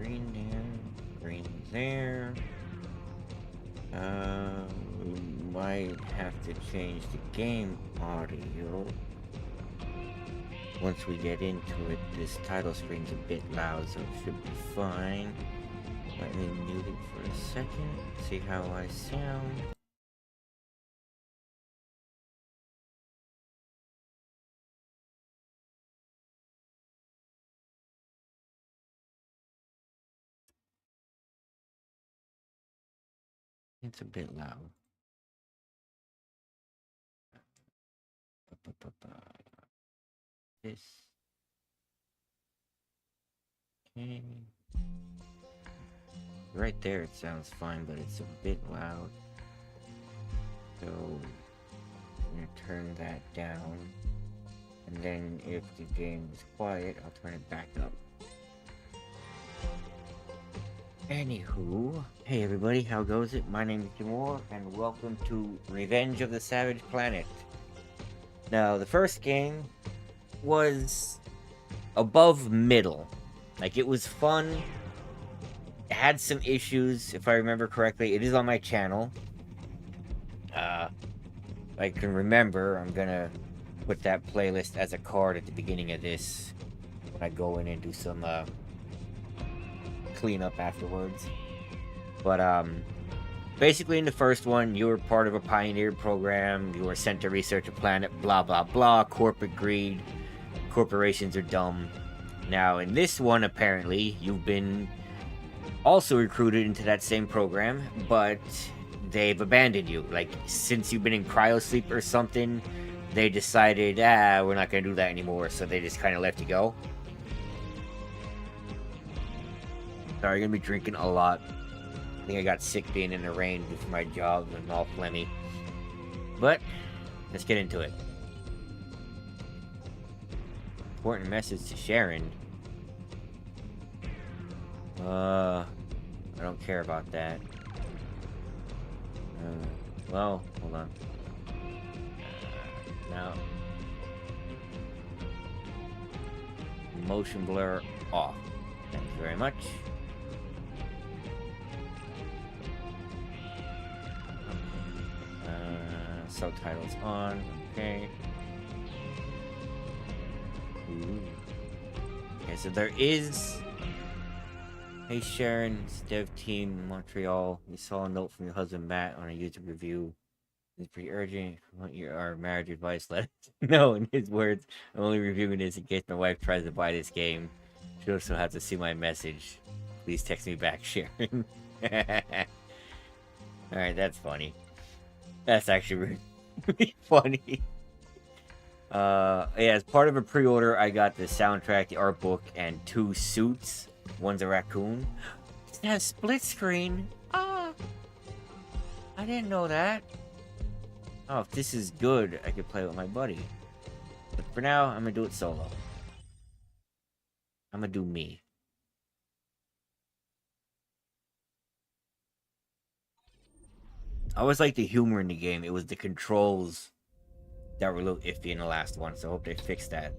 green there, green there. We might have to change the game audio. Once we get into it, this title screen's a bit loud, so it should be fine. Let me mute it for a second, see how I sound. It's a bit loud. This. Okay. Right there it sounds fine, but it's a bit loud. So I'm gonna turn that down. And then if the game is quiet, I'll turn it back up. Anywho, hey everybody, how goes it? My name is Jimoar, and welcome to Revenge of the Savage Planet. Now, the first game was above middle. Like, it was fun. It had some issues, if I remember correctly. It is on my channel. I can remember, I'm gonna put that playlist as a card at the beginning of this when I go in and do some cleanup afterwards. But basically in the first one, you were part of a pioneer program. You were sent to research a planet, blah blah blah. Corporate greed. Corporations are dumb. Now in this one, apparently you've been also recruited into that same program, but they've abandoned you. Like, since you've been in cryosleep or something, they decided, we're not gonna do that anymore, so they just kind of let you go. Sorry, I'm gonna be drinking a lot. I think I got sick being in the rain due to my job and all phlegmy. But let's get into it. Important message to Sharon. I don't care about that. Well, hold on. Now, motion blur off. Thank you very much. Subtitles on. Okay. Ooh. Okay, so there is. Hey Sharon, it's Dev Team in Montreal. We saw a note from your husband Matt on a YouTube review. It's pretty urgent. If you want our marriage advice, let us know. In his words, I'm only reviewing this in case my wife tries to buy this game. She'll also have to see my message. Please text me back, Sharon. Alright, that's funny. That's actually really funny. Yeah, as part of a pre-order, I got the soundtrack, the art book, and 2 suits. One's a raccoon. It has split screen. Ah, I didn't know that. Oh, if this is good, I could play with my buddy. But for now, I'm gonna do it solo. I'm gonna do me. I always liked the humor in the game. It was the controls that were a little iffy in the last one, so I hope they fix that.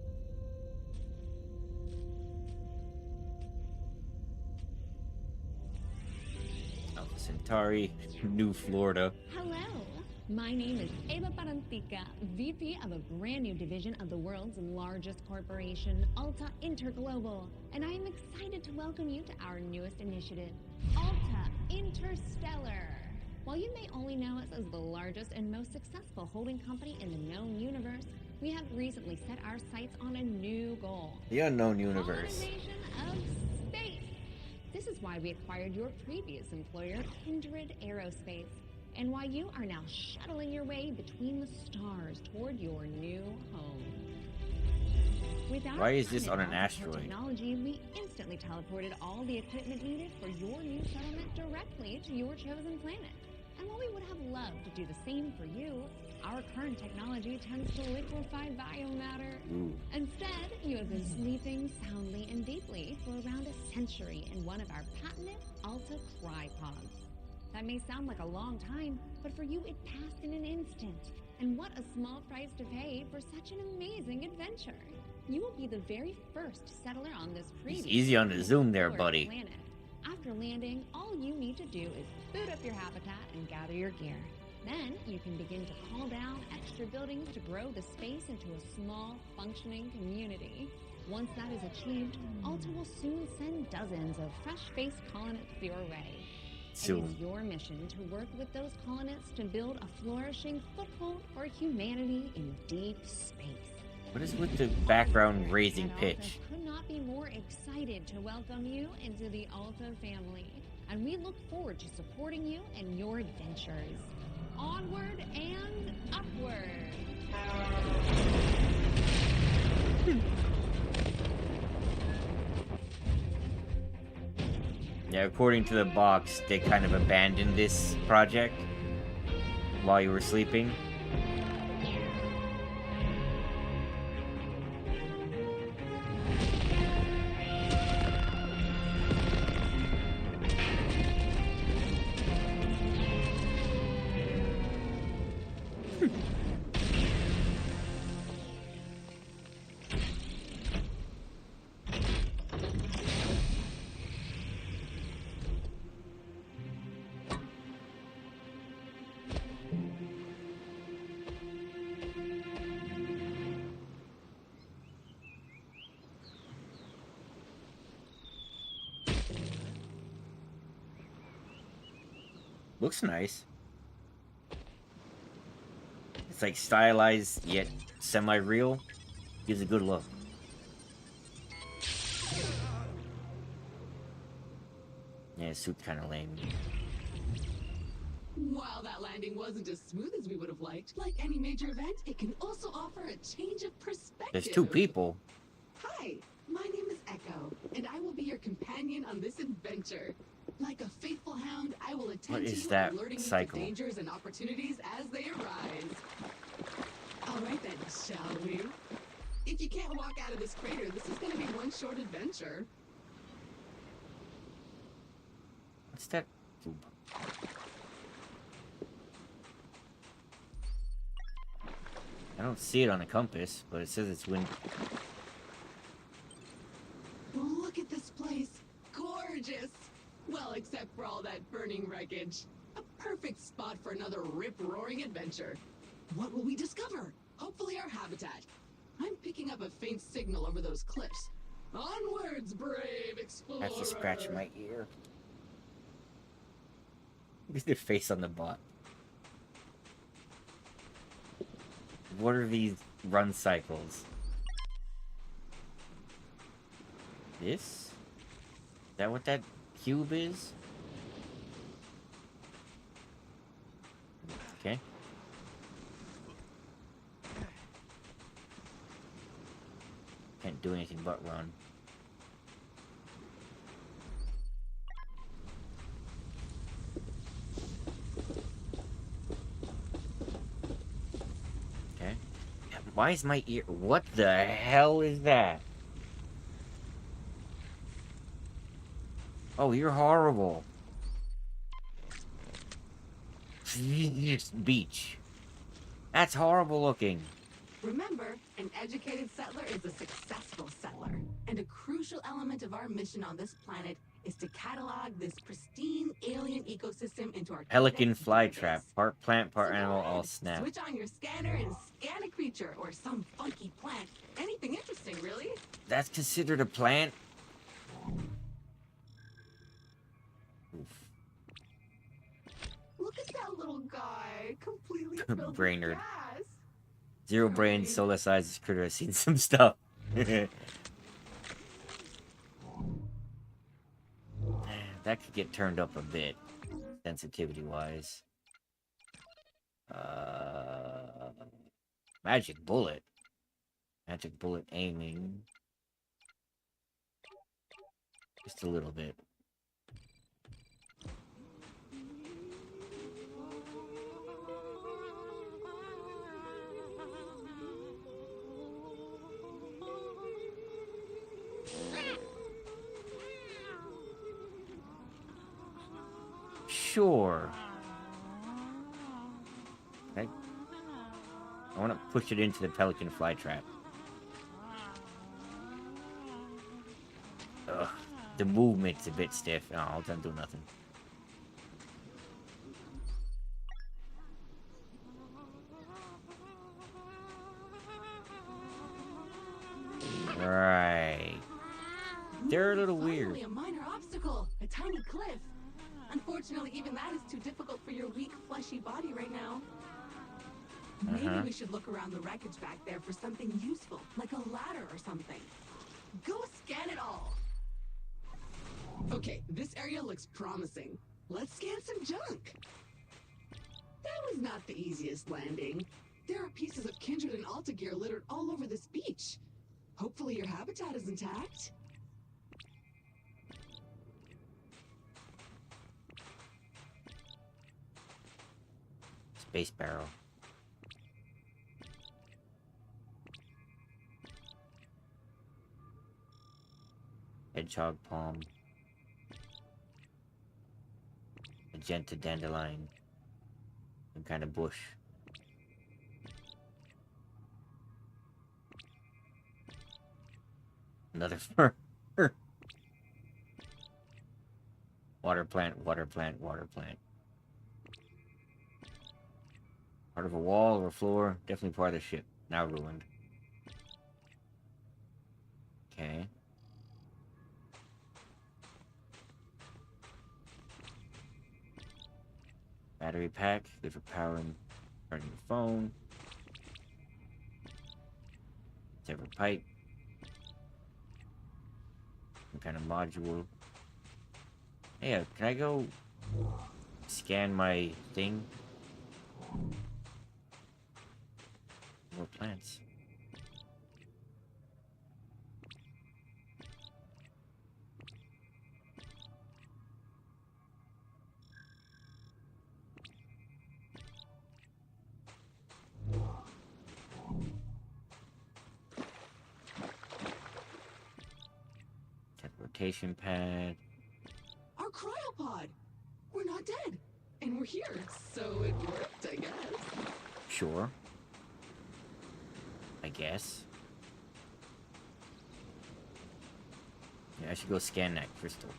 Alpha Centauri, New Florida. Hello, my name is Eva Parantica, VP of a brand new division of the world's largest corporation, Alta Interglobal, and I am excited to welcome you to our newest initiative, Alta Interstellar. While you may only know us as the largest and most successful holding company in the known universe, we have recently set our sights on a new goal. The unknown universe. Colonization of space. This is why we acquired your previous employer, Kindred Aerospace, and why you are now shuttling your way between the stars toward your new home. With our Why is this on an planet asteroid? technology, we instantly teleported all the equipment needed for your new settlement directly to your chosen planet. And while we would have loved to do the same for you, our current technology tends to liquefy biomatter. Ooh. Instead, you have been sleeping soundly and deeply for around a century in one of our patented Alta Crypods. That may sound like a long time, but for you it passed in an instant. And what a small price to pay for such an amazing adventure. You will be the very first settler on this previous Easy on the zoom there, solar buddy. planet. After landing, all you need to do is boot up your habitat and gather your gear. Then you can begin to call down extra buildings to grow the space into a small, functioning community. Once that is achieved, Alta will soon send dozens of fresh-faced colonists your way. It Soon. is your mission to work with those colonists to build a flourishing foothold for humanity in deep space. What is with the background raising At pitch? Alta could not be more excited to welcome you into the Alta family, and we look forward to supporting you in your adventures. Onward and upward. Yeah, according to the box, they kind of abandoned this project while you were sleeping. Looks nice. It's like stylized yet semi-real. Gives a good look. Yeah, his suit's kind of lame. While that landing wasn't as smooth as we would have liked, like any major event, it can also offer a change of perspective. There's two people. Hi, my name is Echo, and I will be your companion on this adventure. Like a faithful hound, I will attend What to is you, that alerting you cycle? to dangers and opportunities as they arise. All right then, shall we? If you can't walk out of this crater, this is going to be one short adventure. What's that? I don't see it on the compass, but it says it's wind. Look at this place. Gorgeous. Well, except for all that burning wreckage. A perfect spot for another rip-roaring adventure. What will we discover? Hopefully our habitat. I'm picking up a faint signal over those cliffs. Onwards, brave explorer! I have to scratch my ear. Look at their face on the bot. What are these run cycles? This? Is that what that cube is? Okay. Can't do anything but run. Okay. Why is my ear... What the hell is that? Oh, you're horrible. Beach. That's horrible looking. Remember, an educated settler is a successful settler. And a crucial element of our mission on this planet is to catalog this pristine alien ecosystem into our Pelican codex flytrap. database. Part plant, part So go animal, ahead, all snap. Switch on your scanner and scan a creature or some funky plant. Anything interesting, really. That's considered a plant? Oof. Look at that little guy, completely filled Brain with nerd. gas. Zero brain, solar sizes critter. I've seen some stuff. That could get turned up a bit, sensitivity wise. Magic bullet. Magic bullet aiming. Just a little bit. Sure. I want to push it into the pelican flytrap. Ugh. the movement's a bit stiff. Oh, I'll do nothing. Right. They're a little weird. Finally, a minor obstacle, a tiny cliff. Unfortunately, even that is too difficult for your weak, fleshy body right now. Maybe we should look around the wreckage back there for something useful, like a ladder or something. Go scan it all. Okay, this area looks promising. Let's scan some junk. That was not the easiest landing. There are pieces of Kindred and Alta gear littered all over this beach. Hopefully your habitat is intact. Space barrel. Hedgehog palm. Magenta dandelion. Some kind of bush. Another fern. Water plant, water plant, water plant. Part of a wall or a floor. Definitely part of the ship. Now ruined. Okay. Battery pack. Good for powering your phone. Separate pipe. Some kind of module. Hey, can I go scan my thing? More plants. Teleportation pad. Our cryopod! We're not dead. And we're here, so it worked, I guess. Sure. I guess. Yeah, I should go scan that crystal.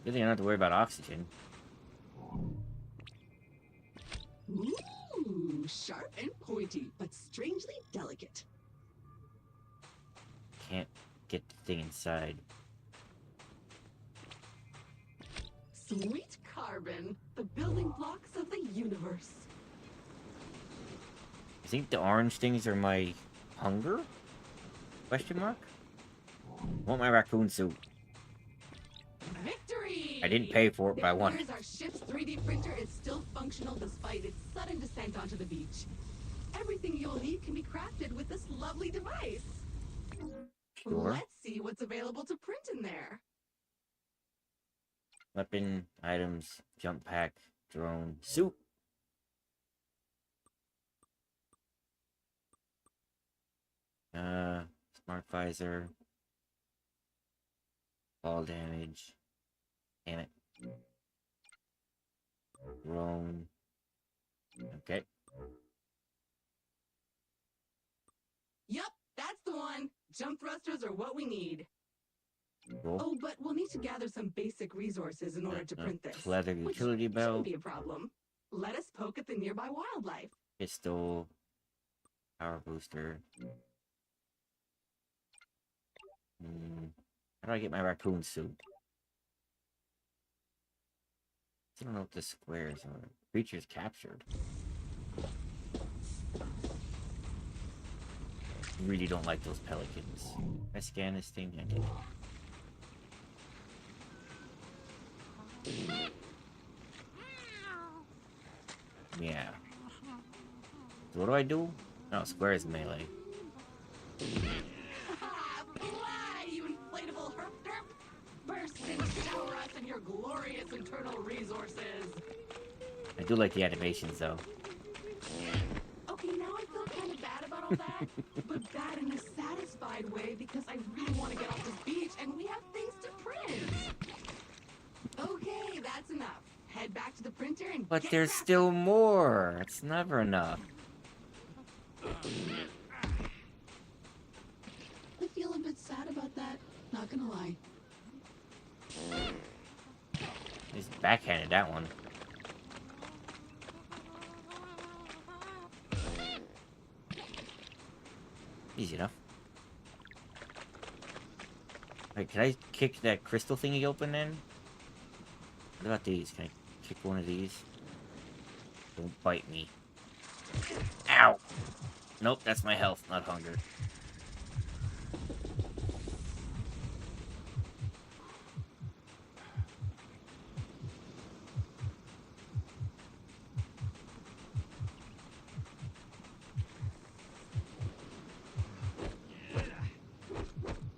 Good thing I don't have to worry about oxygen. Ooh, sharp and pointy, but strangely delicate. Can't get the thing inside. Sweet carbon, the building blocks of the universe. I think the orange things are my hunger? Question mark? I want my raccoon suit. Victory! I didn't pay for it, but I It want it. appears our ship's 3D printer is still functional despite its sudden descent onto the beach. Everything you'll need can be crafted with this lovely device. Sure. Let's see what's available to print in there. Weapon, items, jump pack, drone, suit. Smart visor. Fall damage. Damn it. Drone. Okay. Yup, that's the one. Jump thrusters are what we need. Cool. Oh, but we'll need to gather some basic resources in order to print this. Leather Which utility shouldn't belt. be a problem. Let us poke at the nearby wildlife. Pistol. Power booster. How do I get my raccoon suit? I don't know what the squares are. Creatures captured. Really don't like those pelicans. Can I scan this thing? I did. Yeah. So what do I do? No, square is melee. Fly, you inflatable herp derp! Burst and shower us in your glorious internal resources! I do like the animations though. Okay, now I feel kind of bad about all that, but bad in a satisfied way because I really want to get off this beach and we have things to print! Okay, that's enough. Head back to the printer and But get there's crafting. still more. It's never enough. I feel a bit sad about that, not gonna lie. He's backhanded that one. Easy enough. Wait, can I kick that crystal thingy open then? What about these? Can I kick one of these? Don't bite me. Ow! Nope, that's my health, not hunger.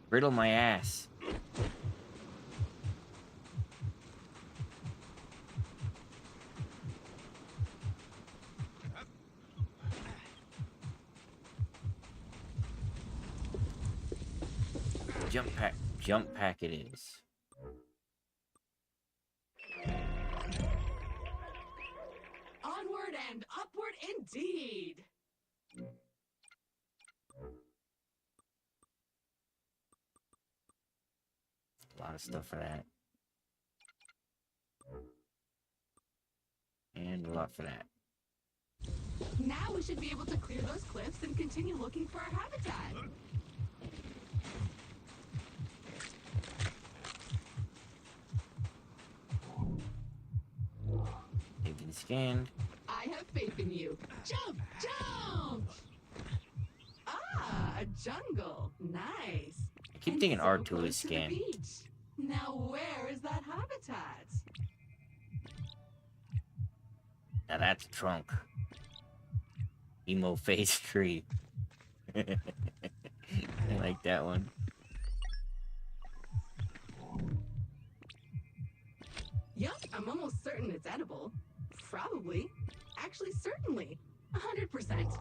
Riddle my ass. Jump pack it is. Onward and upward indeed. A lot of stuff for that. And a lot for that. Now we should be able to clear those cliffs and continue looking for our habitat. They've been scanned. I have faith in you. Jump! Jump! Ah, a jungle. Nice. I keep And thinking so R2 close is to the scanned. beach. Now where is that habitat? Now that's a trunk. Emo face tree. I like that one. Yup, I'm almost certain it's edible. Probably. Actually, certainly. 100%.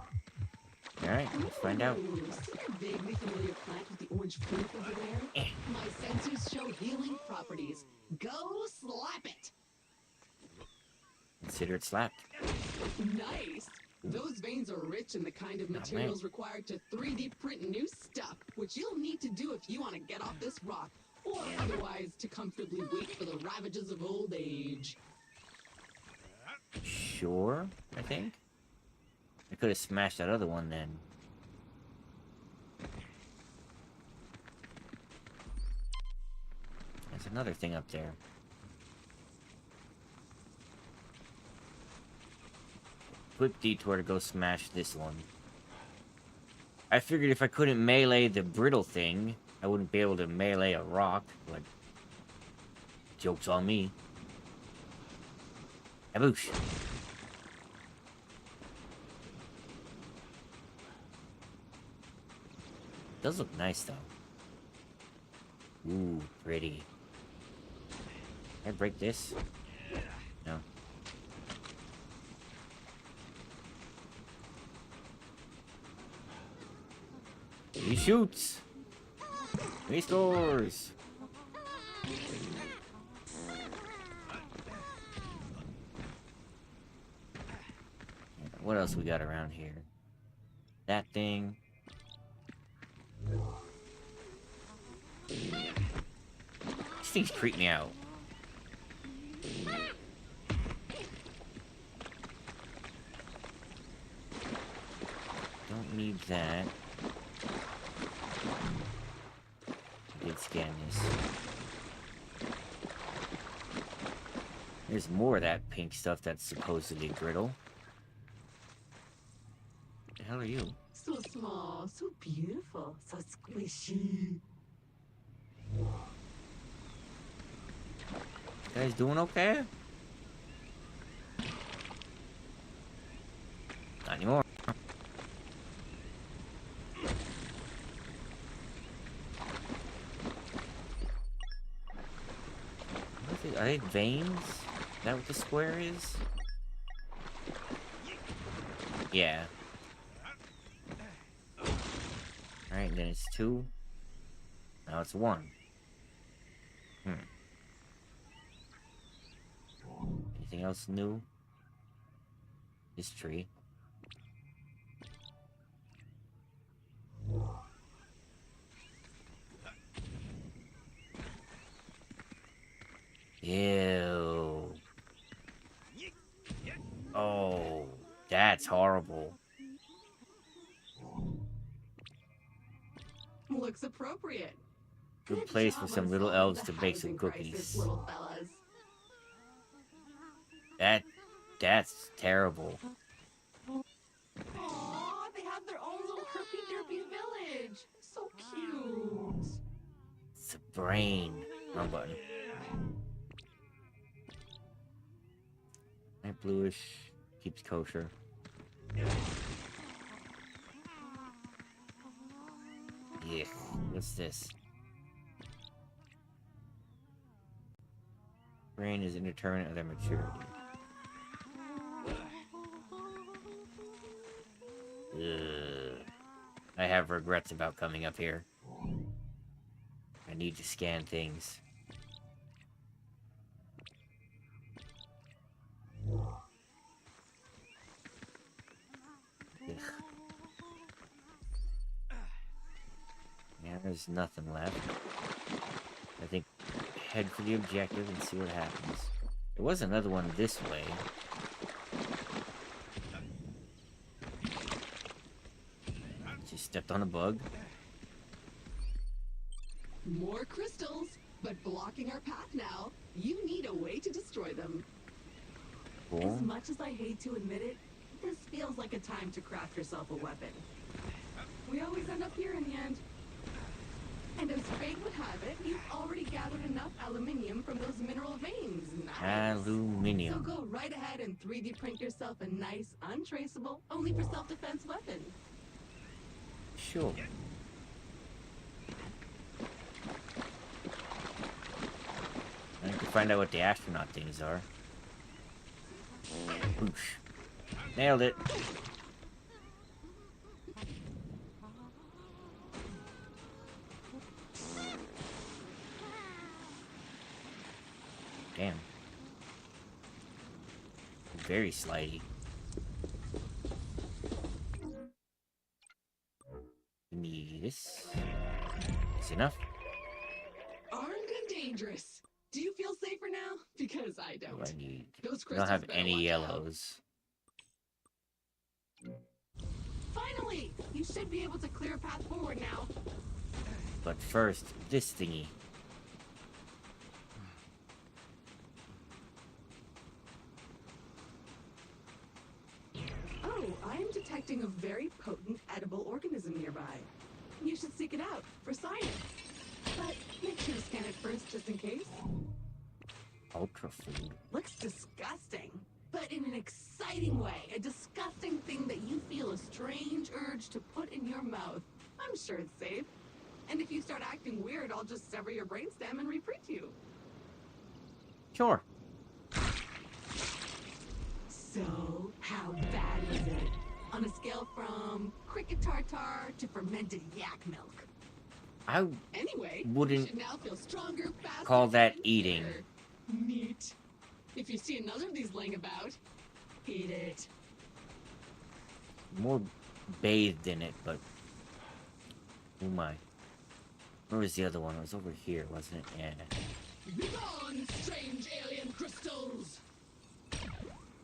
Alright, let's find out. Ooh, see that vaguely familiar plant with the orange fruit over there? My sensors show healing properties. Go slap it! Consider it slapped. Nice! Those veins are rich in the kind of materials required to 3D print new stuff, which you'll need to do if you want to get off this rock, or otherwise to comfortably wait for the ravages of old age. Sure, I think. I could have smashed that other one then. There's another thing up there. Quick detour to go smash this one. I figured if I couldn't melee the brittle thing, I wouldn't be able to melee a rock, but joke's on me. Aboosh. Does look nice though. Ooh, pretty. Can I break this? No. He shoots! Restores! What else we got around here? That thing. These things creep me out. Don't need that. I did scan this. There's more of that pink stuff that's supposedly brittle. What the hell are you? So small, so beautiful, so squishy. You guys doing okay? Not anymore. Are they veins? Is that what the square is? Yeah. Alright, then it's 2. Now it's 1. Anything else new? This tree. Ew. Oh, that's horrible. Looks appropriate. Good place for some little elves to bake some cookies. Little fellas. That's terrible. Aww, they have their own little herpy derpy village. So cute. It's a brain. Wrong button. Light bluish. Keeps kosher. Yeah. What's this? Brain is indeterminate of their maturity. Ugh. I have regrets about coming up here. I need to scan things. Ugh. Yeah, there's nothing left. I think head for the objective and see what happens. There was another one this way. Just stepped on a bug. More crystals, but blocking our path now. You need a way to destroy them. As Cool. much as I hate to admit it, this feels like a time to craft yourself a weapon. We always end up here in the end. And as fate would have it, you've already gathered enough aluminium from those mineral veins. Nice. So Aluminium. go right ahead and 3D print yourself a nice, untraceable, only for self-defense weapon. Sure. I need to find out what the astronaut things are. Oosh. Nailed it. Damn. Very slidey. Give me this. Is enough? Armed and dangerous. Do you feel safer now? Because I don't. What do I need? Those I don't crystals have better any watch out. yellows. Finally! You should be able to clear a path forward now. But first, this thingy. Oh, I am detecting a very potent edible organism nearby. You should seek it out for science. But make sure to scan it first just in case. Ultra food. Looks disgusting, but in an exciting way. A disgusting thing that you feel a strange urge to put in your mouth. I'm sure it's safe. And if you start acting weird, I'll just sever your brainstem and reprint you. Sure. So, how bad is it? On a scale from cricket tartar to fermented yak milk. I Anyway, Wouldn't you should now feel stronger, faster, call that and eating. fitter. Neat. If you see another of these laying about, eat it. more bathed in it, but oh my. Where was the other one? It was over here, wasn't it? Yeah. Begone, strange alien crystals! do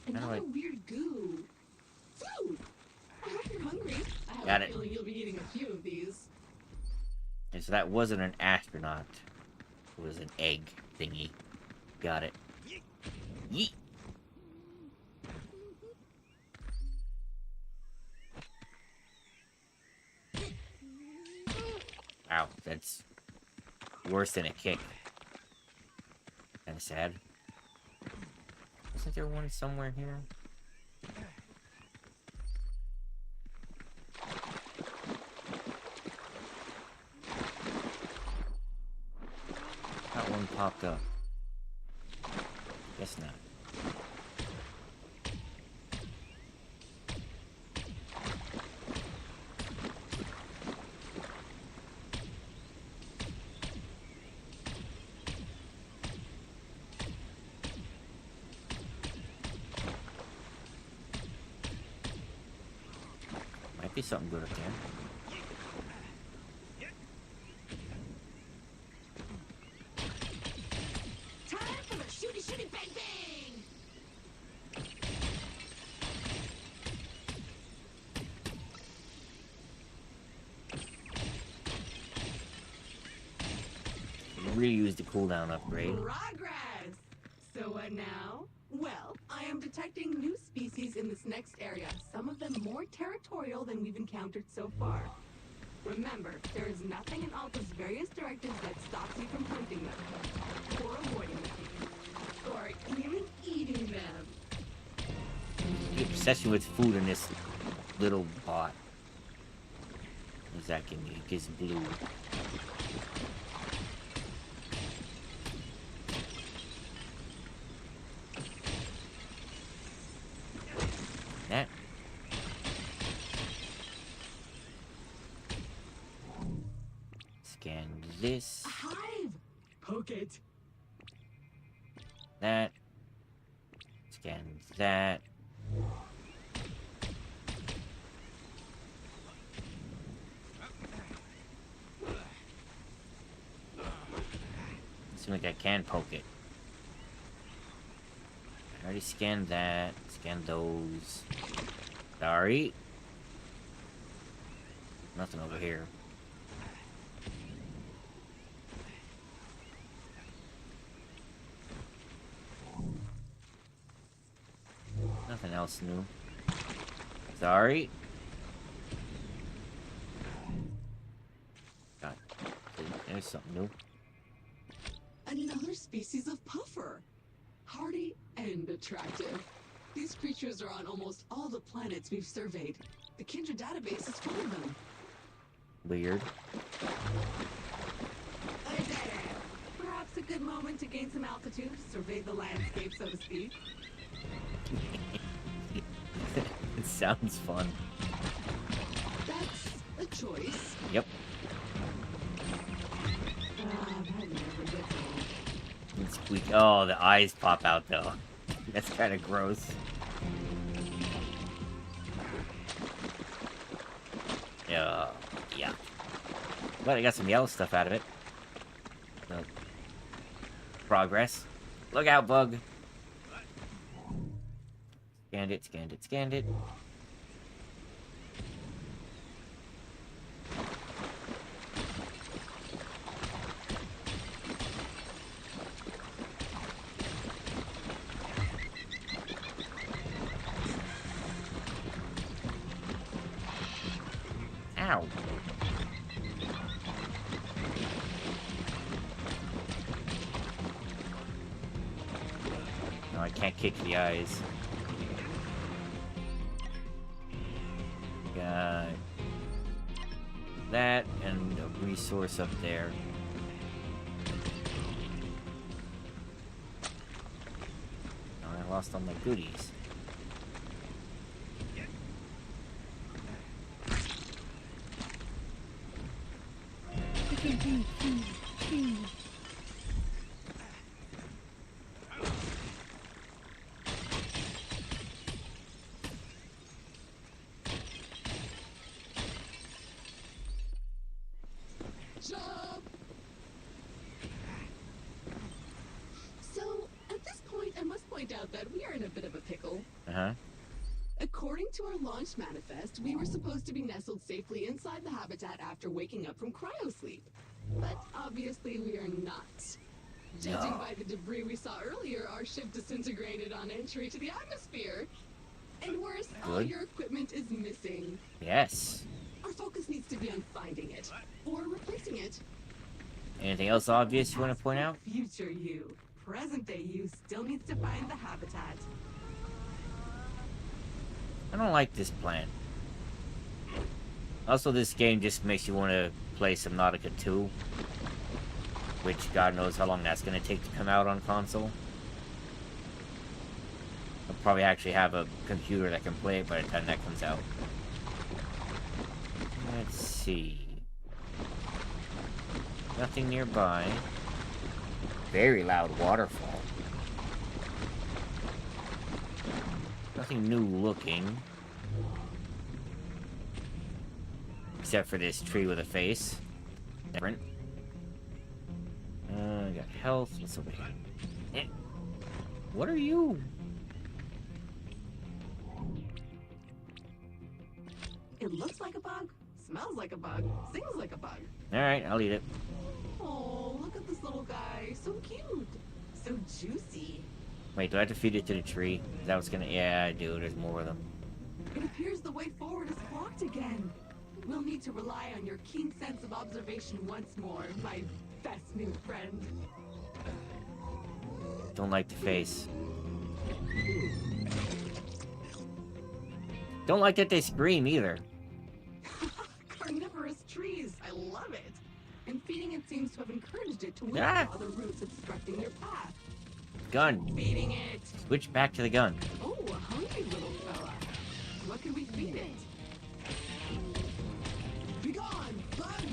Another I- weird goo. Food! I hope you're hungry. I have Got a it. feeling you'll be eating a few of these. And so that wasn't an astronaut. It was an egg thingy. Got it. Yeet. Wow, that's worse than a kick. Kinda sad. Isn't there one somewhere here? That one popped up. Guess not. Might be something good up there. really use the cooldown upgrade. Progress! So what now? Well, I am detecting new species in this next area, some of them more territorial than we've encountered so far. Remember, there is nothing in Alta's various directives that stops you from hunting them, or avoiding them, or even eating them. The obsession with food in this little bot. What's that give me? It gives blue. That. Scan this. A hive! Poke it. That. Scan that. Seems like I can poke it. I already scanned that. Scan those. Sorry. Nothing over here. Nothing else new. Sorry. God. There's something new. Another species of puffer. Hardy and attractive. These creatures are on almost all the planets we've surveyed. The Kindred database is full of them. Weird. I did it! Perhaps a good moment to gain some altitude, survey the landscape, so to speak. It sounds fun. That's a choice. Yep. That never gets old. It's squeak. Oh, the eyes pop out though. That's kind of gross. Yeah. But I got some yellow stuff out of it. So, progress. Look out, bug. Scanned it, scanned it, scanned it. Ow. No, I can't kick the eyes. Got that and a resource up there. Oh, I lost all my goodies. Jump! So, at this point, I must point out that we are in a bit of a pickle. Uh-huh. According to our launch manifest, we were supposed to be nestled safely inside the habitat after waking up from cryosleep. But obviously we are not. Judging by the debris we saw earlier, our ship disintegrated on entry to the atmosphere. And worse, all Good. your equipment is missing. Yes. Our focus needs to be on finding it, or replacing it. Anything else obvious you want to point out? Future you. Present day you still needs to find the habitat. I don't like this plan. Also, this game just makes you want to play some Nautica 2. Which, God knows how long that's going to take to come out on console. I'll probably actually have a computer that can play it by the time that comes out. Let's see. Nothing nearby. Very loud waterfall. Nothing new looking. Except for this tree with a face. Different. I got health. What's over here? Eh. What are you? It looks like a bug, smells like a bug, sings like a bug. Alright, I'll eat it. Oh, look at the this little guy. So cute. So juicy. Wait, do I have to feed it to the tree? Is that what's gonna... Yeah, I do. There's more of them. It appears the way forward is blocked again. We'll need to rely on your keen sense of observation once more, my best new friend. Don't like the face. Don't like that they scream either. Carnivorous trees. I love it. And feeding it seems to have encouraged it to Ah. withdraw the roots obstructing your path. Gun. Feeding it. Switch back to the gun. Oh, a hungry little fella. What can we feed it? Be gone, bud!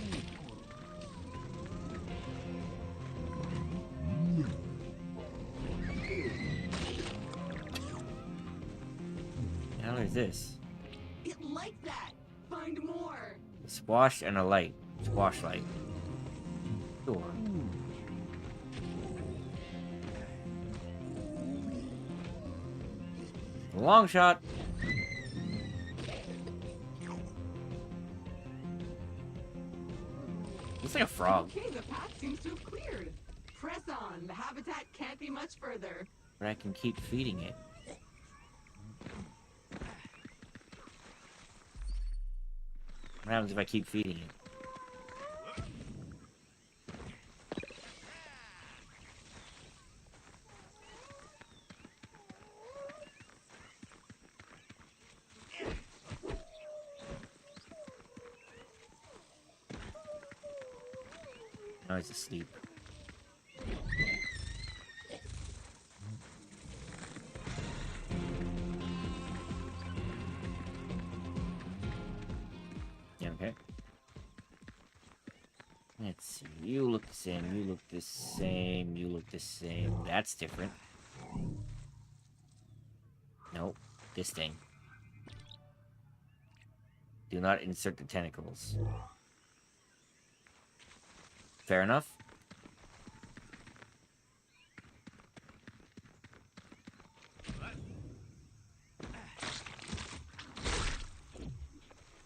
The hell is this? It like that. Find more. A squash and a light. Squash light. Sure. Long shot. Looks like a frog. Okay, the path seems to have cleared. Press on. The habitat can't be much further. But I can keep feeding it. What happens if I keep feeding it? Now he's asleep. Yeah, okay. Let's see. You look the same. You look the same. You look the same. That's different. Nope. This thing. Do not insert the tentacles. Fair enough.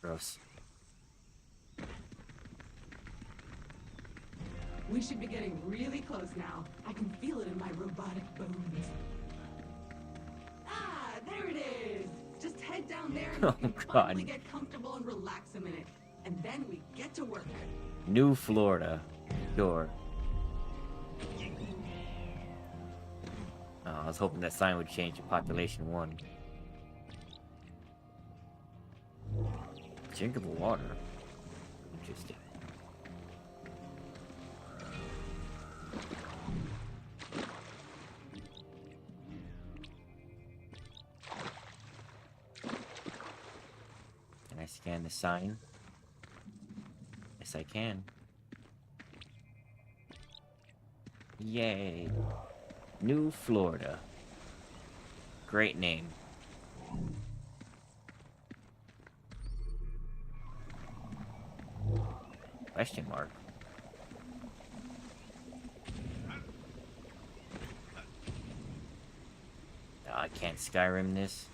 Gross. We should be getting really close now. I can feel it in my robotic bones. Ah, there it is. Just head down there and Oh, we can God. finally get comfortable and relax a minute. And then we get to work. New Florida. Sure. Oh, I was hoping that sign would change to population 1. Drinkable water. Interesting. Can I scan the sign? Yes, I can. Yay. New Florida. Great name. Question mark. Oh, I can't Skyrim this.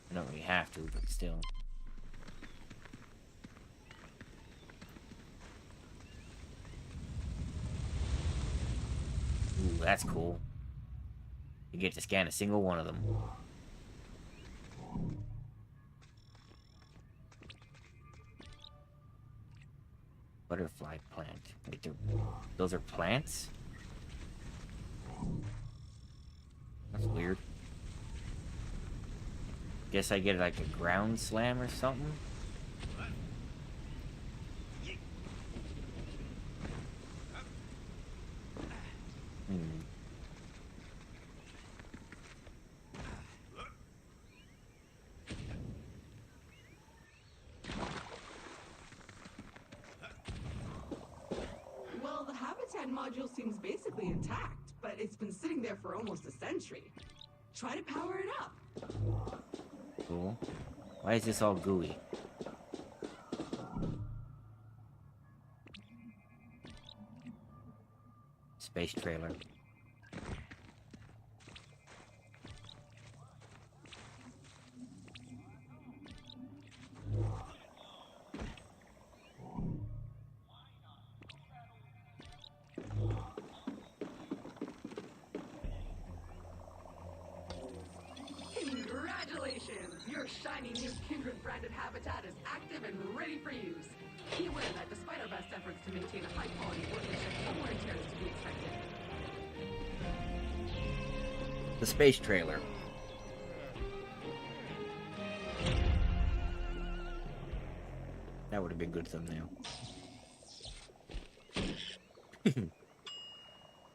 I don't really have to, but still. Ooh, that's cool. You get to scan a single one of them. Butterfly plant. Wait, those are plants? That's weird. Guess I get like a ground slam or something? Hmm. Well, the habitat module seems basically intact, but it's been sitting there for almost a century. Try to power it up. Cool. Why is this all gooey? Space trailer. Your shiny new Kindred-branded habitat is active and ready for use. Be aware that despite our best efforts to maintain a high-quality workmanship, some wear and tear is to be expected. The space trailer. That would have been good thumbnail.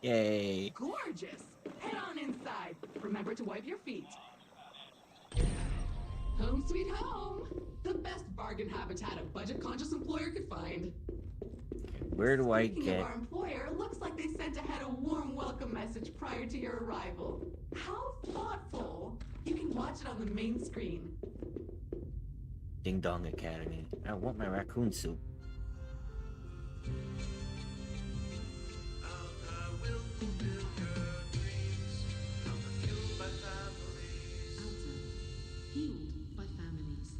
Yay. Gorgeous! Head on inside. Remember to wipe your feet. Home sweet home! The best bargain habitat a budget-conscious employer could find. Where do I Speaking get... of our employer, looks like they sent ahead a warm welcome message prior to your arrival. How thoughtful! You can watch it on the main screen. Ding Dong Academy. I want my raccoon suit. Fueled by families.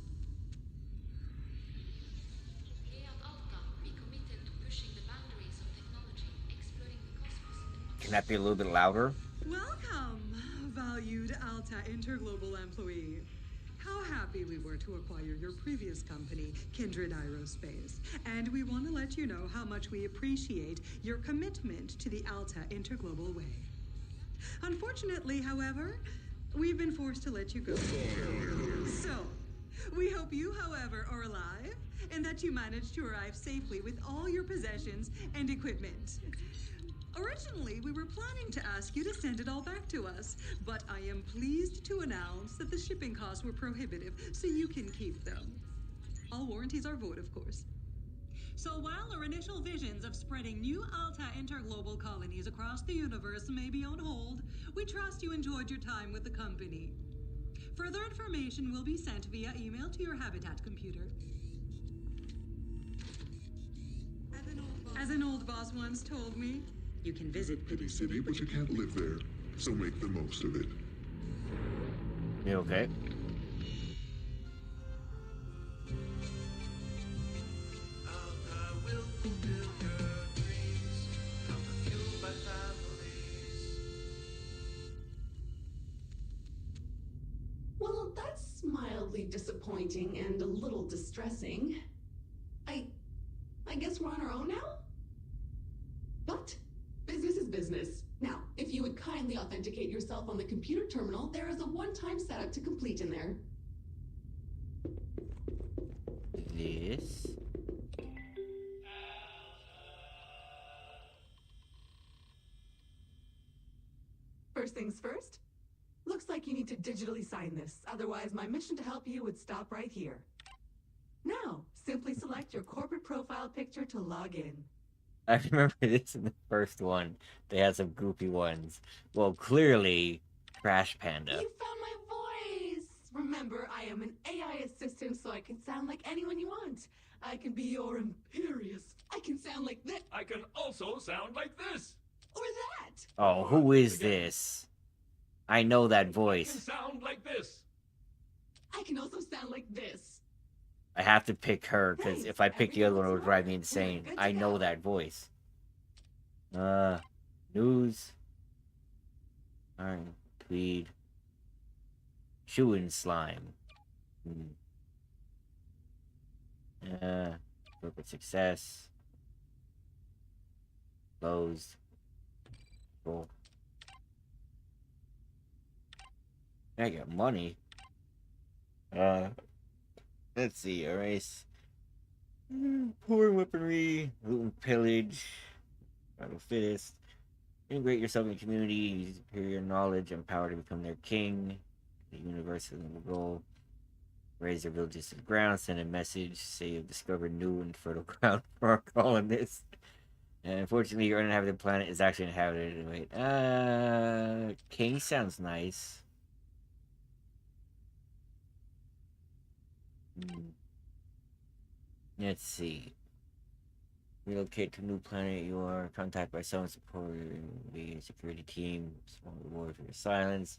Here at Alta, we committed to pushing the boundaries of technology, exploring the cosmos. Can that be a little bit louder? Welcome, valued Alta Interglobal employee. How happy we were to acquire your previous company, Kindred Aerospace. And we want to let you know how much we appreciate your commitment to the Alta Interglobal way. Unfortunately, however, we've been forced to let you go. So, we hope you, however, are alive and that you managed to arrive safely with all your possessions and equipment. Originally, we were planning to ask you to send it all back to us, but I am pleased to announce that the shipping costs were prohibitive, so you can keep them. All warranties are void, of course. So while our initial visions of spreading new Alta Interglobal colonies across the universe may be on hold, we trust you enjoyed your time with the company. Further information will be sent via email to your Habitat computer. As an old boss once told me, you can visit Pity City, but you can't live there. So make the most of it. You okay? Well, that's mildly disappointing and a little distressing. I guess we're on our own now? But business is business. Now, if you would kindly authenticate yourself on the computer terminal, there is a one-time setup to complete in there. This. First things first, looks like you need to digitally sign this. Otherwise, my mission to help you would stop right here. Now, simply select your corporate profile picture to log in. I remember this in the first one. They had some goofy ones. Well, clearly, Crash Panda. You found my voice! Remember, I am an AI assistant, so I can sound like anyone you want. I can be your imperious. I can sound like this. I can also sound like this. Or that. Oh, who is this? I know that I can voice. sound like this. I can also sound like this. I have to pick her, because if I pick the other one, it would drive me insane. Good to I know go. that voice. News. Alright, Tweed. Chewing slime. Corporate success. Closed. Cool. I got money. Let's see, erase. Poor weaponry, loot and pillage, battle fittest. Integrate yourself in the community, use superior knowledge and power to become their king. The universe is the goal. Raise their villages to the ground, send a message, say you've discovered new and fertile ground for our colonists. And unfortunately, your uninhabited planet is actually inhabited. Wait, king sounds nice. Let's see. Relocate to a new planet. You are contacted by someone supporting the security team. Small reward for your silence.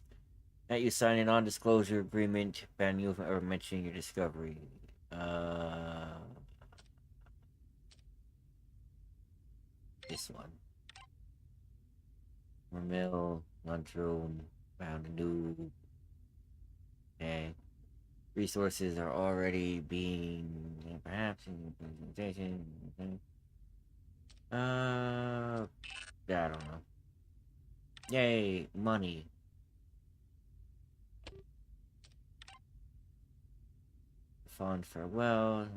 That you sign a non-disclosure agreement. Ban you from ever mentioning your discovery. This one. Mill, lunchroom, found a new. Okay. Resources are already being perhaps in the presentation. Yeah, I don't know. Yay, money. Fond farewell.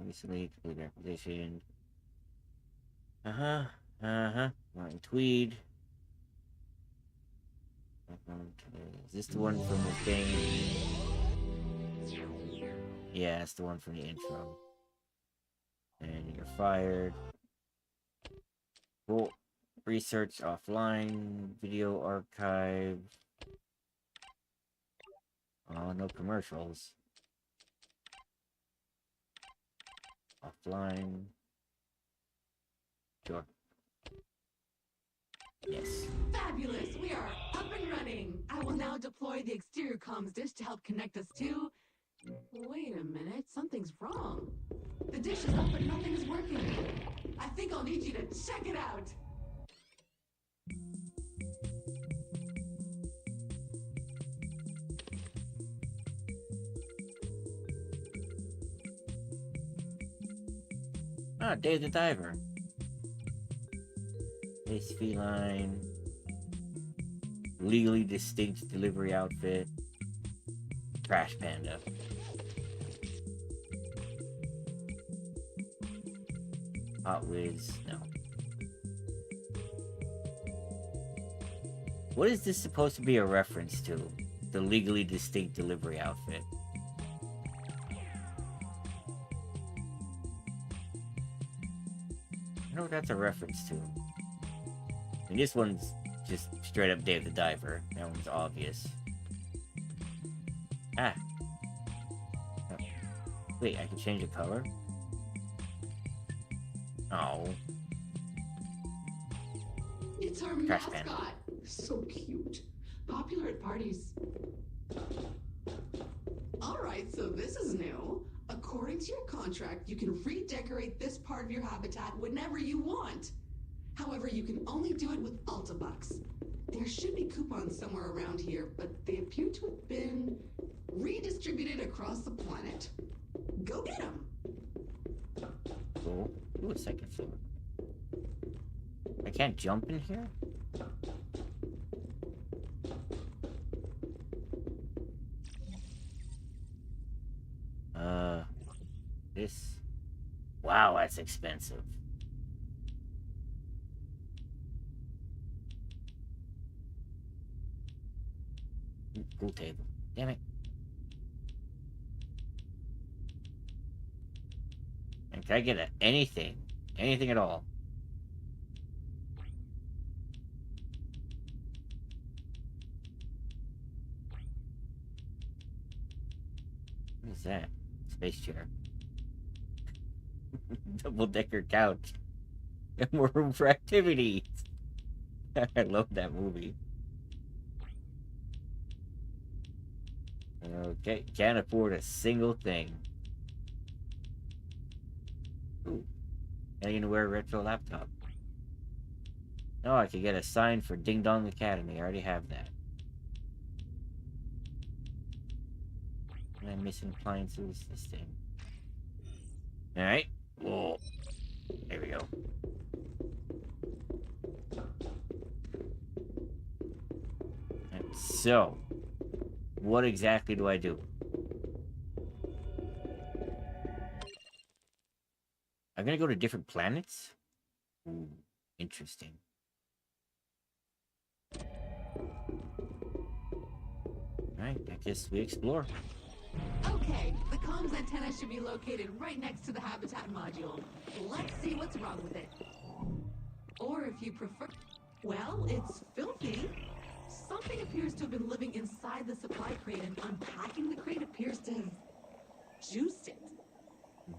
Recently completed acquisition. Martin Tweed. Is this the one from the thing? Yeah, it's the one from the intro. And you're fired. Cool. Research offline. Video archive. Oh, no commercials. Offline. Sure. Yes. Fabulous! We are up and running. I will now deploy the exterior comms dish to help connect us to... Wait a minute, something's wrong. The dish is up, but nothing is working. I think I'll need you to check it out. Ah, Dave the Diver. Face feline. Legally distinct delivery outfit. Trash panda. Hot Whiz, no. What is this supposed to be a reference to? The legally distinct delivery outfit. I know what that's a reference to. And this one's just straight up Dave the Diver. That one's obvious. Ah. Oh. Wait, I can change the color? Oh. It's our Trash mascot. panda. So cute. Popular at parties. Alright, so this is new. According to your contract, you can redecorate this part of your habitat whenever you want. However, you can only do it with Alta-Bucks. There should be coupons somewhere around here, but they appear to have been redistributed across the planet. Go get them! Cool. Ooh, a second floor. I can't jump in here? This... Wow, that's expensive. Ooh, pool table. Damn it. And can I get anything? Anything at all? What is that? Space chair. Double-decker couch. And more room for activities. I love that movie. Okay, can't afford a single thing. Ooh. Alienware retro laptop. Oh, I could get a sign for Ding Dong Academy. I already have that. Am I missing appliances? This thing. Alright. Whoa. There we go. And so, what exactly do I do? I'm gonna go to different planets? Ooh, interesting. Alright, I guess we explore. Okay, the comms antenna should be located right next to the habitat module. Let's see what's wrong with it. Or if you prefer... Well, it's filthy. Something appears to have been living inside the supply crate, and unpacking the crate appears to have juiced it.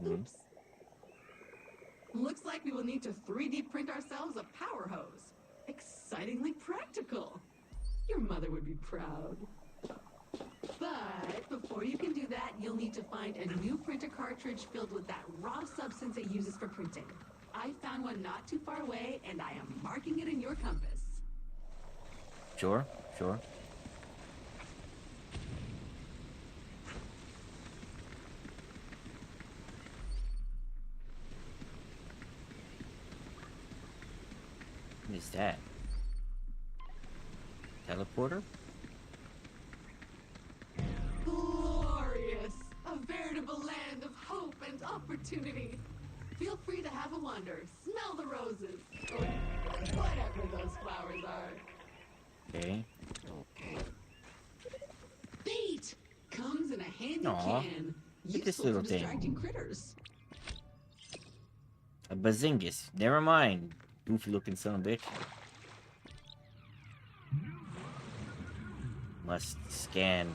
Oops. Looks like we will need to 3D print ourselves a power hose. Excitingly practical. Your mother would be proud. But before you can do that, you'll need to find a new printer cartridge filled with that raw substance it uses for printing. I found one not too far away, and I am marking it in your compass. Sure, sure. What's that? Teleporter? Glorious! A veritable land of hope and opportunity. Feel free to have a wander. Smell the roses. Or whatever those flowers are. Okay. Bait! Comes in a handy Aw, can. look at this Useful little for thing. distracting critters. A bazingus. Never mind. Goofy looking son of a bitch. Must scan.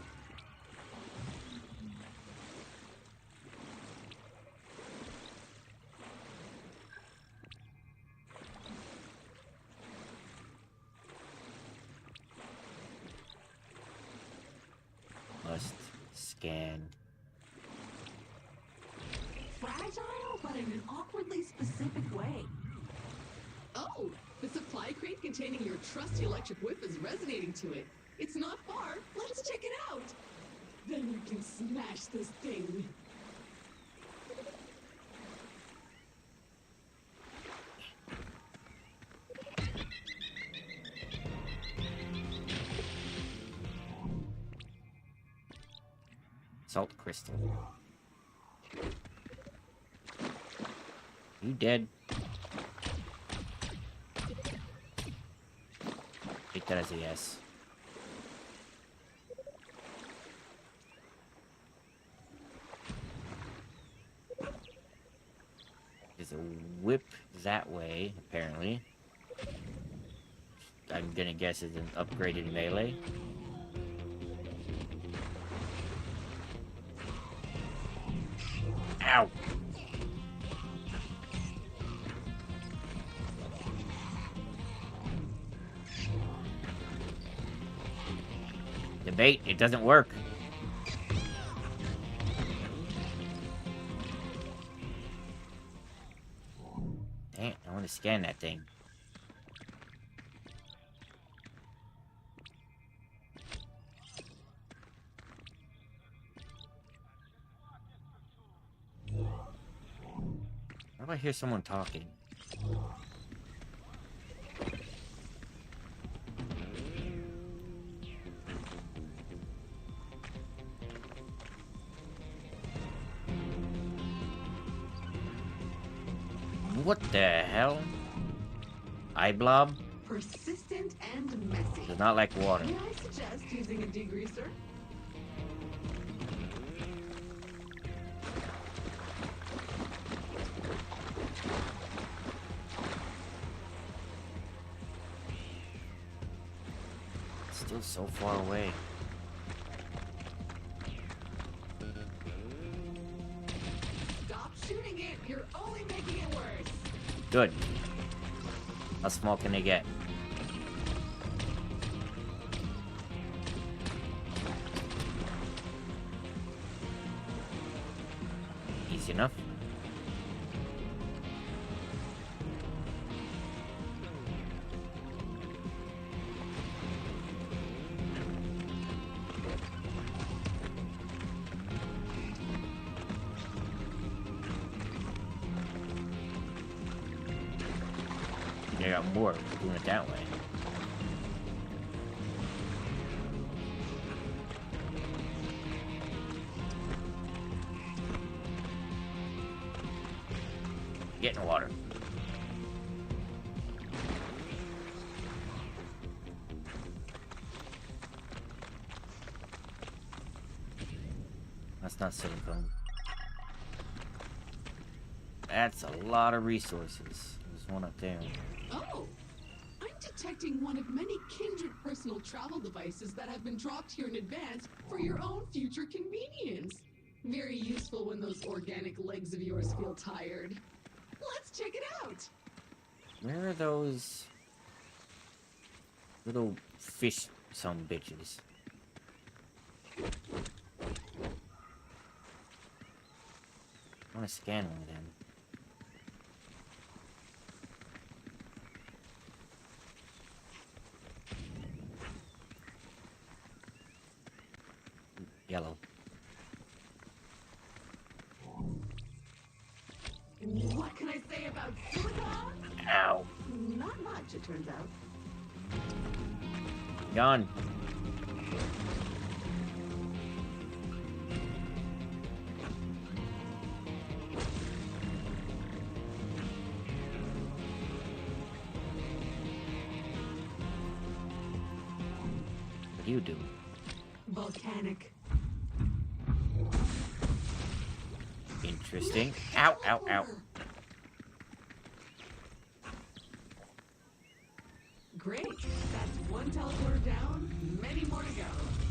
Must scan. Fragile, but in an awkwardly specific way. Oh, the supply crate containing your trusty electric whip is resonating to it. It's not far. Let's check it out. Then we can smash this thing. Salt crystal. You dead? Take that as a yes. There's a whip that way, apparently. I'm gonna guess it's an upgraded melee. Ow! The bait, it doesn't work. Dang, I want to scan that thing. How do I hear someone talking? What the hell? Eye blob? Persistent and messy. Does not like water. May I suggest using a degreaser? Still so far away. Stop shooting it. You're only making it worse. Good. How small can they get? Easy enough. They got more doing it that way. Get in the water. That's not silicone. That's a lot of resources. There's one up there. Oh, I'm detecting one of many kindred personal travel devices that have been dropped here in advance for your own future convenience. Very useful when those organic legs of yours feel tired. Let's check it out. Where are those little fish some bitches? I want to scan one of them. Yellow. What can I say about silicone? Ow. Not much, it turns out. Gone. What do you do? Volcanic. Interesting. Ow, ow, ow. Great. That's one teleporter down, many more to go.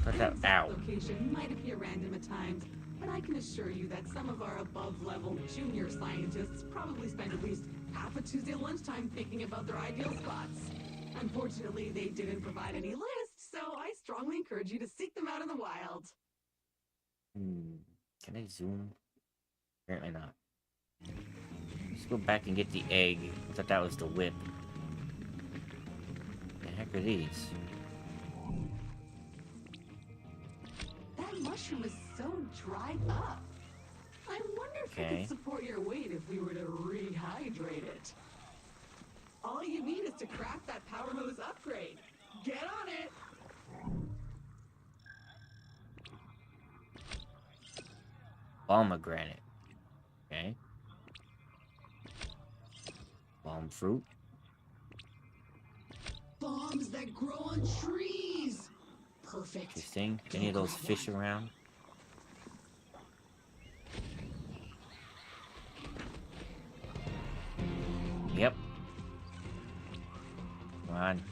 What the- An exact ow. location might appear random at times, but I can assure you that some of our above-level junior scientists probably spend at least half a Tuesday lunchtime thinking about their ideal spots. Unfortunately, they didn't provide any lists, so I strongly encourage you to seek them out in the wild. Can I zoom? Apparently not. Let's go back and get the egg. I thought that was the whip. The heck are these? That mushroom is so dried up. I wonder if it Okay. could support your weight if we were to rehydrate it. All you need is to craft that power hose upgrade. Get on it! Pomegranate. Okay. Palm fruit. Bombs that grow on trees! Perfect. Interesting. Any of those fish around? Yep. Come on.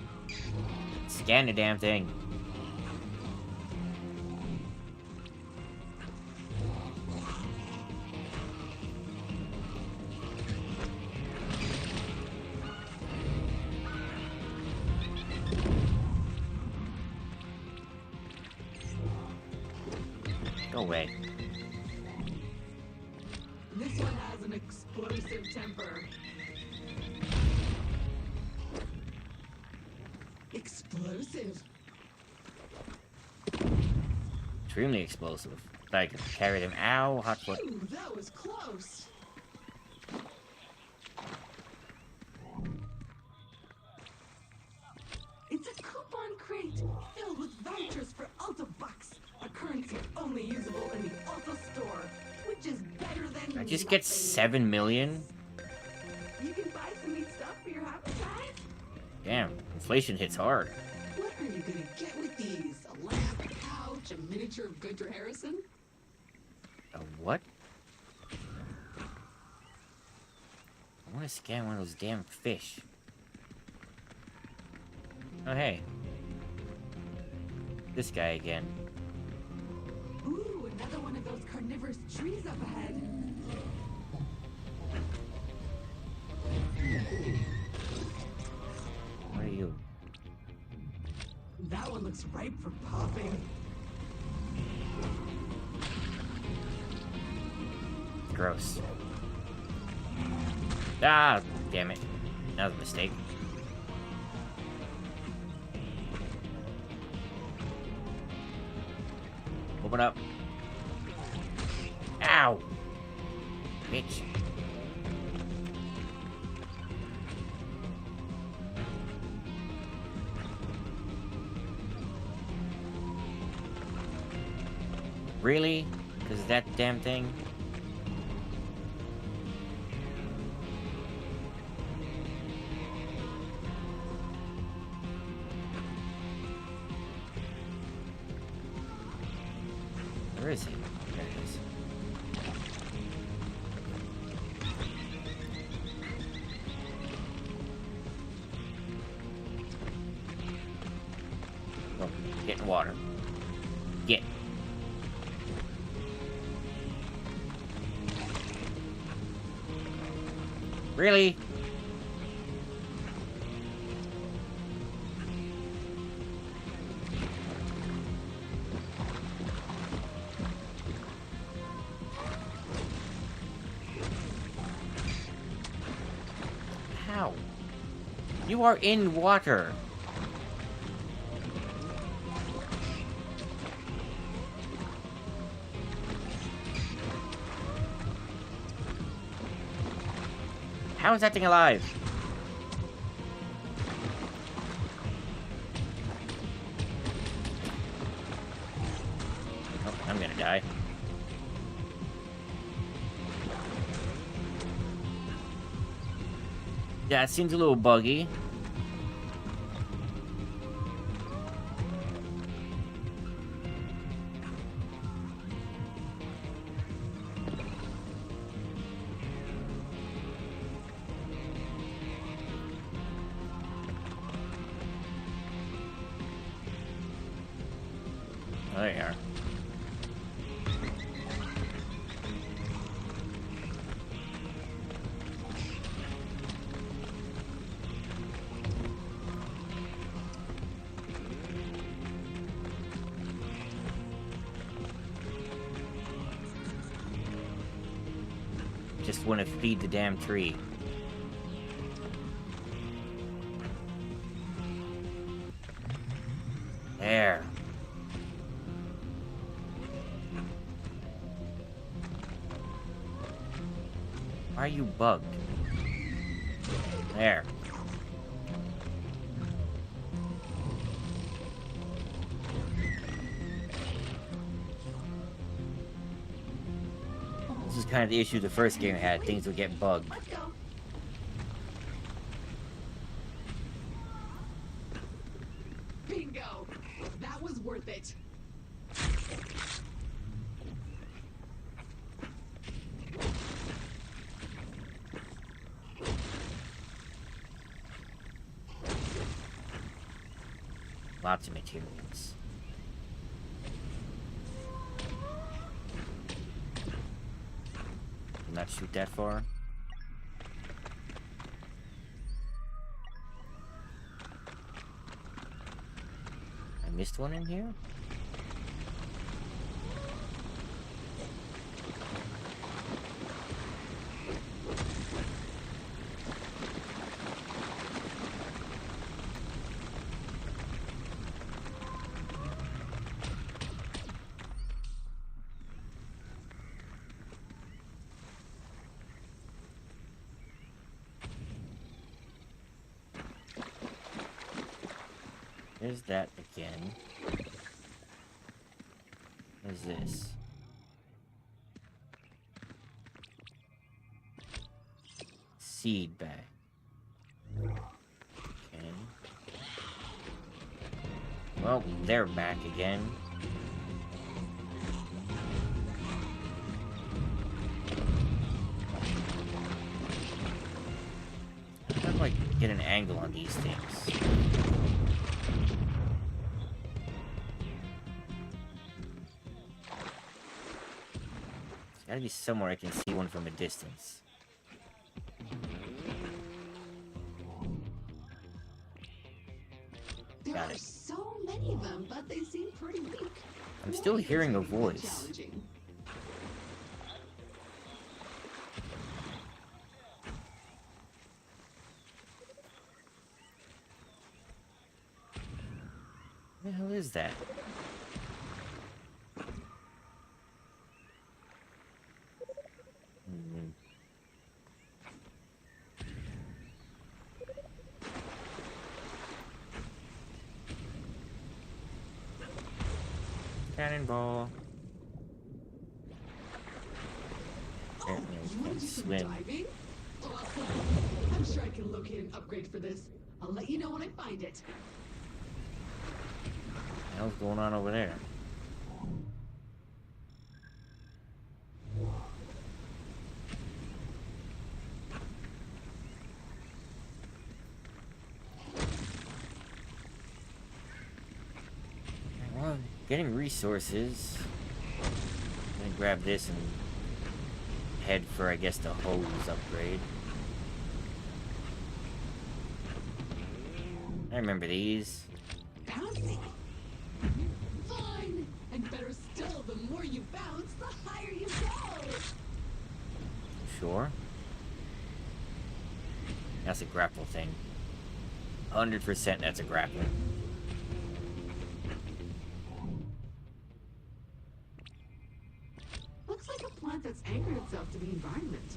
Scan the damn thing. Go away. This one has an explosive temper. Explosive? Extremely explosive. I can carry them. Ow, hot foot. Ooh, that was close. It's a coupon crate filled with vouchers for Alta Bucks, a currency only usable in the Alta store, which is better than I just get nothing. 7 million? You can buy some neat stuff for your happy time. Damn, inflation hits hard. What are you gonna get with these? A lamp, a couch, a miniature of Gunter Harrison? A what? I want to scan one of those damn fish. Oh, hey. This guy again. Ooh, another one of those carnivorous trees up ahead. What are you? That one looks ripe for popping. Gross. Ah, damn it. That was a mistake. Open up. Ow! Bitch. Really? Because of that damn thing? Where is he? There he is. Oh, get in water. Get. Really? How? You are in water. How is that thing alive? I'm gonna die. Yeah, it seems a little buggy. Oh, there you are. Just want to feed the damn tree. There. Why are you bugged? There. This is kind of the issue the first game had. Things would get bugged. Let's go. Bingo! That was worth it. Lots of materials. Did not shoot that far. I missed one in here? There's that again. What is this? Seed bag. Okay. Well, they're back again. How do I get an angle on these things? Gotta be somewhere I can see one from a distance. There Got are it. so many of them, but they seem pretty weak. I'm still Why is hearing a it so voice. challenging? What the hell is that? Hmm. Cannonball. Oh, Apparently I you want can to do some swim. diving? Awesome. I'm sure I can locate an upgrade for this. I'll let you know when I find it. What the hell's going on over there? Well, getting resources. I'm gonna grab this and head for, I guess, the hose upgrade. I remember these. Bouncy. Fun! And better still, the more you bounce, the higher you go! Sure. That's a grapple thing. 100% that's a grapple. Looks like a plant that's anchored itself to the environment.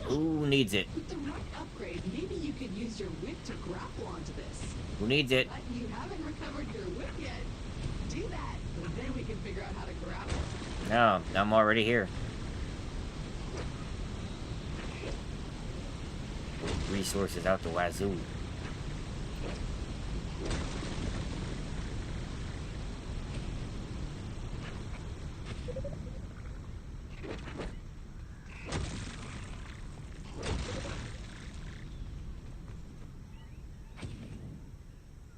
Who needs it? With the right upgrade, maybe you could use your whip to grapple onto this. Who needs it? But you haven't recovered your whip yet. Do that, and then we can figure out how to No, I'm already here. Resources out the wazoo.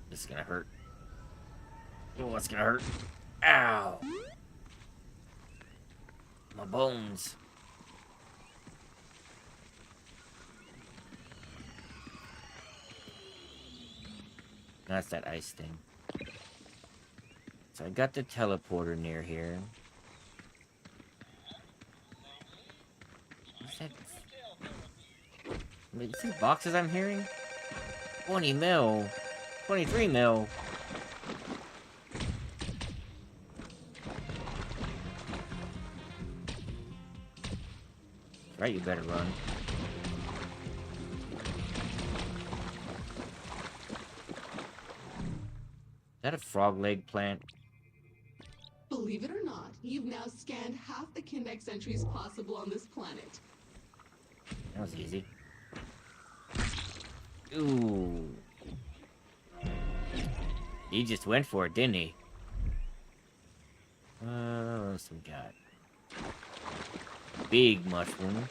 This is gonna hurt. Oh, what's gonna hurt? Ow! My bones. That's that ice thing. So I got the teleporter near here. What's that? Wait, these boxes I'm hearing? 20 mil. 23 mil. Right, you better run. Is that a frog leg plant? Believe it or not, you've now scanned half the Kindex entries possible on this planet. That was easy. Ooh. He just went for it, didn't he? What else we got? Big mushroom.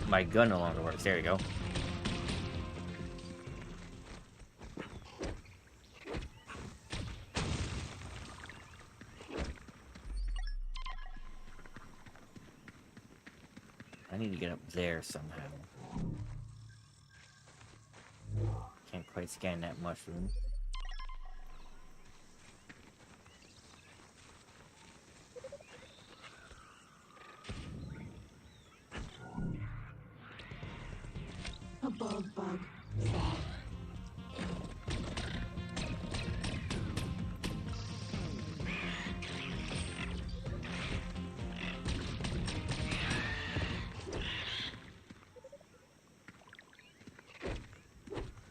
My gun no longer works. There you go. I need to get up there somehow. Can't quite scan that mushroom. Above bug.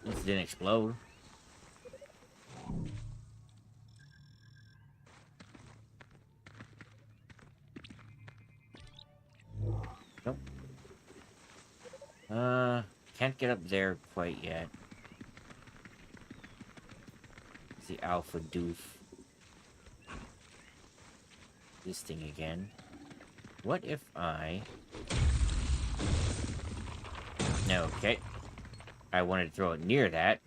This didn't explode. Nope. Can't get up there quite yet. It's the alpha doof. This thing again. What if I... No, okay. I wanted to throw it near that.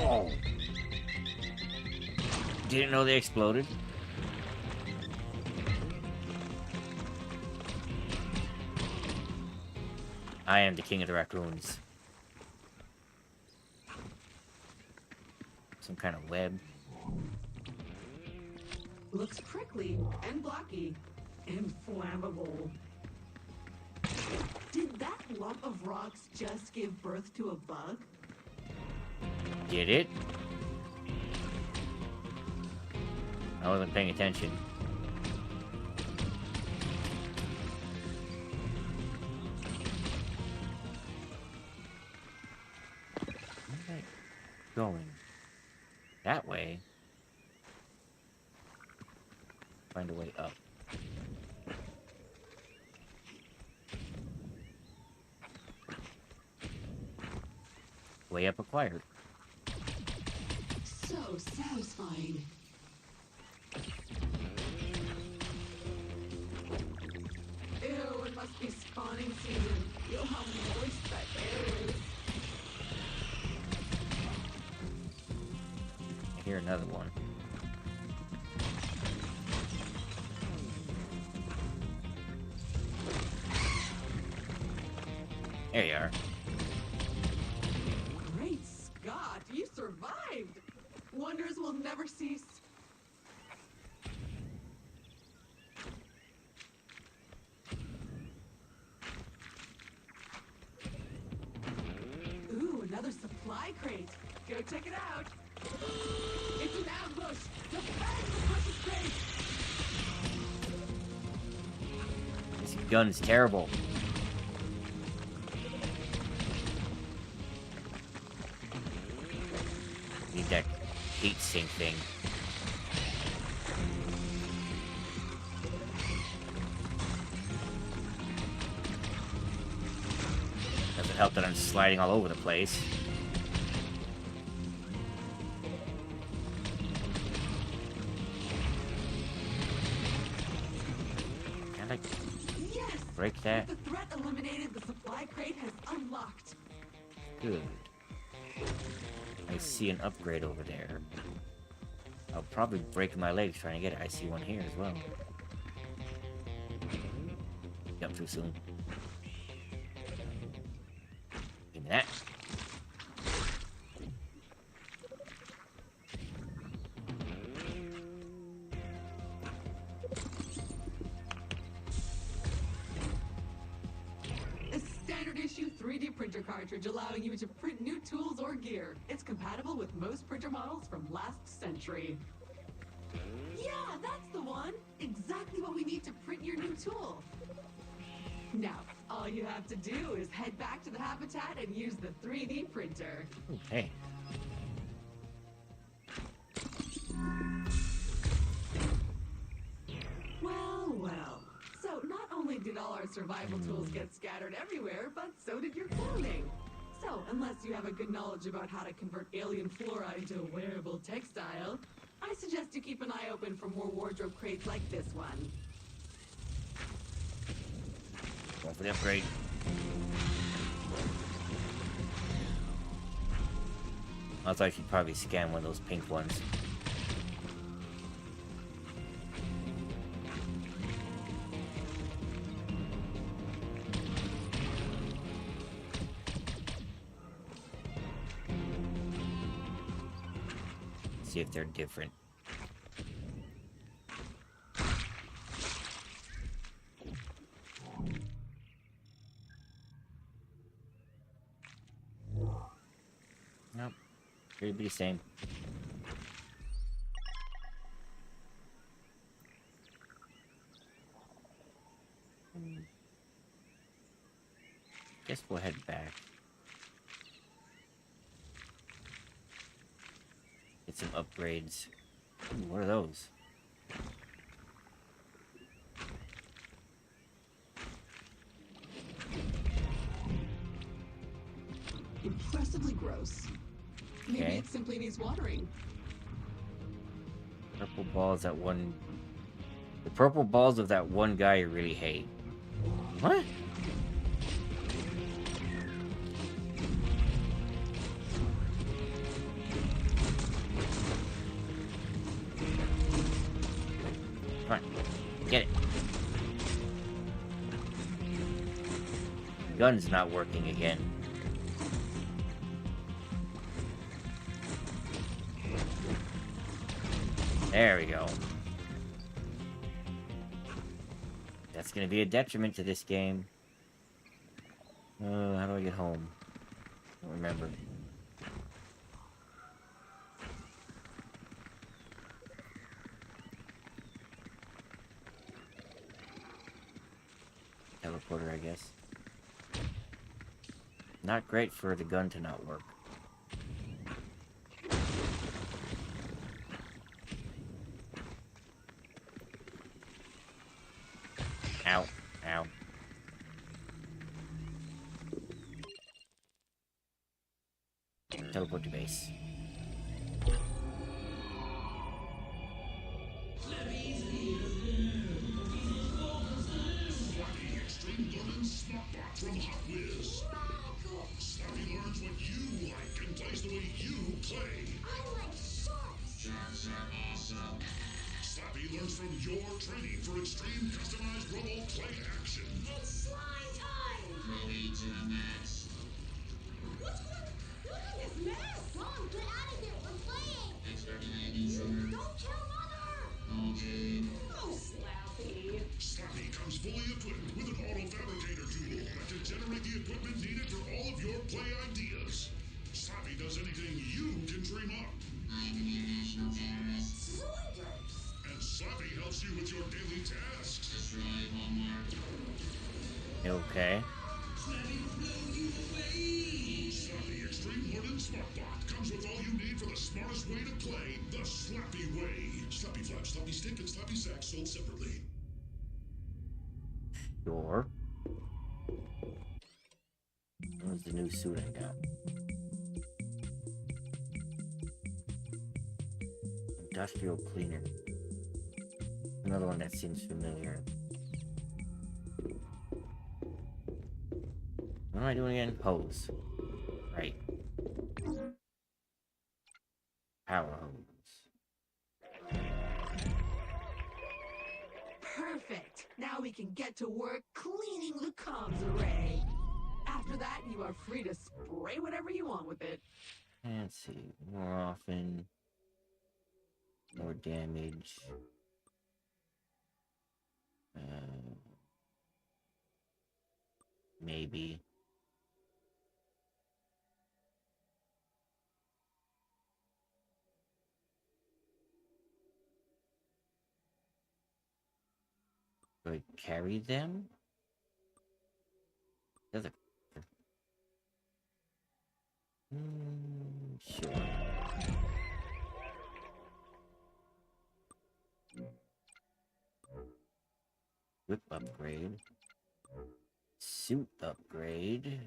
Oh. Didn't know they exploded. I am the king of the raccoons. Some kind of web. Looks prickly and blocky. Inflammable. Did that lump of rocks just give birth to a bug? Did it? I wasn't paying attention. Where's that going? That way? Find a way up. Way up acquired. So satisfying. Ew, it must be spawning season. You'll have moist that is. I hear another one. There you are. Great Scott, you survived! Wonders will never cease. crate. Go check it out. It's an ambush. Defend the precious crate. This gun's terrible. Need that heat sink thing. Doesn't help that I'm sliding all over the place. Can I Yes. break that? The threat eliminated. The supply crate has unlocked. Good. I see an upgrade over there. I'll probably break my legs trying to get it. I see one here as well. Jump too soon. Give me that. A standard issue 3D printer cartridge allowing you to print new tools or gear. It's compatible with most printer models from last century. Yeah, that's the one. Exactly what we need to print your new tool. Now, all you have to do is head back to the habitat and use the 3D printer. Ooh, hey. Well, well. So not only did all our survival tools get scattered everywhere, but so did your clothing. So, unless you have a good knowledge about how to convert alien flora into a wearable textile, I suggest you keep an eye open for more wardrobe crates like this one. Going for the upgrade. I thought I should probably scan one of those pink ones. See if they're different. Nope. It'd be the same. Guess we'll head back. Get some upgrades. Ooh, what are those? Impressively gross. Maybe Okay. it simply needs watering. Purple balls that one... The purple balls of that one guy you really hate. What? Come on. Get it. Gun's not working again. There we go. That's gonna be a detriment to this game. How do I get home? Don't remember. Teleporter, I guess. Not great for the gun to not work. Ow. Ow. Teleport to base. Extreme Learning Smartbot from Hot Whiz. Snappy learns what you like and plays the way you play. I like sharks. Slappy learns from your training for extreme customized role play action. It's slime time. Ready to the max. What's going on? Look at this mess. Mom, get out of here. We're playing. Don't kill Mother. Okay. Oh, Slappy. Slappy comes fully equipped with an auto fabricator tool that can generate the equipment needed for all of your play ideas. Slappy Slappy does anything you can dream up. I'm an international terrorist. Zoiders! And Slappy helps you with your daily tasks. Destroy homework. Okay. Slappy Extreme Wooden Smart Block comes with all you need for the smartest way to play the Slappy way. Slappy Flap, Slappy Stick, and Slappy Sack sold separately. Sure. Where's the new suit I got? Industrial cleaner. Another one that seems familiar. What am I doing again? Hose. Right. Power hose. Perfect. Now we can get to work cleaning the comms array. After that, you are free to spray whatever you want with it. Let's see. More often. More damage. Maybe. Do I carry them? Doesn't. Sure. Whip upgrade. Suit upgrade.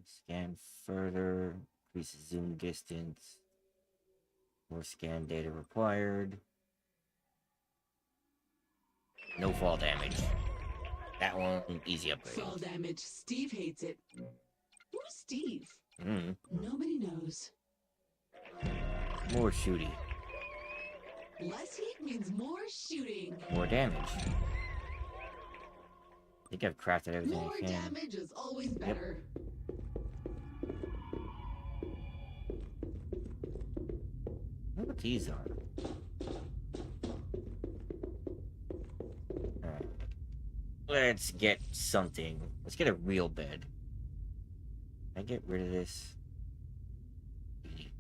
Scan further. Increase zoom distance. More scan data required. No fall damage. That one, easy upgrade. Fall damage. Steve hates it. Who's Steve? Mm. Nobody knows. More shooty. Less heat means more shooting. More damage. I think I've crafted everything More I can. damage is always better. I wonder what these are. Alright. Let's get something. Let's get a real bed. Can I get rid of this?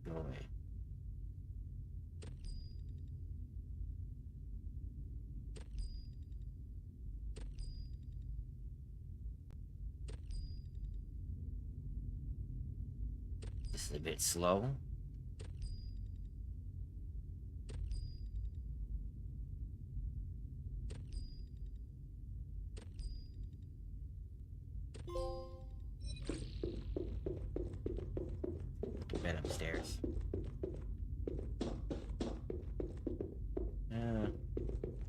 Go away. This is a bit slow. Bed upstairs.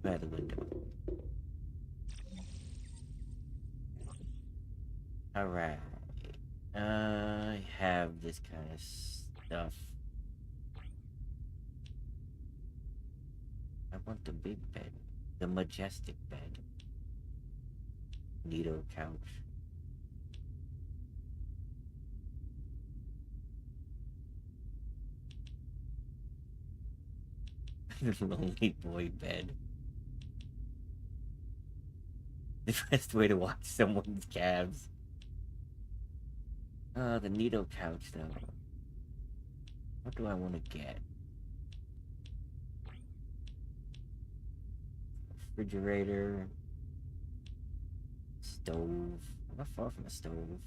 By the window. Alright. I have this kind of stuff. I want the big bed. The majestic bed. Neato couch. Lonely boy bed. The best way to watch someone's calves. The Neato couch though. What do I want to get? Refrigerator. Stove. I'm not far from a stove.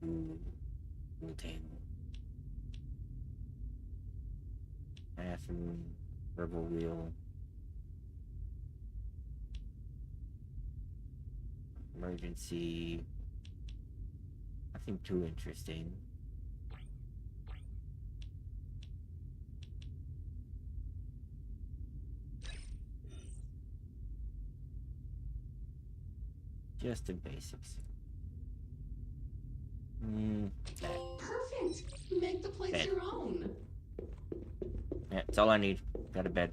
Ooh. Pool table. Bathroom. Herbal wheel. Emergency. Nothing too interesting. Just the basics. Perfect. Make the place Bed. your own. Yeah, that's all I need. Got a bed.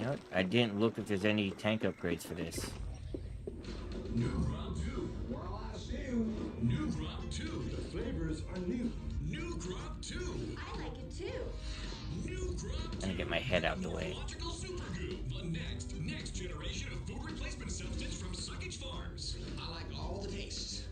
know what? I didn't look if there's any tank upgrades for this. New Grub 2. Well, I see you. New Grub 2. The flavors are new. New Grub 2. I like it too. New Grub 2. I'm gonna get my head out the way. Morphological Super Goo. The next generation of food replacement substance from Suckage Farms. I like all the tastes.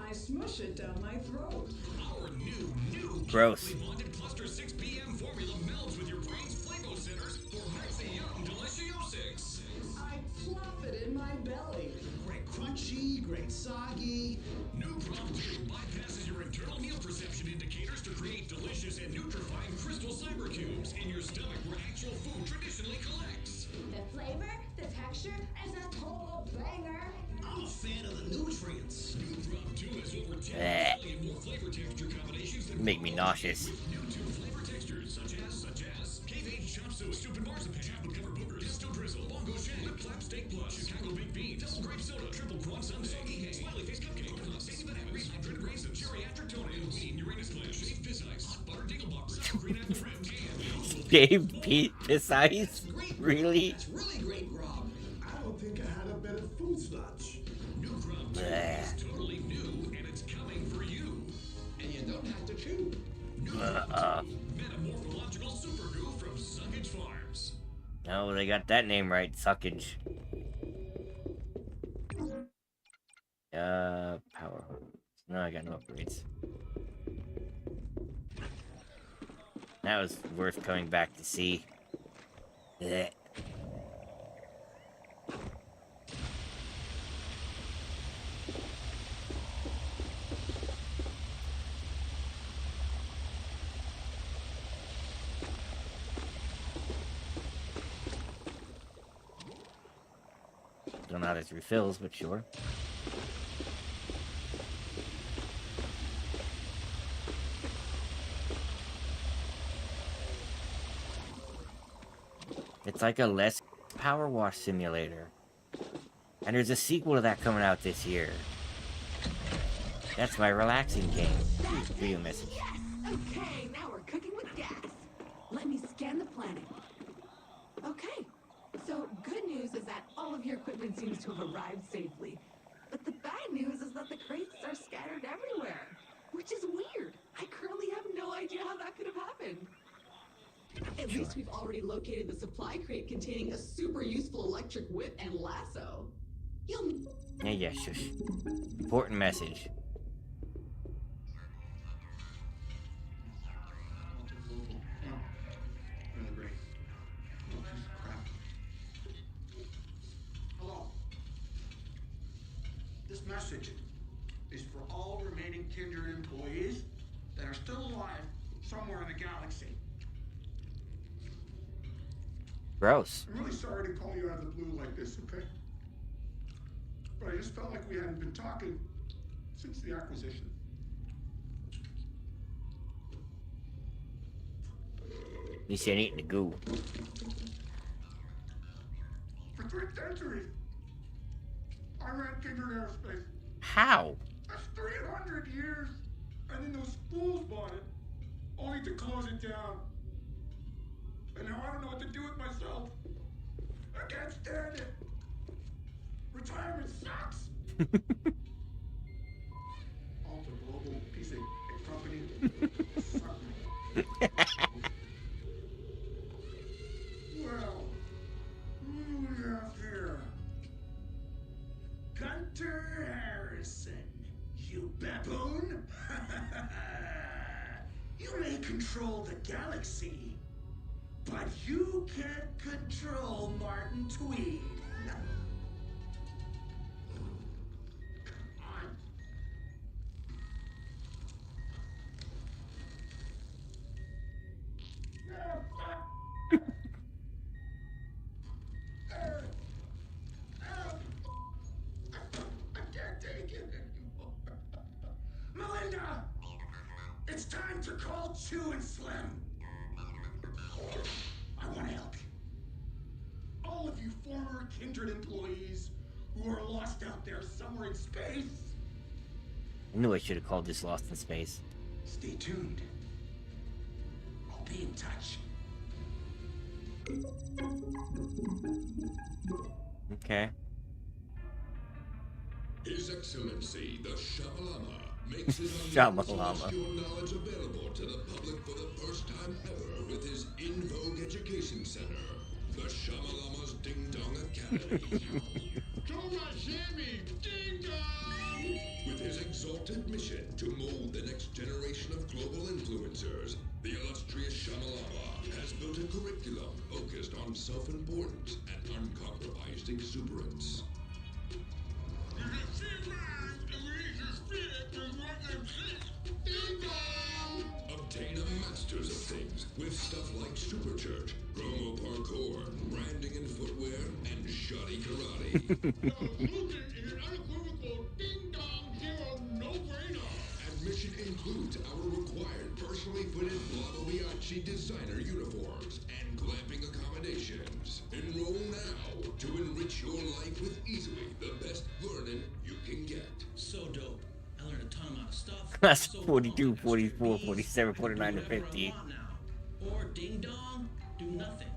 I smush it down my throat. Our new Gross. chemically bonded cluster 6 PM formula melds with your brain's flavo centers for Maxi Yum Deliciosis. I plop it in my belly. Great crunchy, great soggy. New Grub 2 bypasses your internal meal perception indicators to create delicious and nutrifying crystal cyber cubes in your stomach where actual food traditionally collects. The flavor, the texture is a total banger. I'm a fan of the nutrients. New Grub 2 has over 10 Blech. million more flavor texture combinations than Make me nauseous. with new 2 flavor textures such as cave-aged chop suey, stupid marzipan, chocolate covered boogers, pesto drizzle, bongo shank, lip flap steak plus, Chicago baked beans, double grape soda, triple croissant sundae, soggy hay, smiley face cupcake, baby bananas, hydrated raisins, geriatric toenails, green Uranus flash, shaved fish eyes, hot butter dingle boppers, green apple rims, and Shaved piss ice? Really? It's really great grub. I don't think I had a better food sludge. New Grub 2 Blech. is totally new and it's coming for you. And you don't have to chew. New Grub 2, Metamorphological Super Goo from Suckage Farms. No, they got that name right. Suckage. Power hose. No, I got no upgrades. That was worth coming back to see. Blech. Don't know how this refills, but sure. It's like a less power wash simulator. And there's a sequel to that coming out this year. That's my relaxing game. Video message. Yes! Okay, now we're cooking with gas. Let me scan the planet. Okay, so good news is that all of your equipment seems to have arrived safely. But the bad news is that the crates are scattered everywhere, which is weird. I currently have no idea how that could have happened. At least we've already located the supply crate containing a super useful electric whip and lasso. You'll... Yeah, shush. Important message. Really great. Crap. Hello. This message is for all remaining Kindred employees that are still alive somewhere in the galaxy. Gross. I'm really sorry to call you out of the blue like this, okay? But I just felt like we hadn't been talking since the acquisition. At least you ain't eating the goo. For 3 centuries, I ran Kindred Aerospace. How? That's 300 years. And then those fools bought it, only to close it down. And now I don't know what to do with myself. I can't stand it. Retirement sucks. Alta Global piece of company. Suck me. Well, who do we have here? Gunter Harrison, you baboon! You may control the galaxy, but you can't control Martin Tweed. I can't take it anymore. Melinda! It's time to call Chew and Slim. I want to help you. All of you former Kindred employees who are lost out there somewhere in space, I knew I should have called this Lost in Space. Stay tuned. I'll be in touch. Okay. His Excellency, the Shamalama, makes his unknown Shamalama. celestial knowledge available to the public for the first time ever with his in vogue education center, the Shamalama's Ding Dong Academy. Toma Sammy, Ding Dong! With his exalted mission to mold the next generation of global influencers, the illustrious Shamalama has built a curriculum focused on self-importance and uncompromised exuberance. Obtain a master's of things with stuff like super church, promo parkour, branding and footwear, and shoddy karate. Included in an unequivocal ding-dong zero no-brainer. Admission includes our required personally fitted Blavo Bianchi designer uniforms and glamping accommodations. Enroll now to enrich your life with easily the best learning you can get. So dope. I learned a ton amount of stuff. That's So 42, pumped, I got 44, straight 47, B's. 49 to Do whatever I 50. want now. Or ding dong, do nothing.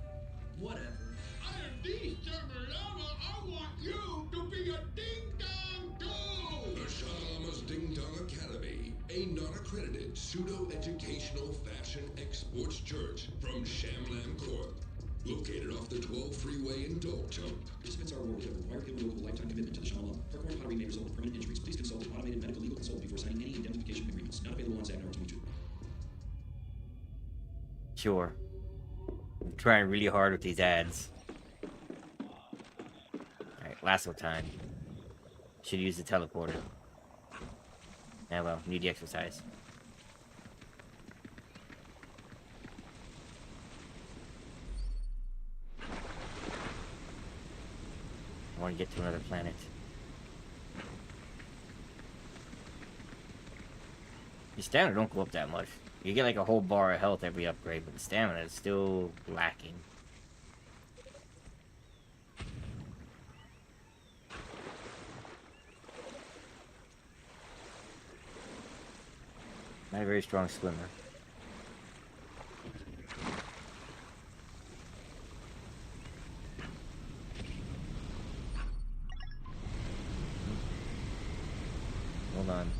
Whatever. I am the Shamalama. I want you to be a ding-dong too! The Shamalama's Ding Dong Academy, a non-accredited pseudo-educational fashion exports church from Shamlam Corp. Located off the 12 freeway in Dalton. Participants are awarded a required payable with a lifetime commitment to the Shamalama. Parkour pottery may result in permanent injuries. Please consult an automated medical legal consultant before signing any indemnification agreements. Not available on Zagnar 22. Sure. I'm trying really hard with these ads. Alright, lasso time. Should use the teleporter. Ah well, need the exercise. I want to get to another planet. Your stamina don't go up that much. You get like a whole bar of health every upgrade, but the stamina is still lacking. Not a very strong swimmer. Hold on.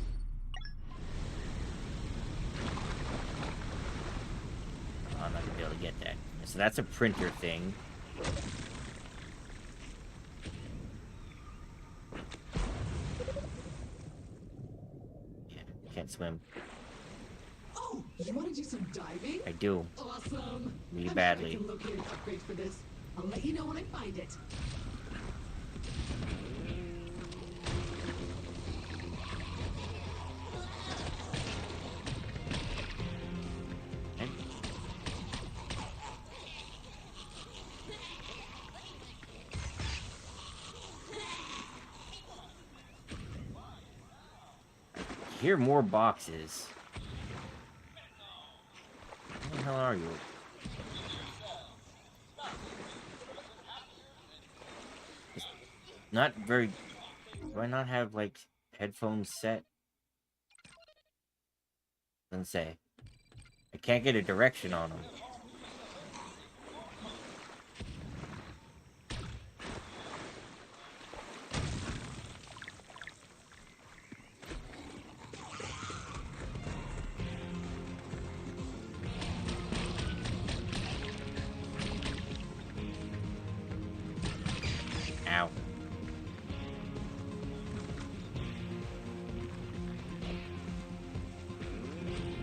Oh, I'm not gonna be able to get that. So that's a printer thing. Yeah, can't swim. Oh, you want to do some diving? I do. Awesome. Really I'm badly. Sure I can locate an upgrade for this. I'll let you know when I find it. Okay. Hear more boxes. Where the hell are you? It's not very. Do I not have like headphones set? Doesn't say. I can't get a direction on them. Ow.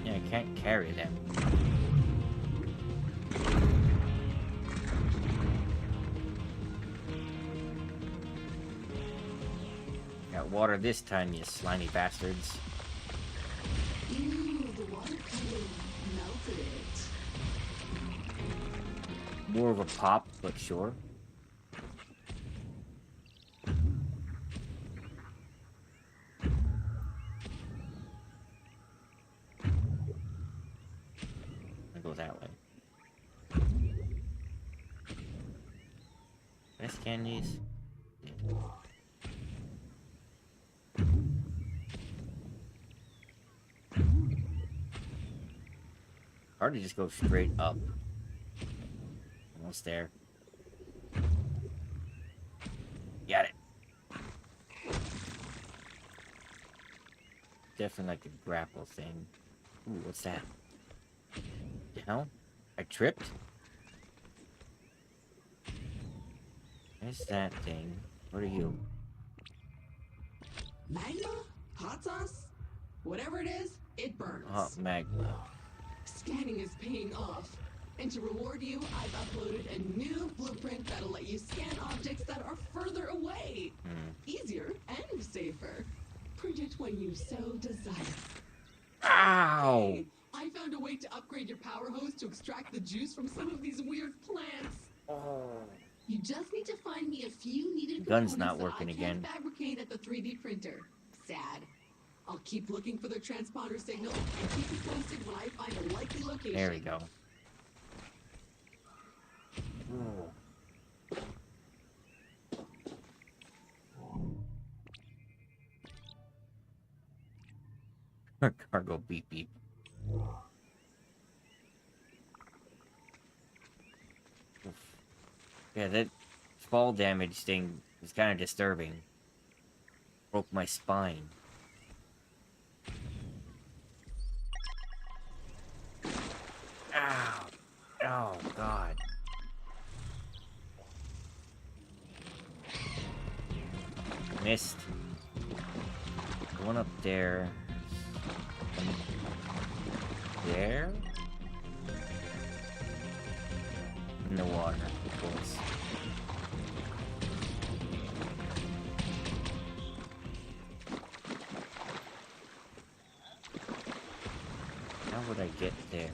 Yeah, I can't carry them. Got water this time, you slimy bastards. Ooh, the water cooling melted it. More of a pop, but sure. I'll go that way. Can I scan these? Hard to just go straight up. almost there. Got it. Definitely like a grapple thing. Ooh, what's that? The hell? I tripped? There's that thing. What are you? Magma? Hot sauce? Whatever it is, it burns. Oh, magma. Scanning is paying off. And to reward you, I've uploaded a new blueprint that'll let you scan objects that are further away. Easier and safer. Print it when you so desire. Ow! Hey, I found a way to upgrade your power hose to extract the juice from some of these weird plants. Oh. You just need to find me a few needed Gun's components not that working I again. can't fabricate at the 3D printer. Sad. I'll keep looking for their transponder signal and keep you posted when I find a likely location. There we go. Ooh. Cargo beep beep. Oof. Yeah, that fall damage thing is kind of disturbing. Broke my spine. Ow! Oh, God. Missed. One up there. There? In the water, of course. How would I get there?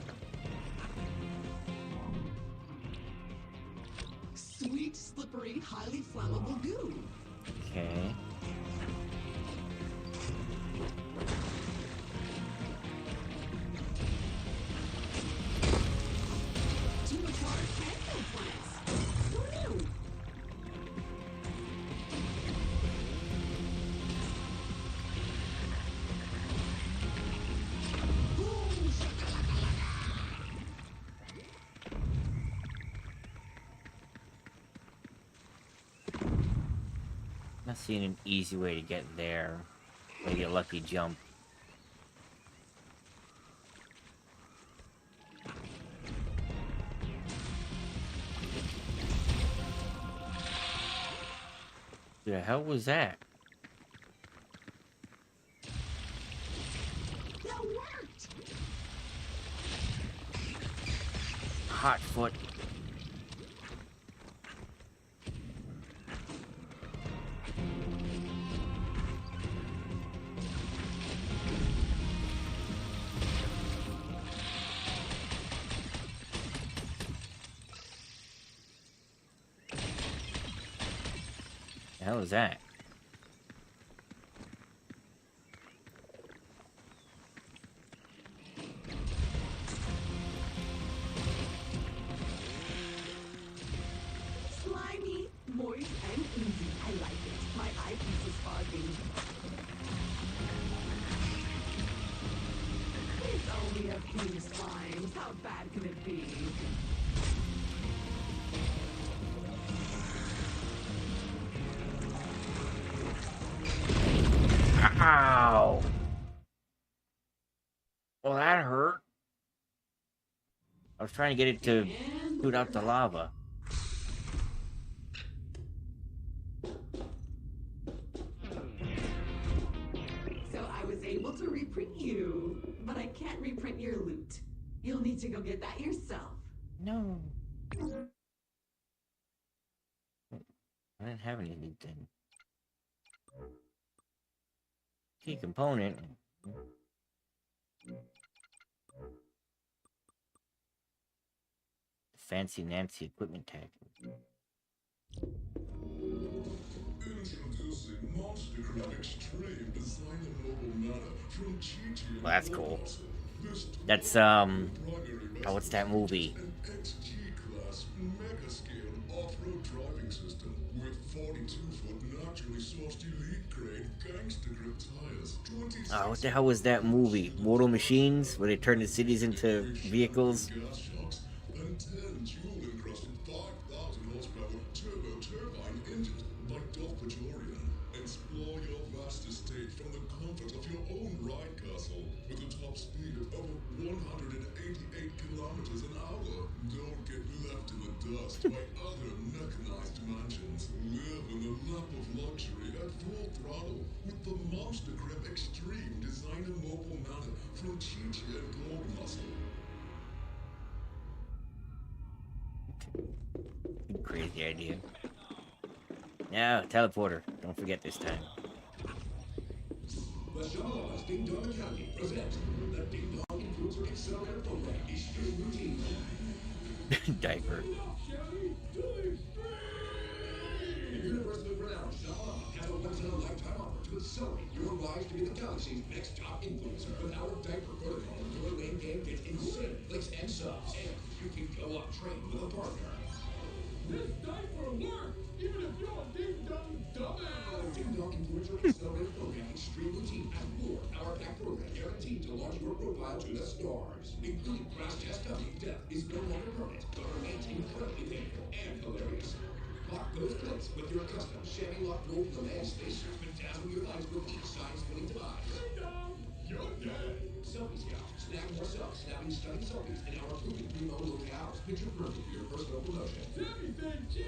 Sweet, slippery, highly flammable goo. Okay. Tubercular cancer plants. Who knew? Boom, Not seeing an easy way to get there. Maybe a lucky jump. The hell was that? that worked. Hot foot. The hell is that? Slimy, moist, and easy. I like it. My eyepiece is fogging. It's only a few slimes. How bad can it be? Ow! Well, that hurt. I was trying to get it to shoot out the lava. So I was able to reprint you, but I can't reprint your loot. You'll need to go get that yourself. No. I didn't have any loot then. Key component. Fancy Nancy equipment tag. Introducing Monster Grab Extreme Design and Mobile Nano from GT. Well, that's cool. This That's primary oh, what's that movie? An XG class mega scale off-road driving system with 42-foot naturally sourced elite grade gangster grip tires. Oh, what the hell was that movie? Mortal Machines, where they turn the cities into vehicles. Gas shocks and 10 jewel encrusted thigh with the Monster Grip Extreme Designer Mobile Mounted from TT and Gold Muscle. Crazy idea. No, teleporter. Don't forget this time. The Shamalas Ding Dong Academy presents the Ding Dong Influencer Accelerator Program Extreme Routine. Diaper. The universally renowned Shamalama has a once-in-a-lifetime offer to accelerate your rise to be the galaxy's next top influencer. With our diaper protocol, your lane game gets insane clicks and subs, and you can go up train with a partner. This diaper works, even if you're a ding-dong dumbass. Ding Dong Influencer Accelerator Program Extreme Routine and more power-packed program guaranteed to launch your profile to the stars. Including crash test dummy, death is no longer permanent, but remains incredibly painful and hilarious. Lock those clicks with your custom chamois lock roll command spacesuit and dazzle your eyes with each size willing to buy. Ding-dong, you're dead. Selfie Scout. Snag more self snapping stunning selfies in our proven primo locales. Picture perfect for your personal promotion. Everything cheese.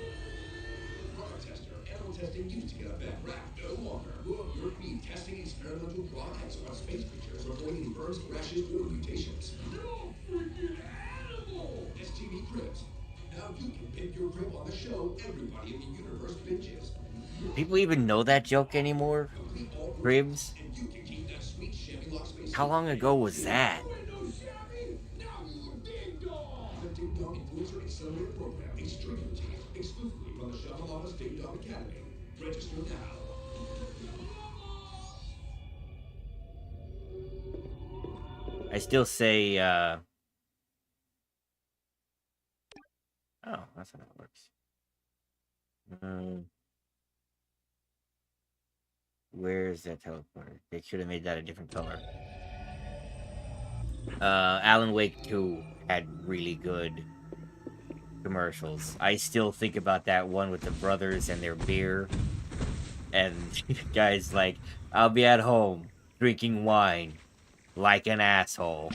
Product tester. Animal testing used to get a bad rap no longer. Grow up your feed testing experimental products on space creatures, avoiding burns, rashes, or mutations. You're a freaking animal. STV Cribs. Now you can pimp your crib on the show everybody in the universe binges. People even know that joke anymore? Complete all Cribs? and you can keep that sweet chamois lock space. How long ago was that? You ain't no shabby. Now you a ding-dong. The Ding Dong Influencer Accelerator Program Extreme Routine, exclusively from the Shamalama's Ding Dong Academy. Register now. I still say, oh, that's how it works. Where's that teleporter? They should have made that a different color. Alan Wake 2 had really good commercials. I still think about that one with the brothers and their beer. And guys like, I'll be at home drinking wine like an asshole.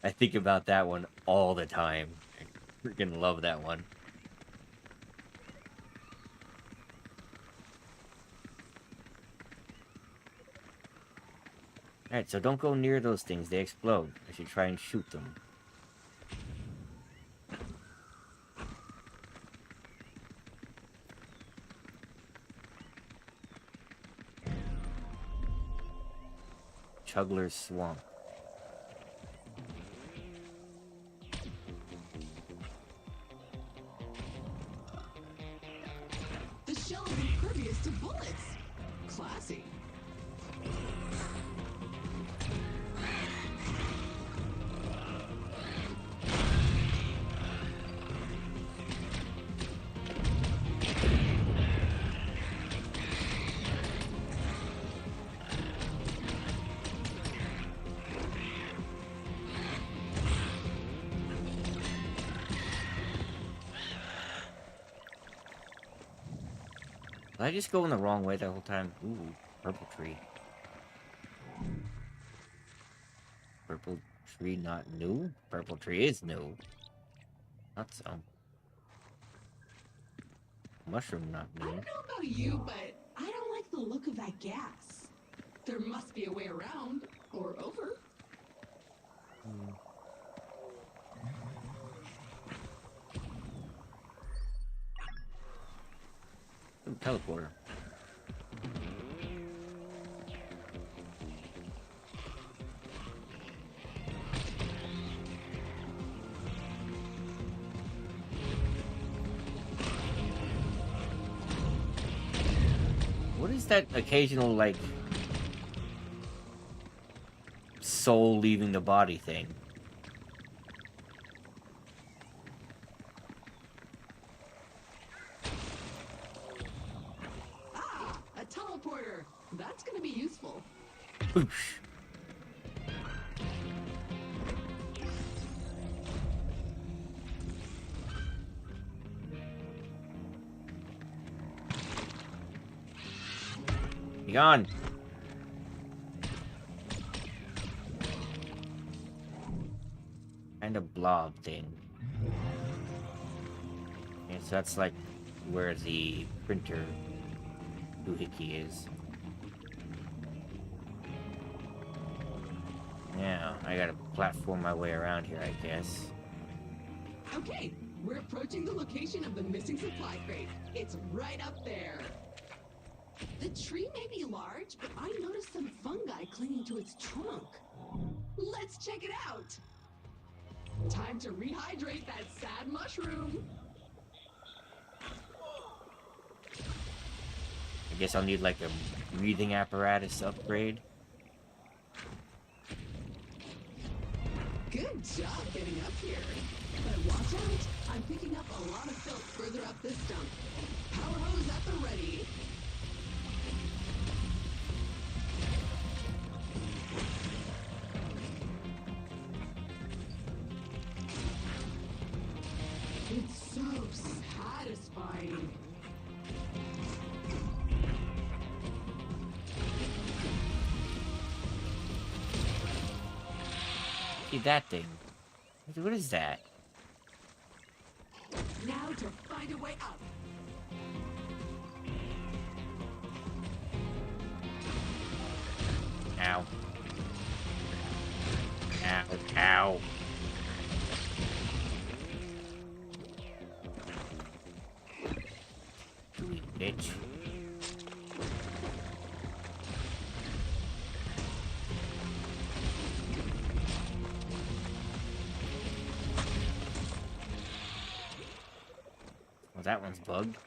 I think about that one all the time. I freaking love that one. Alright, so don't go near those things. They explode. I should try and shoot them. Chugler's Swamp. The shell is impervious to bullets. Classy. Did I just go in the wrong way the whole time? Ooh, purple tree. Purple tree not new? Purple tree is new. Not so. Mushroom not I new. don't know about you, but I don't like the look of that gas. There must be a way around or over. Ooh, teleporter. What is that occasional, like, soul leaving the body thing? Ah, a teleporter. That's gonna be useful. Boosh. Be gone. Kind of blob thing. Okay, so that's like where the printer doohickey is. Yeah, I gotta platform my way around here, I guess. Okay, we're approaching the location of the missing supply crate. It's right up there. The tree may be large, but I noticed some fungi clinging to its trunk. Let's check it out. Time to rehydrate that sad mushroom. I guess I'll need like a breathing apparatus upgrade. Good job getting up here. But watch out, I'm picking up a lot of filth further up this dump. Power hose at the ready. It's so satisfying. See that thing? What is that? Now to find a way up. Ow. Ow. Ow. Gooey bitch. Well, that one's bugged.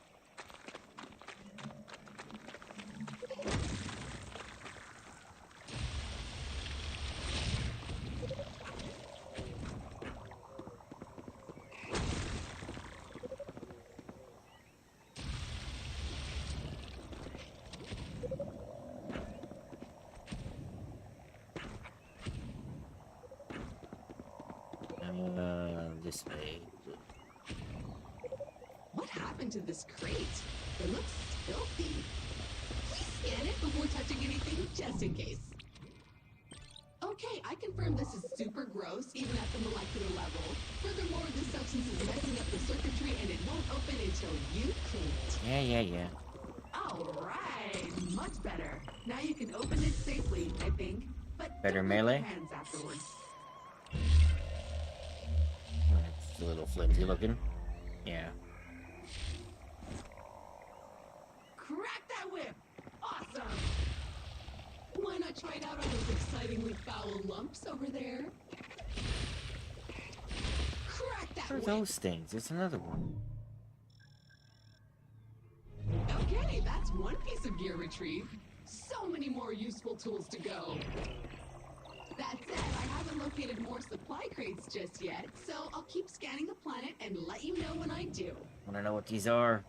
This way. What happened to this crate? It looks filthy. Please scan it before touching anything, just in case. Okay, I confirm this is super gross, even at the molecular level. Furthermore, this substance is messing up the circuitry and it won't open until you clean it. Yeah. Alright, much better. Now you can open it safely, I think. But Better don't melee? leave your hands afterwards. It's a little flimsy looking. Yeah. Crack that whip! Awesome! Why not try it out on those excitingly foul lumps over there? Crack that What are whip! those things? There's another one. Okay, that's one piece of gear retrieved. So many more useful tools to go. That said, I haven't located more supply crates just yet, so I'll keep scanning the planet and let you know when I do. Wanna know what these are?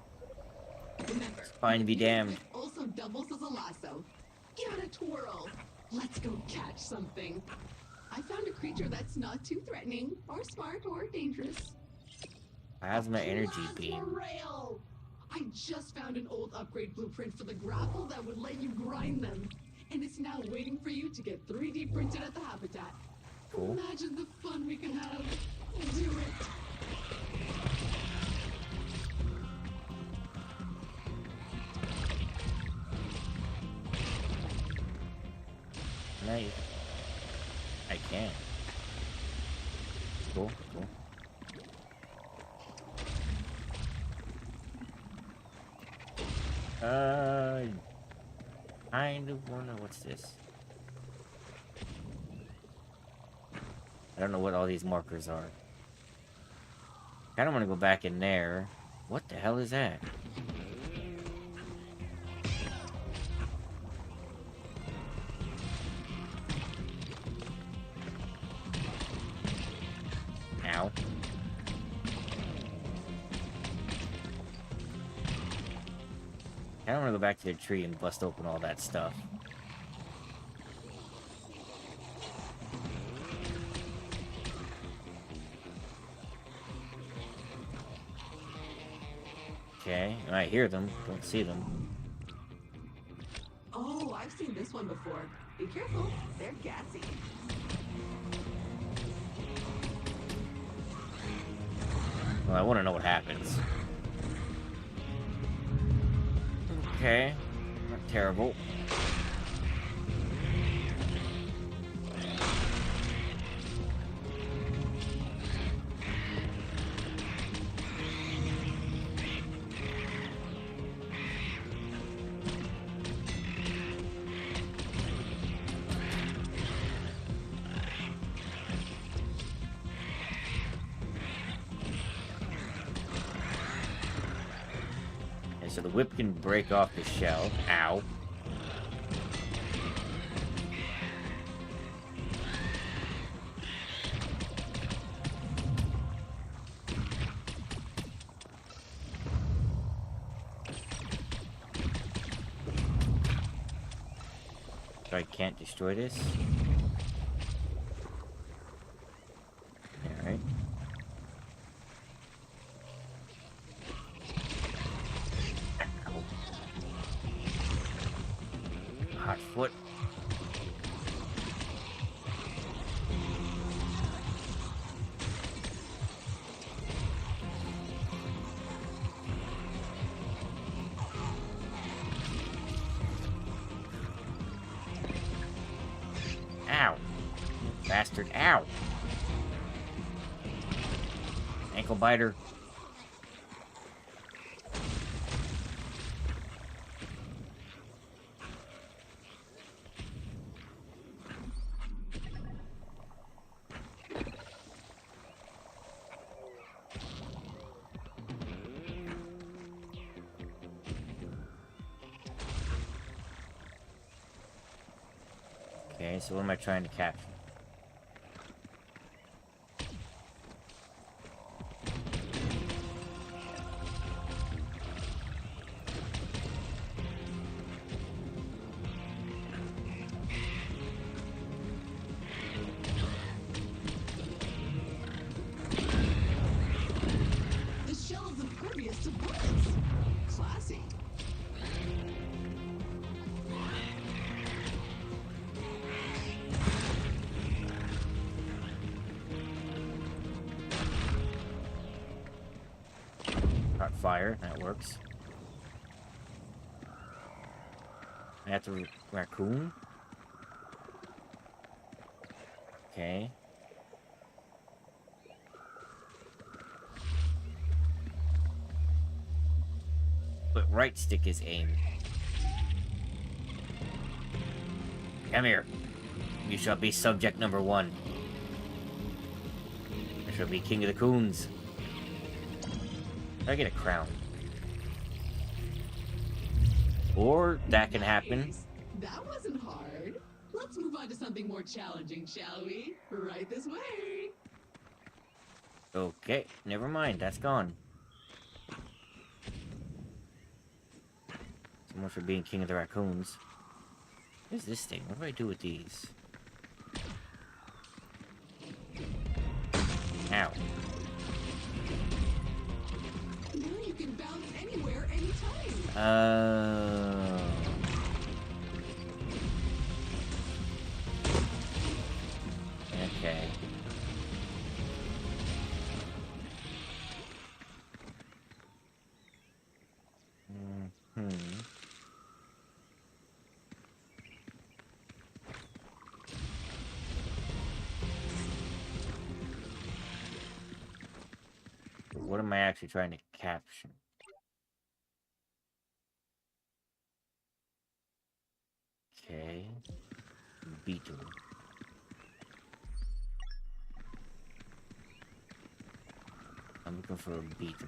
Remember, Fine to be damned. it also doubles as a lasso. Give it a twirl. Let's go catch something. I found a creature that's not too threatening, or smart, or dangerous. Plasma energy Plasma beam. rail! I just found an old upgrade blueprint for the grapple that would let you grind them. And it's now waiting for you to get 3D printed at the habitat. Cool. Imagine the fun we can have. Do it. I can. Cool. Kind of wonder what's this. I don't know what all these markers are. I don't want to go back in there. What the hell is that? Ow. I don't want to go back to the tree and bust open all that stuff. Okay, I hear them, don't see them. Oh, I've seen this one before. Be careful, they're gassy. Well, I want to know what happens. Okay. Terrible. So the whip can break off the shell. Ow. So I can't destroy this? Alright. Hot foot. Ow. Bastard. Ow. Ankle biter. Okay, so what am I trying to capture? The shell is impervious to bullets. Classy. Caught fire, that works. I have to raccoon? Okay. But right stick is aim. Come here. You shall be subject number 1. I shall be king of the coons. I get a crown. Or that can happen. Nice. That wasn't hard. Let's move on to something more challenging, shall we? Right this way. Okay, never mind, that's gone. So much for being king of the raccoons. What is this thing? What do I do with these? Ow. Now you can bounce anywhere, anytime. Okay. What am I actually trying to capture? Okay. Beetle. I'm looking for a beetle.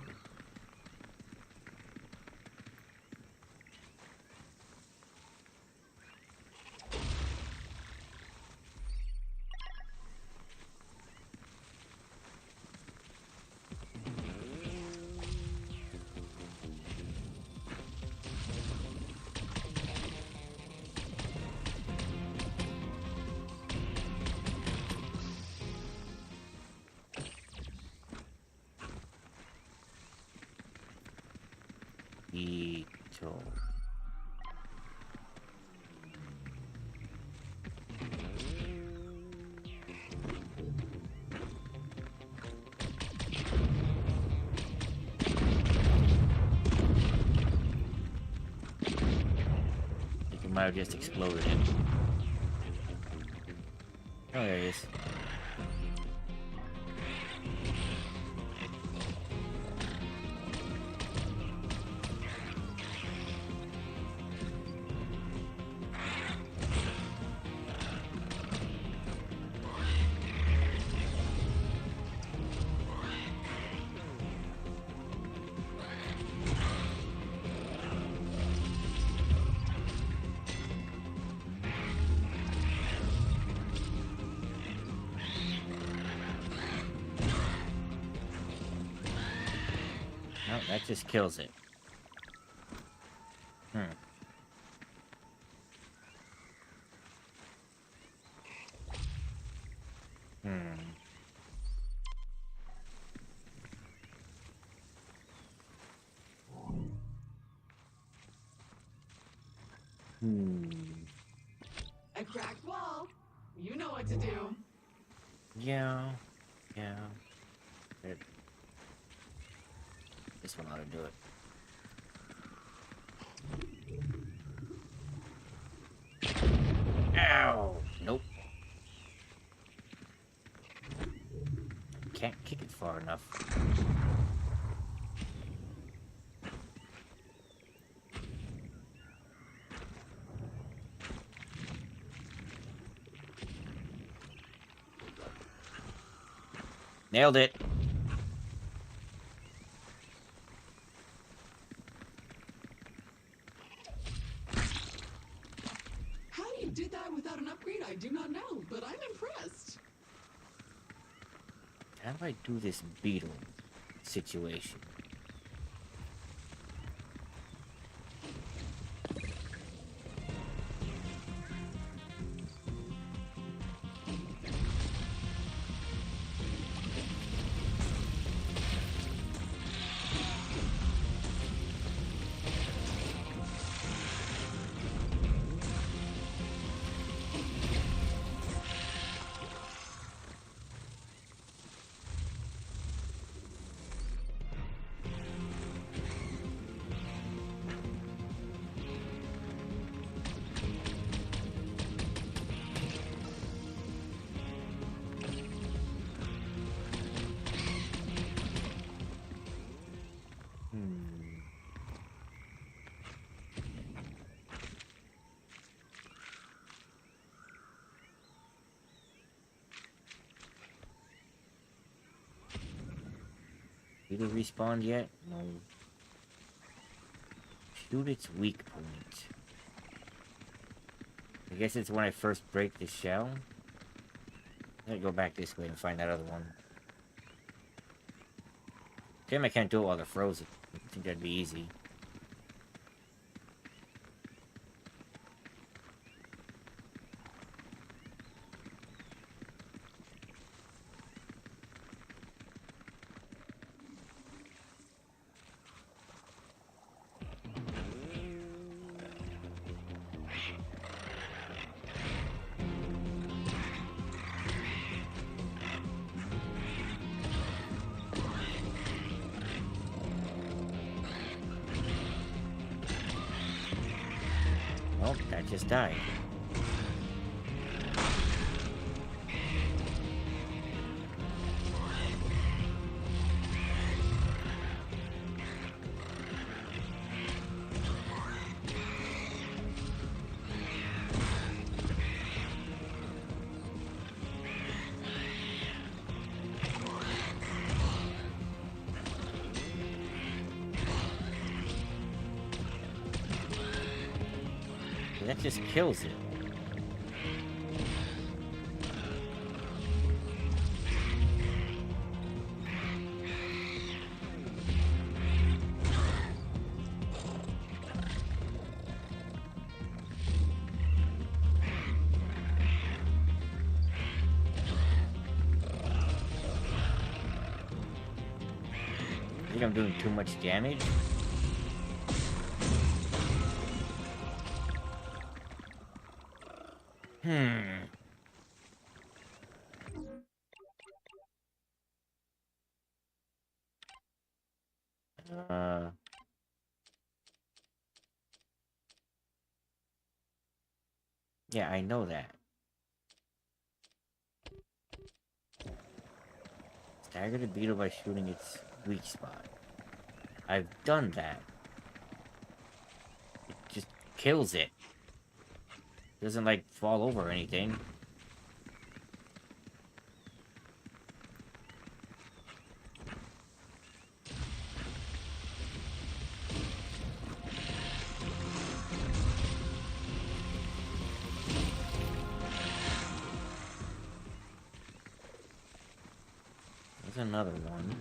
Beetle. might have just exploded it. Oh, there it is. No, that just kills it. A cracked wall. You know what to do. Yeah. This one ought to do it. Ow! Nope. Can't kick it far enough. Nailed it. How you did that without an upgrade, I do not know, but I'm impressed. How do I do this beetle situation? Did it respawn yet? No. Shoot its weak point. I guess it's when I first break the shell. I'm gonna go back this way and find that other one. Damn, I can't do it while they're frozen. I think that'd be easy. Oh, that just died. That just kills it. I think I'm doing too much damage. Uh... Yeah, I know that. Stagger the beetle by shooting its weak spot. I've done that. It just kills it. Doesn't, like, fall over or anything. There's another one.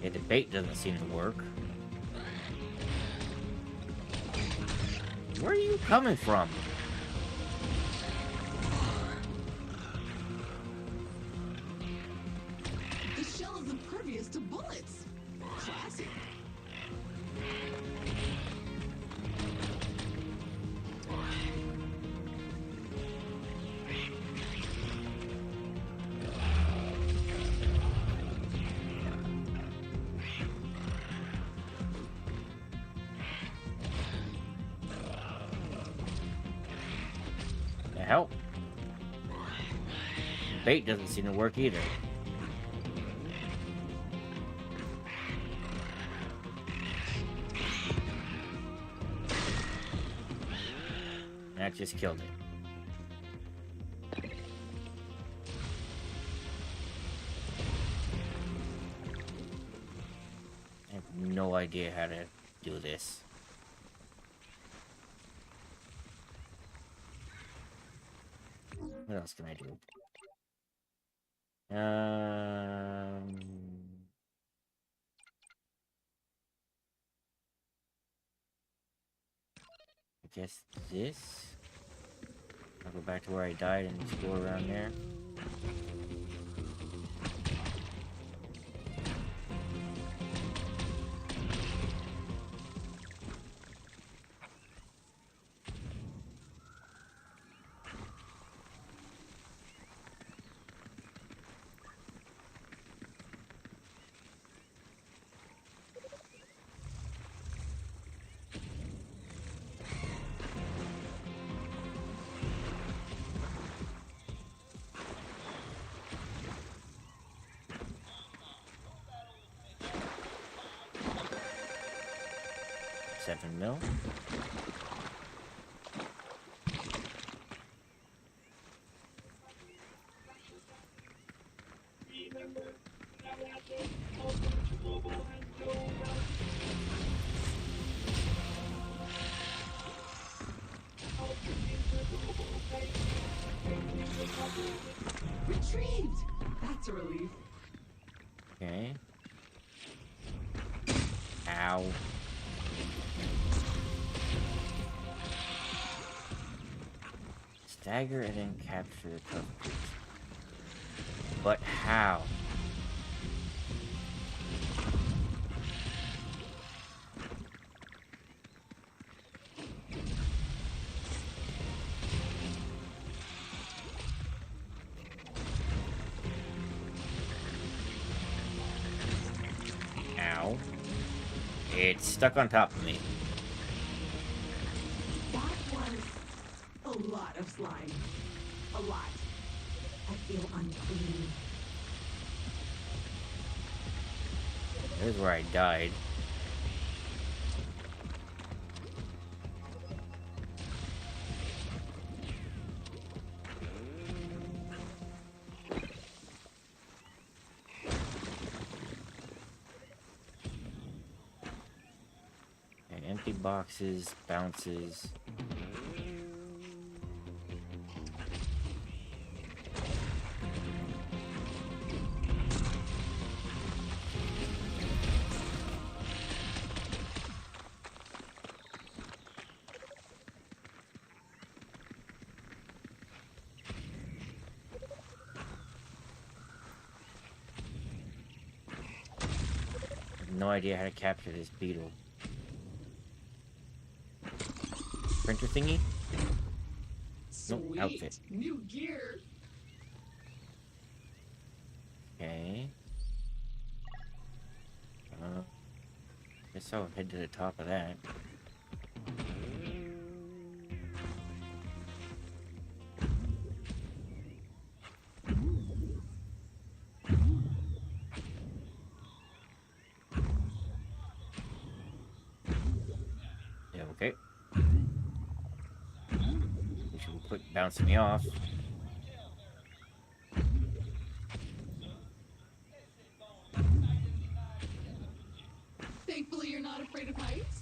Yeah, the bait doesn't seem to work. Where are you coming from? The shell is impervious to bullets. Classic. The hell? Bait doesn't seem to work either. That just killed it. I have no idea how to do this. What else can I do? I guess this. I'll go back to where I died and explore around there. $7 mil. Retrieved. That's a relief. Okay. Ow. Stagger and then capture the tough boots. But how? Ow. It's stuck on top of me. That was a lot of slime. A lot. I feel unclean. There's where I died. And empty boxes, bounces. no idea how to capture this beetle. Printer thingy? Nope, Sweet. outfit. New gear. Okay. Guess I'll head to the top of that. Yeah, okay. You should quit bouncing me off. Thankfully, you're not afraid of heights.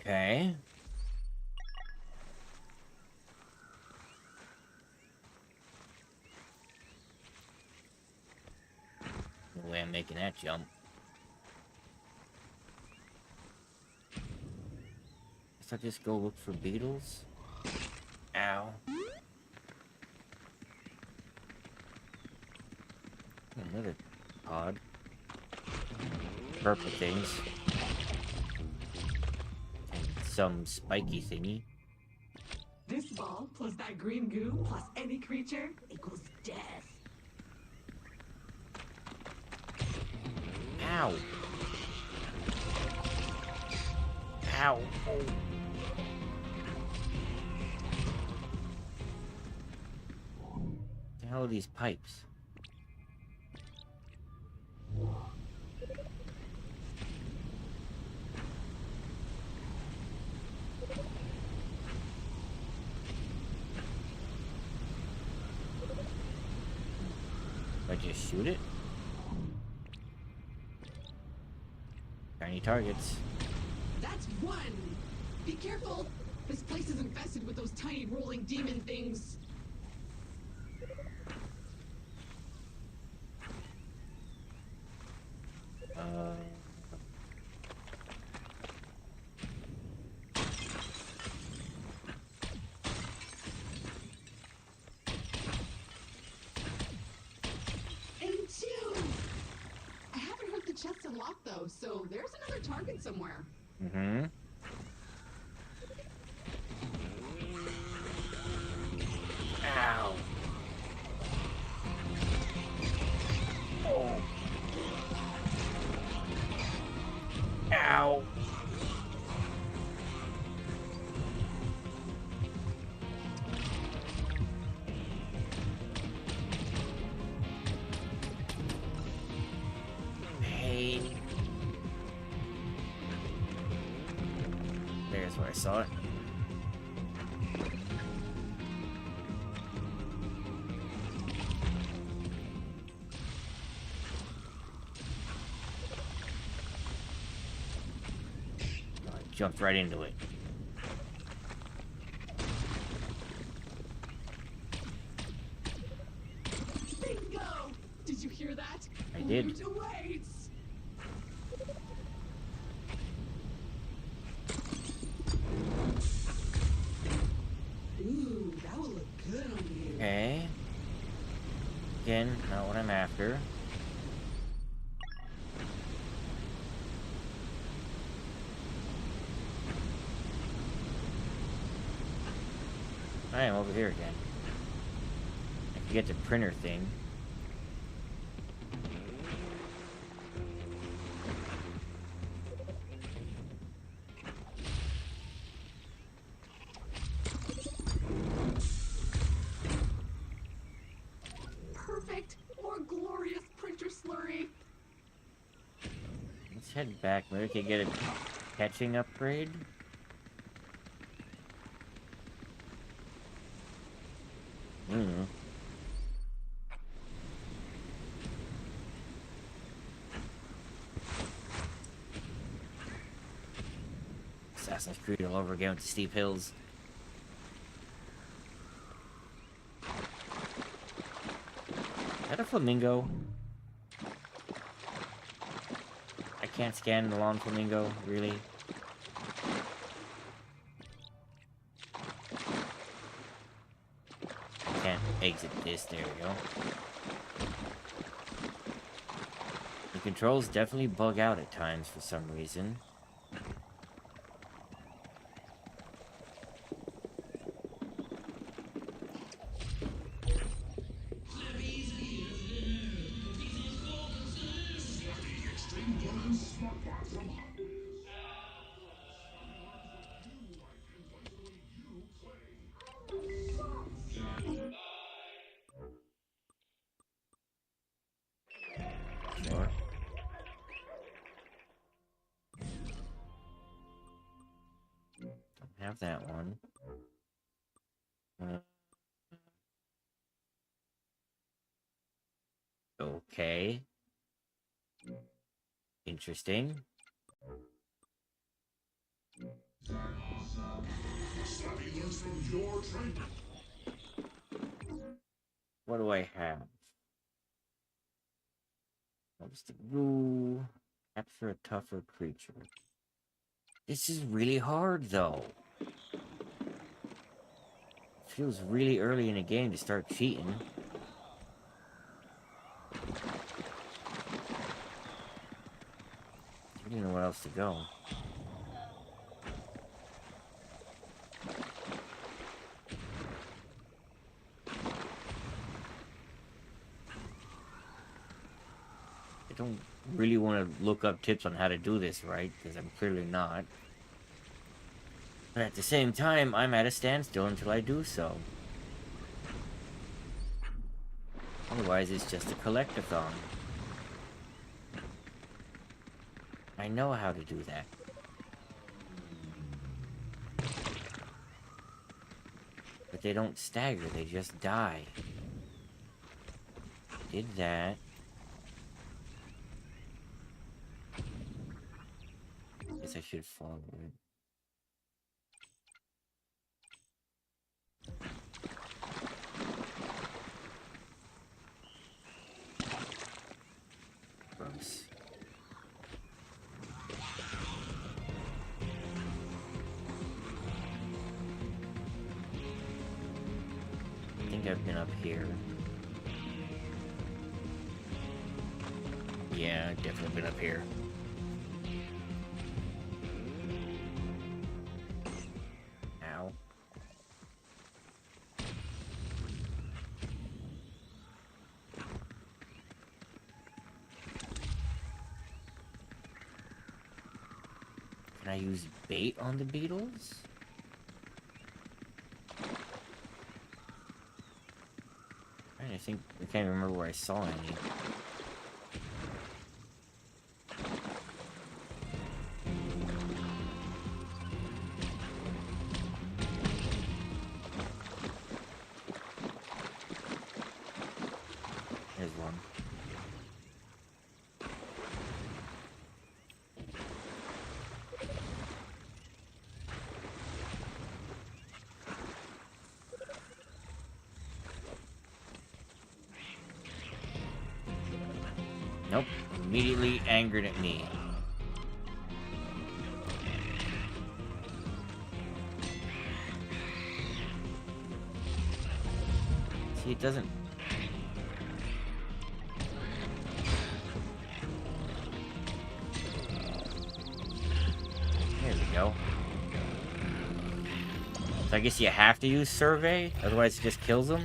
Okay. No way I'm making that jump. Guess I'll just go look for beetles. Ow. Another pod. Purple things. And some spiky thingy. This ball plus that green goo plus any creature equals death. Ow. Ow. Oh. The hell are these pipes? I just shoot it? Tiny targets. That's one. Be careful. This place is infested with those tiny rolling demon things. And two. I haven't heard the chest unlocked though, so there's another target somewhere. Mm-hmm. Ow. Oh. Ow. Pain. There's where I saw it. Jumped right into it. Bingo! Did you hear that? I did. Loot awaits! Ooh, that will look good on you. Okay. Again, not what I'm after. I am over here again. I can get the printer thing. Perfect! More glorious printer slurry! Let's head back. Maybe we can get a catching upgrade. Assassin's Creed all over again with the steep hills. Is that a flamingo? I Can't scan the lawn flamingo, really? Can't exit this, there we go. The controls definitely bug out at times for some reason. Sure. Don't have that one. Okay. Interesting. Savvy learns from your training. What do I have? What's the rule? Capture a tougher creature. This is really hard, though. Feels really early in the game to start cheating. I don't know where else to go. I don't really want to look up tips on how to do this right, because I'm clearly not. But at the same time, I'm at a standstill until I do so. Otherwise, it's just a collectathon. I know how to do that. But they don't stagger, they just die. Did that. Guess I should follow it. Gross. I think I've been up here. Yeah, I've definitely been up here. Ow. Can I use bait on the beetles? I think I can't remember where I saw any. There's one. Nope. Immediately angered at me. See, it doesn't... There we go. So I guess you have to use survey, otherwise it just kills them?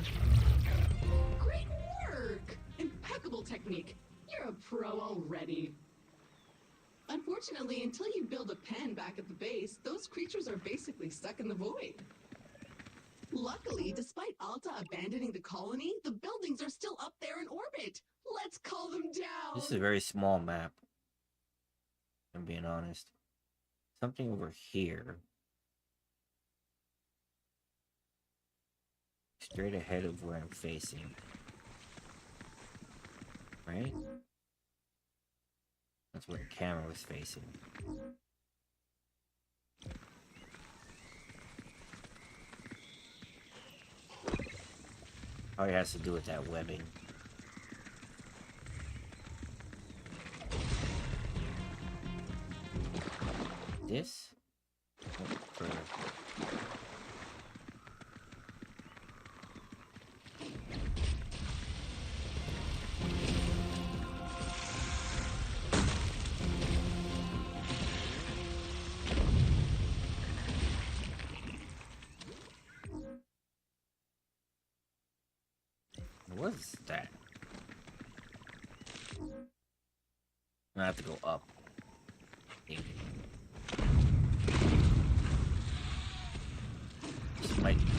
Great work! Impeccable technique. You're a pro already. Unfortunately, until you build a pen back at the base, those creatures are basically stuck in the void. Luckily, despite Alta abandoning the colony, the buildings are still up there in orbit. Let's call them down! This is a very small map. I'm being honest. Something over here. Straight ahead of where I'm facing. Right? That's where the camera was facing. Probably has to do with that webbing. this? Oh, further. What is that? I have to go up.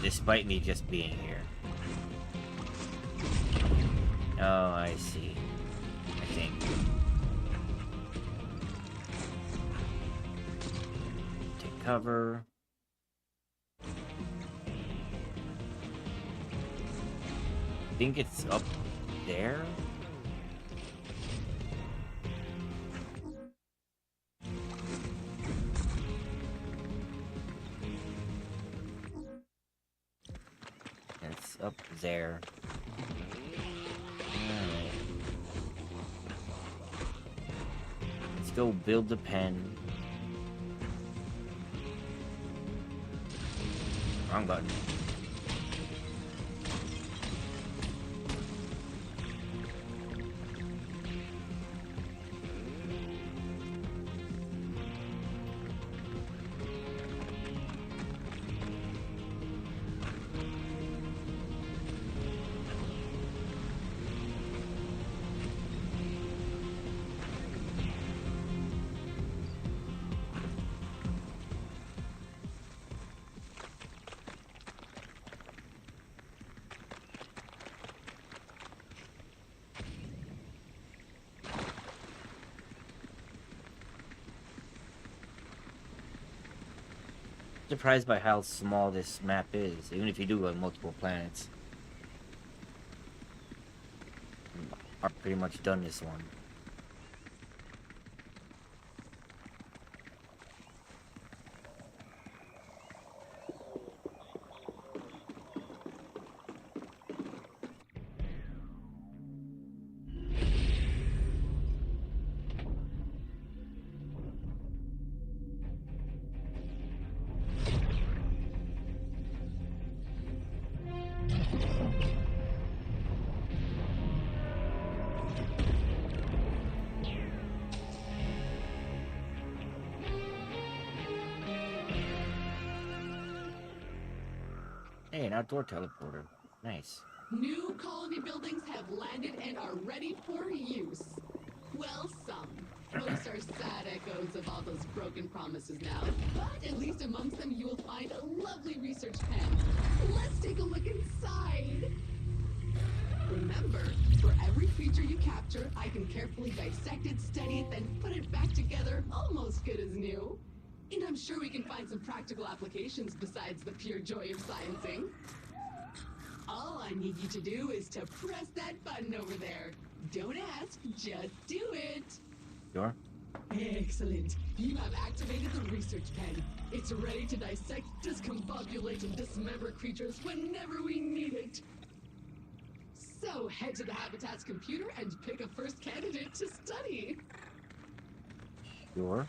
Despite me just being here. Oh, I see. I think. Take cover. I think it's up there. It's up there. Alright. Let's go build the pen. Wrong button. Surprised by how small this map is, even if you do have multiple planets. I've pretty much done this one. Hey, an outdoor teleporter. Nice. New colony buildings have landed and are ready for use. Well, some. Most are sad echoes of all those broken promises now. But at least amongst them you will find a lovely research pen. Let's take a look inside. Remember, for every creature you capture, I can carefully dissect it, study it, then put it back together almost good as new. And I'm sure we can find some practical applications besides the pure joy of sciencing. All I need you to do is to press that button over there. Don't ask, just do it. Sure. Excellent. You have activated the research pen. It's ready to dissect, discombobulate, and dismember creatures whenever we need it. So head to the Habitat's computer and pick a first candidate to study. Sure.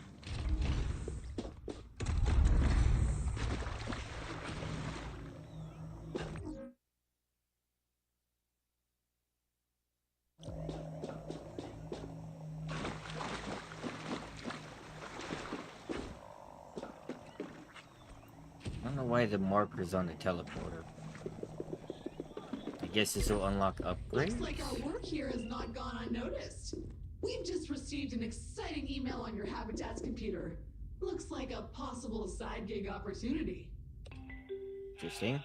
I don't know why the marker's on the teleporter. I guess this will unlock upgrades? Looks like our work here has not gone unnoticed. We've just received an exciting email on your Habitat's computer. Looks like a possible side gig opportunity. Interesting.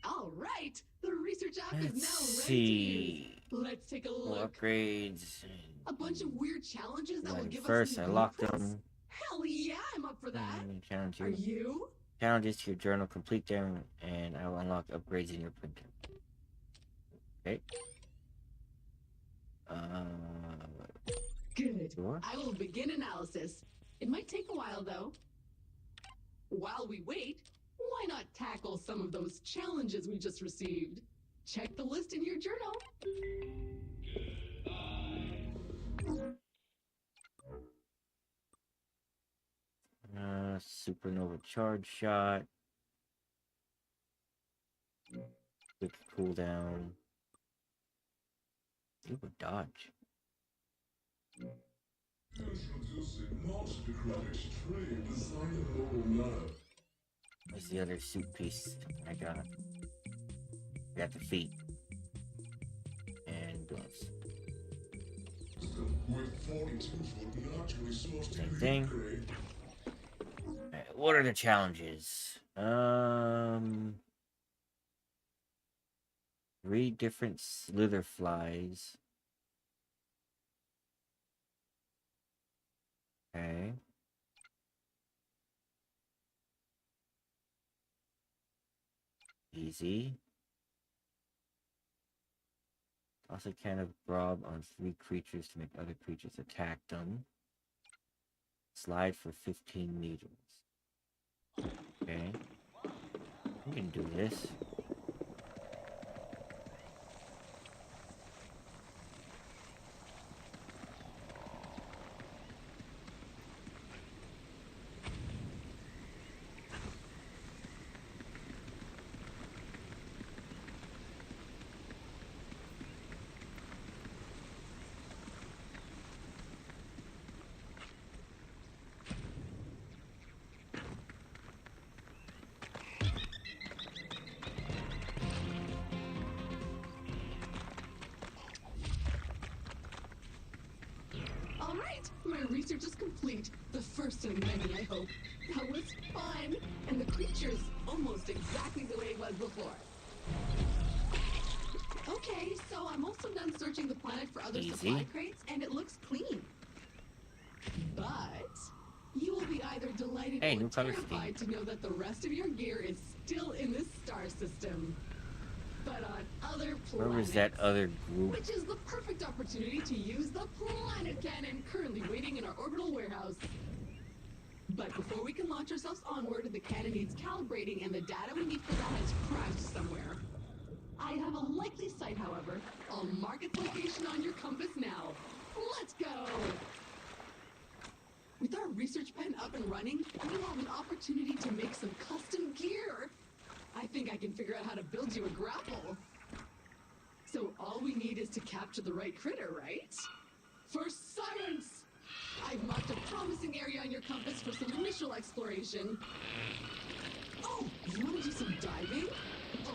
All right, the research app is Let's now ready see. to use. Let's take a More look. upgrades. A bunch of weird challenges that will give First, us I new locked blueprints. them. Hell yeah, I'm up for that. Challenge Are you? Challenges to your journal. Complete them, and I will unlock upgrades in your printer. Okay. Good. Sure. I will begin analysis. It might take a while, though. While we wait, why not tackle some of those challenges we just received? Check the list in your journal. Supernova charge shot. Quick cooldown. Ooh, dodge. Introducing Monstercraft Extreme Designer Neural Nerve. Where's the other suit piece I got? Got the feet. And gloves. With 42-foot naturally sourced Same thing. grade. Alright, what are the challenges? 3 different slither flies. Okay. Easy. Toss a can of grub on 3 creatures to make other creatures attack them. Slide for 15 meters. Okay. We can do this. All right, my research is complete. The first of many, I hope. That was fun, and the creature's almost exactly the way it was before. Okay, so I'm also done searching the planet for other supply crates, and it looks clean. But you will be either delighted or terrified to know that the rest of your gear is still in this star system. But on other planets. Where was that other group? Which is the perfect opportunity to use the planet cannon currently waiting in our orbital warehouse. But before we can launch ourselves onward, the cannon needs calibrating, and the data we need for that has crashed somewhere. I have a likely site, however. I'll mark its location on your compass now. Let's go! With our research pen up and running, we have an opportunity to make some custom gear. I think I can figure out how to build you a grapple. So all we need is to capture the right critter, right? For science! I've marked a promising area on your compass for some initial exploration. Oh, you want to do some diving?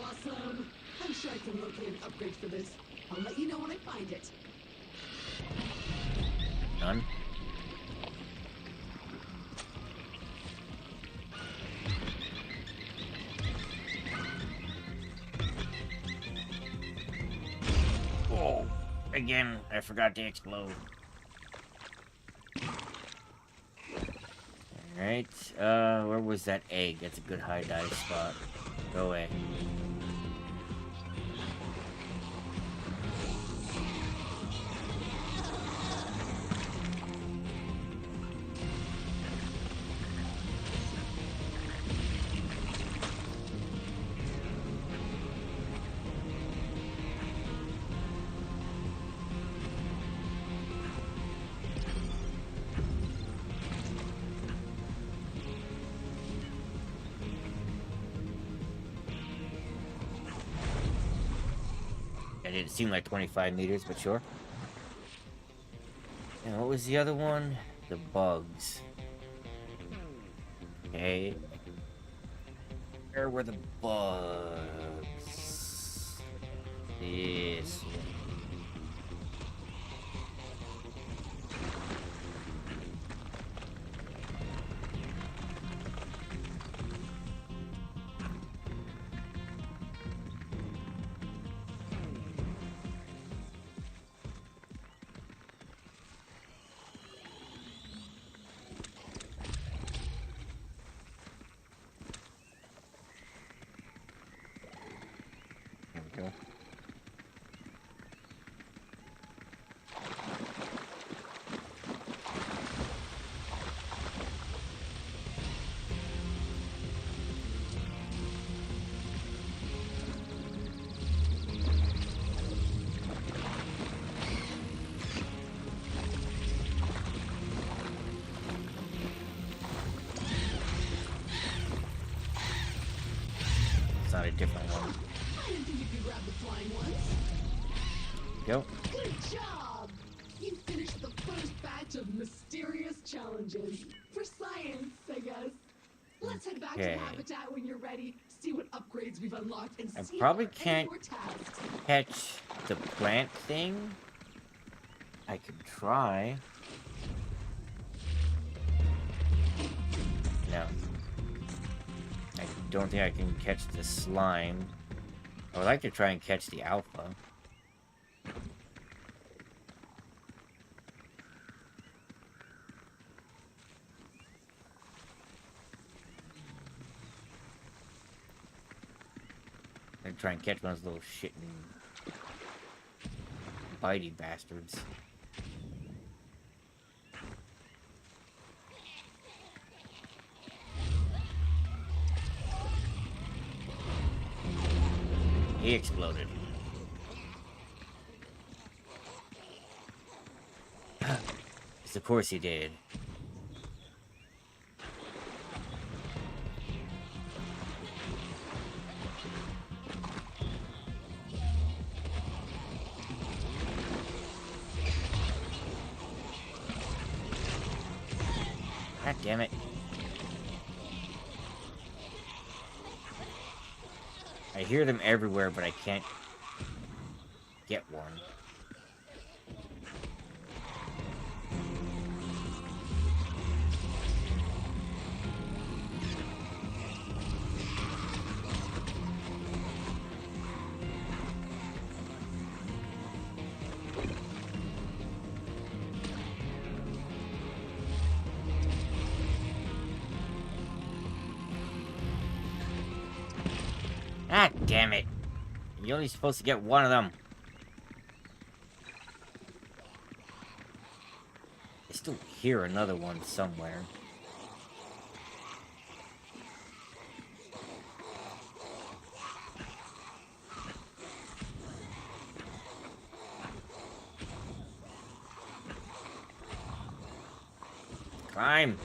Awesome! I'm sure I can locate an upgrade for this. I'll let you know when I find it. None. Oh, again, I forgot to explode. Alright, where was that egg? That's a good high dive spot. Go away. It didn't seem like 25 meters, but sure. And what was the other one? The bugs. Okay. Where were the bugs? This one. There we go. a different one. I didn't think you could grab the flying ones. Go. Good job! You finished the first batch of mysterious challenges. For science, I guess. Let's head back to Okay. the habitat when you're ready. See what upgrades we've unlocked and I see probably if there are any can't more tasks. catch the plant thing. I could try. No. I don't think I can catch the slime. I would like to try and catch the alpha. I'm try and catch one of those little shitting bitey bastards. He exploded. Yes, of course he did. God damn it. I hear them everywhere, but I can't get one. Ah, damn it. You're only supposed to get one of them. I still hear another one somewhere. Climb.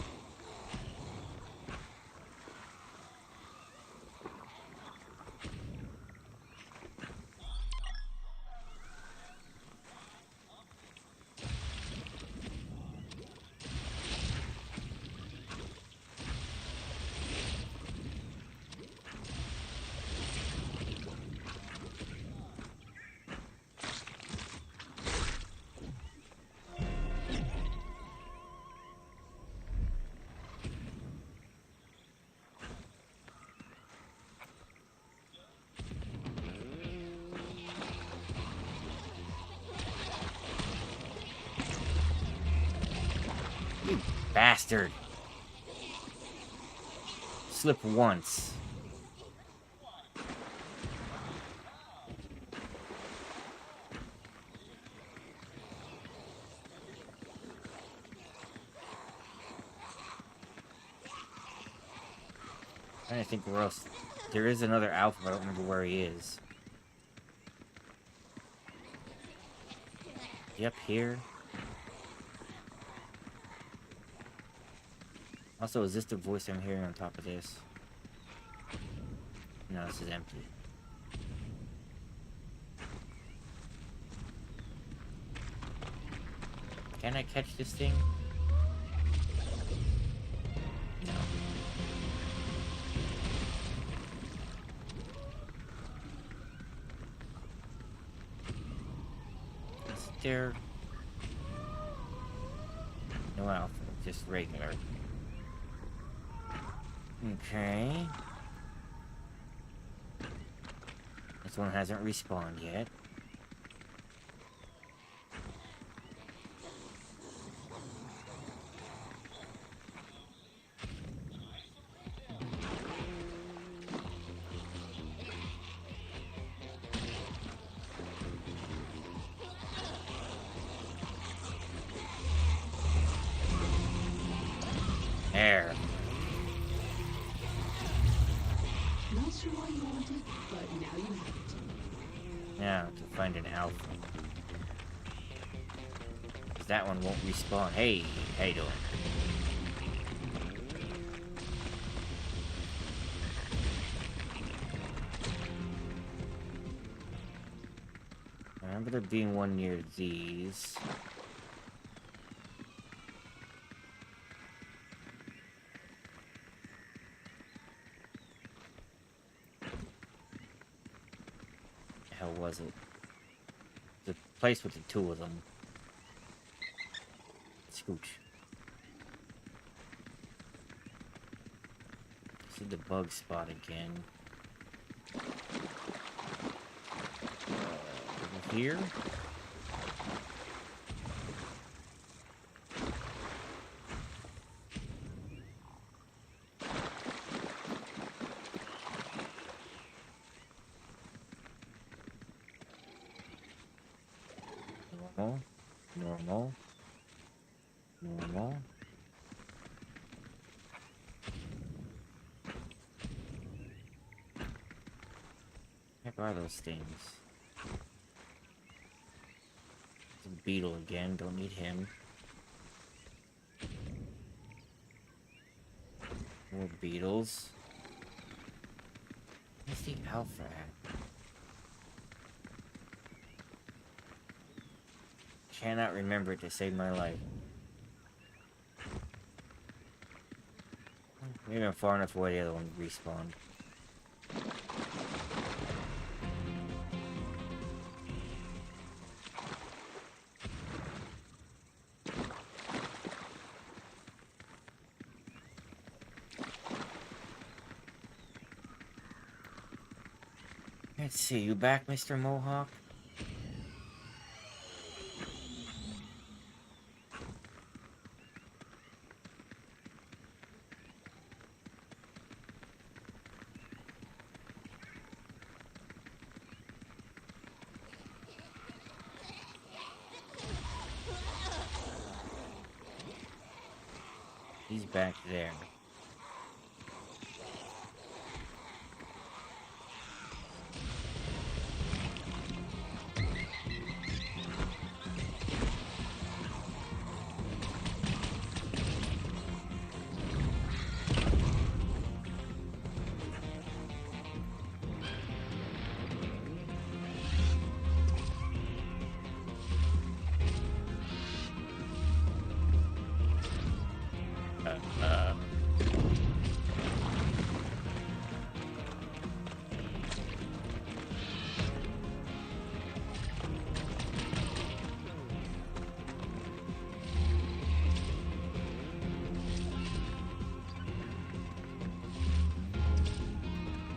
You bastard. Slip once. I think where else. There is another alpha, but I don't remember where he is. Yep, here. Also, is this the voice I'm hearing on top of this? No, this is empty. Can I catch this thing? No. Is there... No alpha, just regular. Okay. This one hasn't respawned yet. There. Not sure why you want it, but now you have it. Now, to find an alpha. 'Cause that one won't respawn. Hey, how you doing? remember there being one near these. The hell was it? The place with the two of them. Scooch. See the bug spot again. Over here. Normal. Normal. Normal. Heck are those things? It's a beetle again, don't need him. More beetles. Where's the alpha at? Cannot remember it to save my life. Maybe I'm far enough away the other one respawned. Let's see, you back, Mr. Mohawk? He's back there.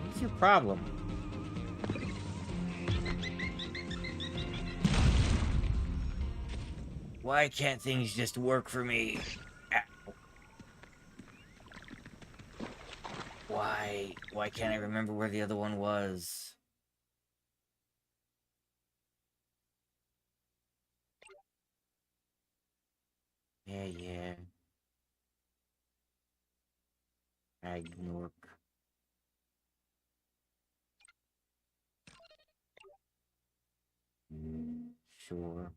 What's your problem? Why can't things just work for me? Ow. Why can't I remember where the other one was? Yeah. Agnork. Sure.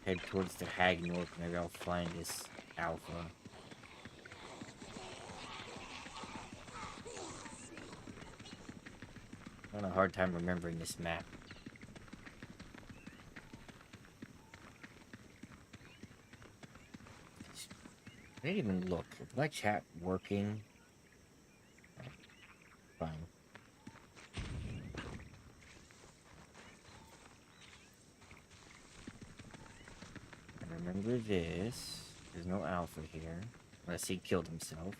Head towards the Hagnork, maybe I'll find this alpha. I'm having a hard time remembering this map. I didn't even look. Is my chat working? Fine. I remember this. There's no alpha here. Unless he killed himself.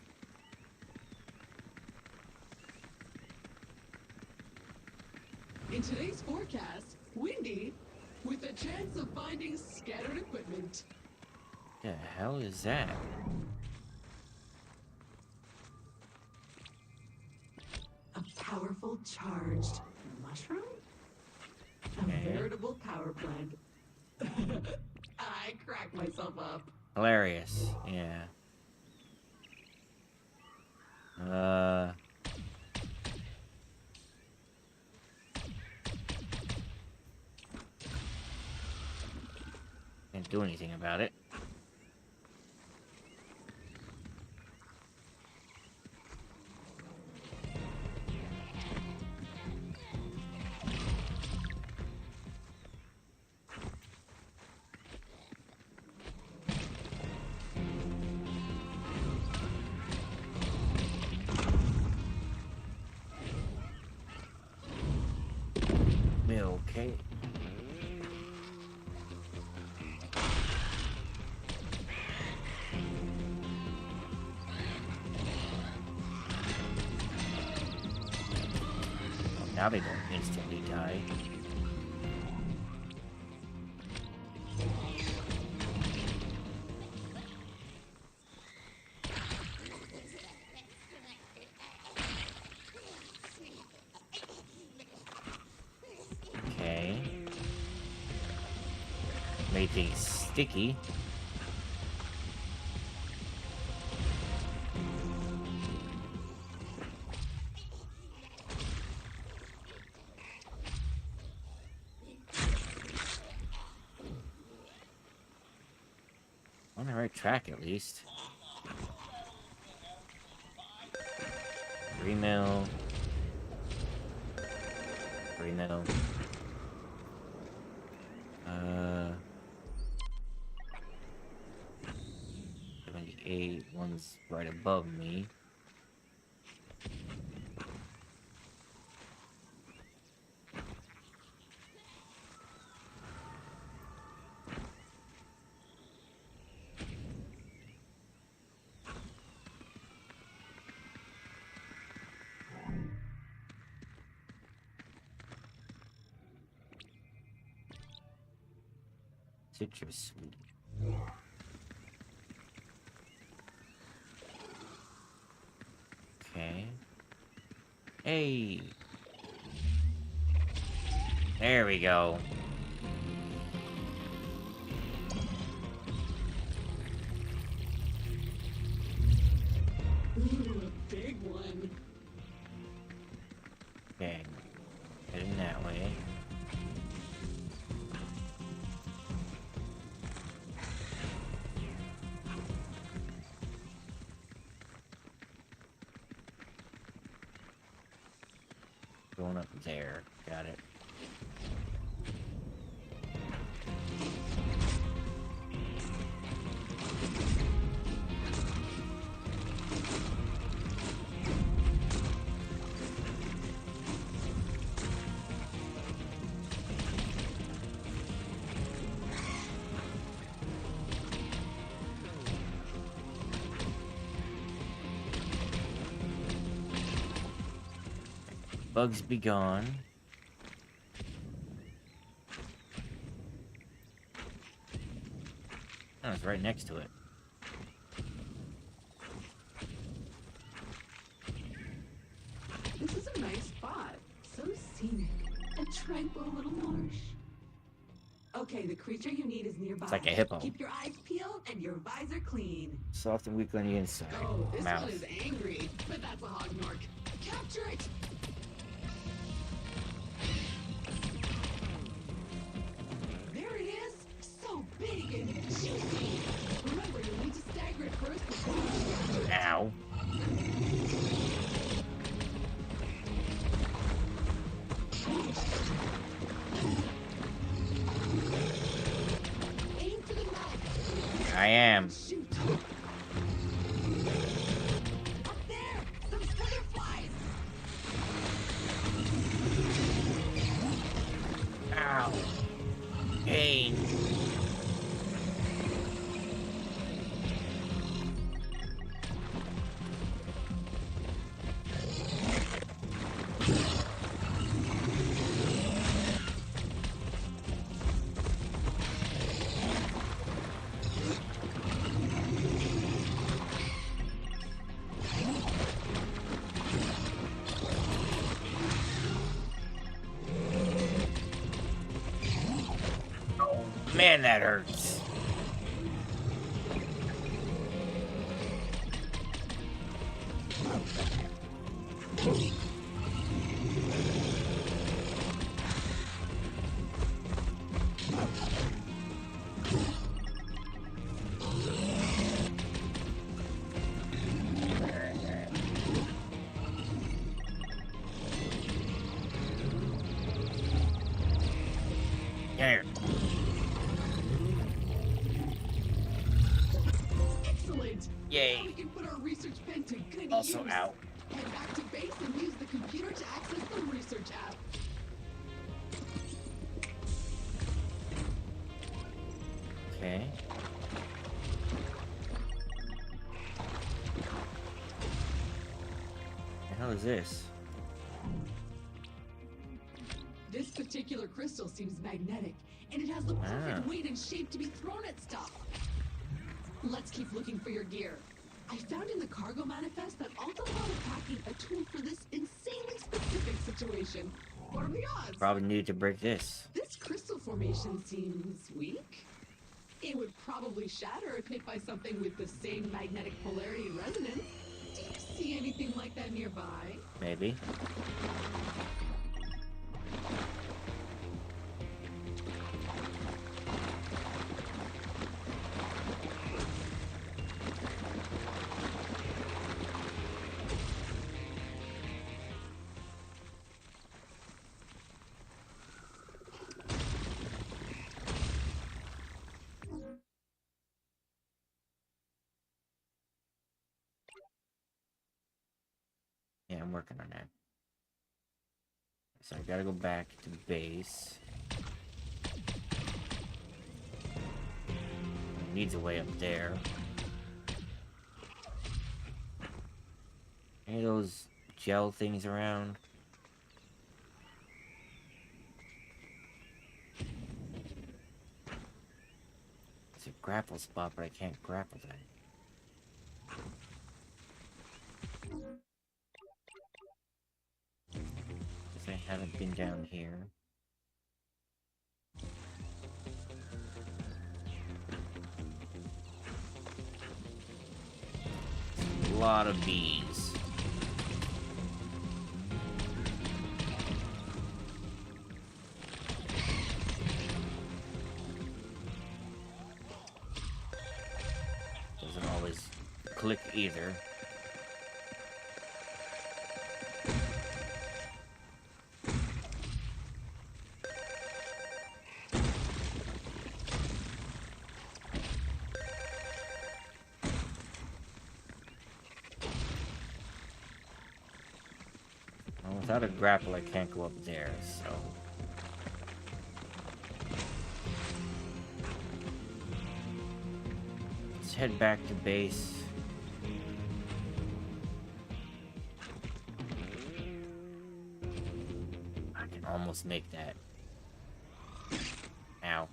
In today's forecast, windy, with a chance of finding scattered equipment. The hell is that? A powerful charged mushroom? A veritable power plant. I cracked myself up. Hilarious, yeah. Can't do anything about it. Okay. Oh, now they don't instantly die. Okay. Made things sticky. On the right track, at least. 3 mil. 3 mil. 78. One's right above me. Citrus sweet. Okay. Hey. There we go. Ooh, a big one. Okay. Heading that way. Going up there. Got it. Bugs be gone. Oh, it's right next to it. This is a nice spot. So scenic. A tranquil little marsh. Okay, the creature you need is nearby. It's like a hippo. Keep your eyes peeled and your visor clean. Soft and weak on the inside. Oh, this Mouth. one is angry, but that's a hogmark. Capture it! There it is! So big and juicy! Remember, you'll need to stagger it first before you capture it. Ow. Aim for the mouth. I am. Shoot. Up there! Some butterflies! Ow. Pain. Man, that hurts. Here. Excellent! Yay. Now we can put our research pen to good Also use. out. Head back to base and use the computer to access the research app. this? This particular crystal seems magnetic, and it has the perfect Ah. weight and shape to be thrown at stuff. Let's keep looking for your gear. I found in the cargo manifest that Alta thought of packing a tool for this insanely specific situation. What are the odds? Probably needed to break this. This crystal formation seems weak. It would probably shatter if hit by something with the same magnetic polarity and resonance. Do you see anything like that nearby? Maybe. Yeah, I'm working on that. So I gotta go back to base. It needs a way up there. Any of those gel things around? It's a grapple spot, but I can't grapple that. Guess I haven't been down here. A lot of bees. Doesn't always click either. Well, without a grapple, I can't go up there, so... Let's head back to base. I can almost make that. Ow.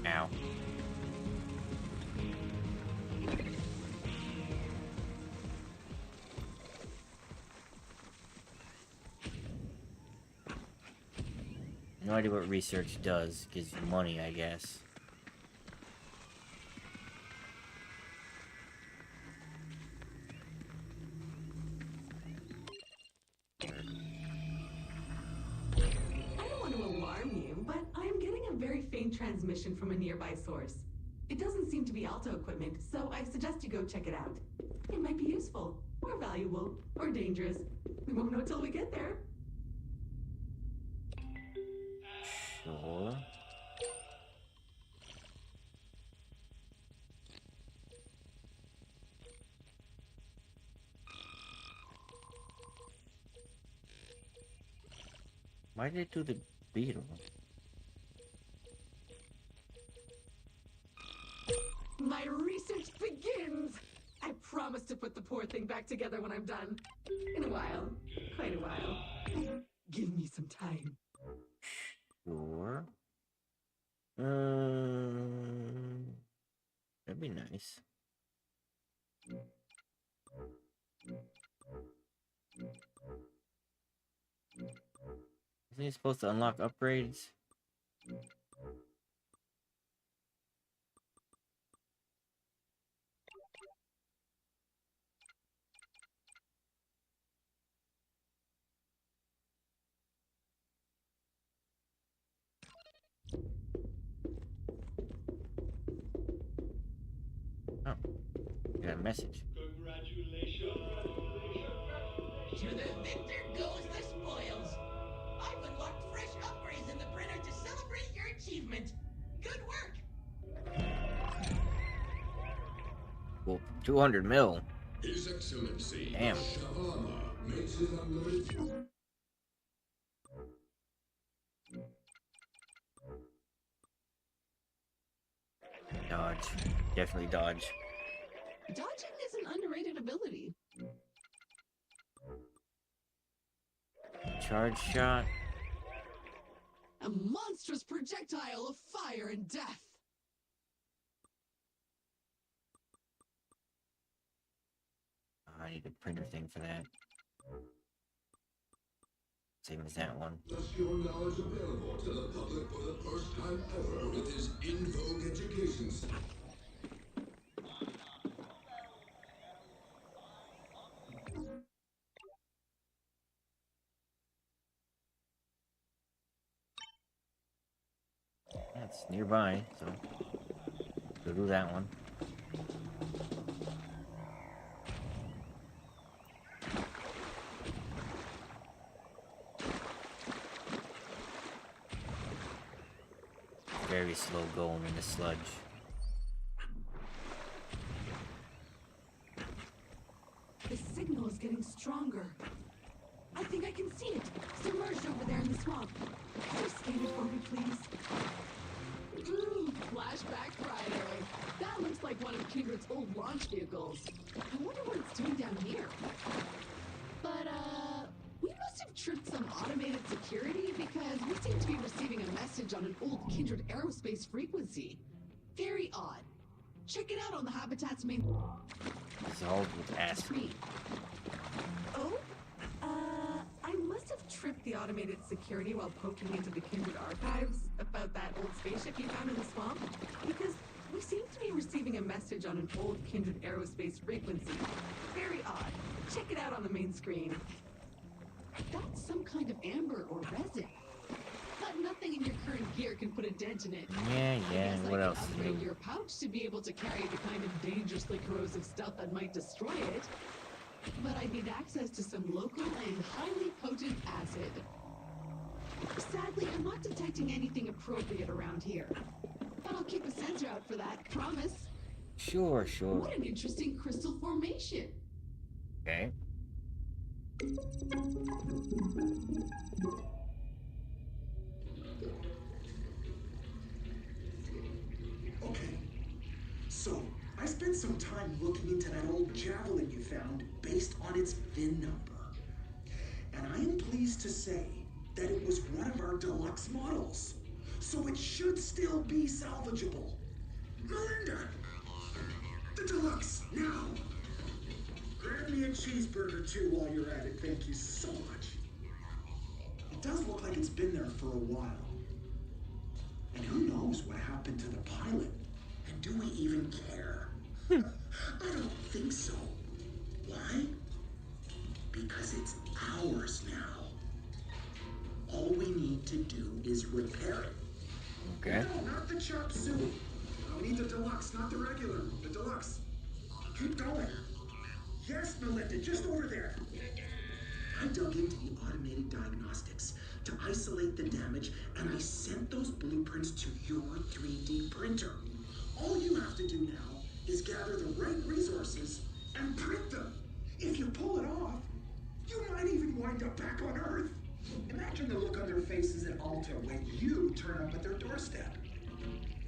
Ow. No idea what research does. Gives you money, I guess. I don't want to alarm you, but I'm getting a very faint transmission from a nearby source. It doesn't seem to be Alto equipment, so I suggest you go check it out. It might be useful, or valuable, or dangerous. We won't know till we get there. Sure. Why did it do the beetle? My research begins! I promise to put the poor thing back together when I'm done. In a while. Quite a while. Give me some time. Sure. That'd be nice. Isn't he supposed to unlock upgrades? Oh, got a message. To the victor goes the spoils. I've unlocked fresh upgrades in the printer to celebrate your achievement. Good work. Well, 200 mil. His Excellency, Damn. Shavana, makes his unlimited. Dodge. Definitely dodge. Dodging is an underrated ability. Charge shot. A monstrous projectile of fire and death. I need a printer thing for that. Same as that one. Thus your knowledge available to the public for the first time ever with his in vogue education. Yeah, it's nearby, so go do that one. Very slow going in the sludge. The signal is getting stronger. I think I can see it. Submerged over there in the swamp. Just scan it for me, please. Ooh, Flashback Friday. That looks like one of Kindred's old launch vehicles. I wonder what it's doing down here. But, we must have tripped some automated security because we seem to be receiving a message on an old Kindred aerospace frequency. Very odd. Check it out on the Habitat's main... Dissolved with acid. Screen. Oh? I must have tripped the automated security while poking into the Kindred archives about that old spaceship you found in the swamp, because we seem to be receiving a message on an old Kindred aerospace frequency. Very odd. Check it out on the main screen. That's some kind of amber or resin. But nothing in your current gear can put a dent in it. Yeah, what else? Upgrade your pouch to be able to carry the kind of dangerously corrosive stuff that might destroy it. But I need access to some local and highly potent acid. Sadly, I'm not detecting anything appropriate around here. But I'll keep a sensor out for that, promise. Sure. What an interesting crystal formation. Okay. Okay, so I spent some time looking into that old javelin you found based on its VIN number. And I am pleased to say that it was one of our deluxe models. So it should still be salvageable. Melinda! The deluxe, now! Grab me a cheeseburger too while you're at it, thank you so much. It does look like it's been there for a while. And who knows what happened to the pilot? And do we even care? I don't think so. Why? Because it's ours now. All we need to do is repair it. Okay. No, not the chop suey. We need the deluxe, not the regular. The deluxe. Keep going. Yes, Melinda, just over there. I dug into the automated diagnostics to isolate the damage, and I sent those blueprints to your 3D printer. All you have to do now is gather the right resources and print them. If you pull it off, you might even wind up back on Earth. Imagine the look on their faces at Alta when you turn up at their doorstep.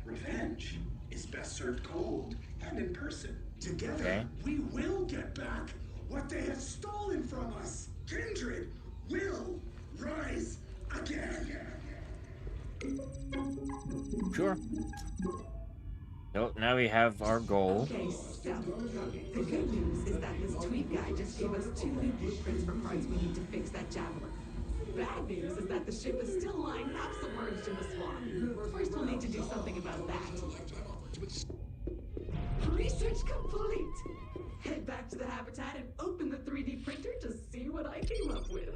Revenge is best served cold and in person. Together, we will get back what they have stolen from us. Kindred will rise again. Sure. So now we have our goal. Okay, so the good news is that this tweet guy just gave us 2 new blueprints for parts we need to fix that javelin. Bad news is that the ship is still lying half submerged in the swamp. First, we'll need to do something about that. Research complete! Head back to the habitat and open the 3D printer to see what I came up with.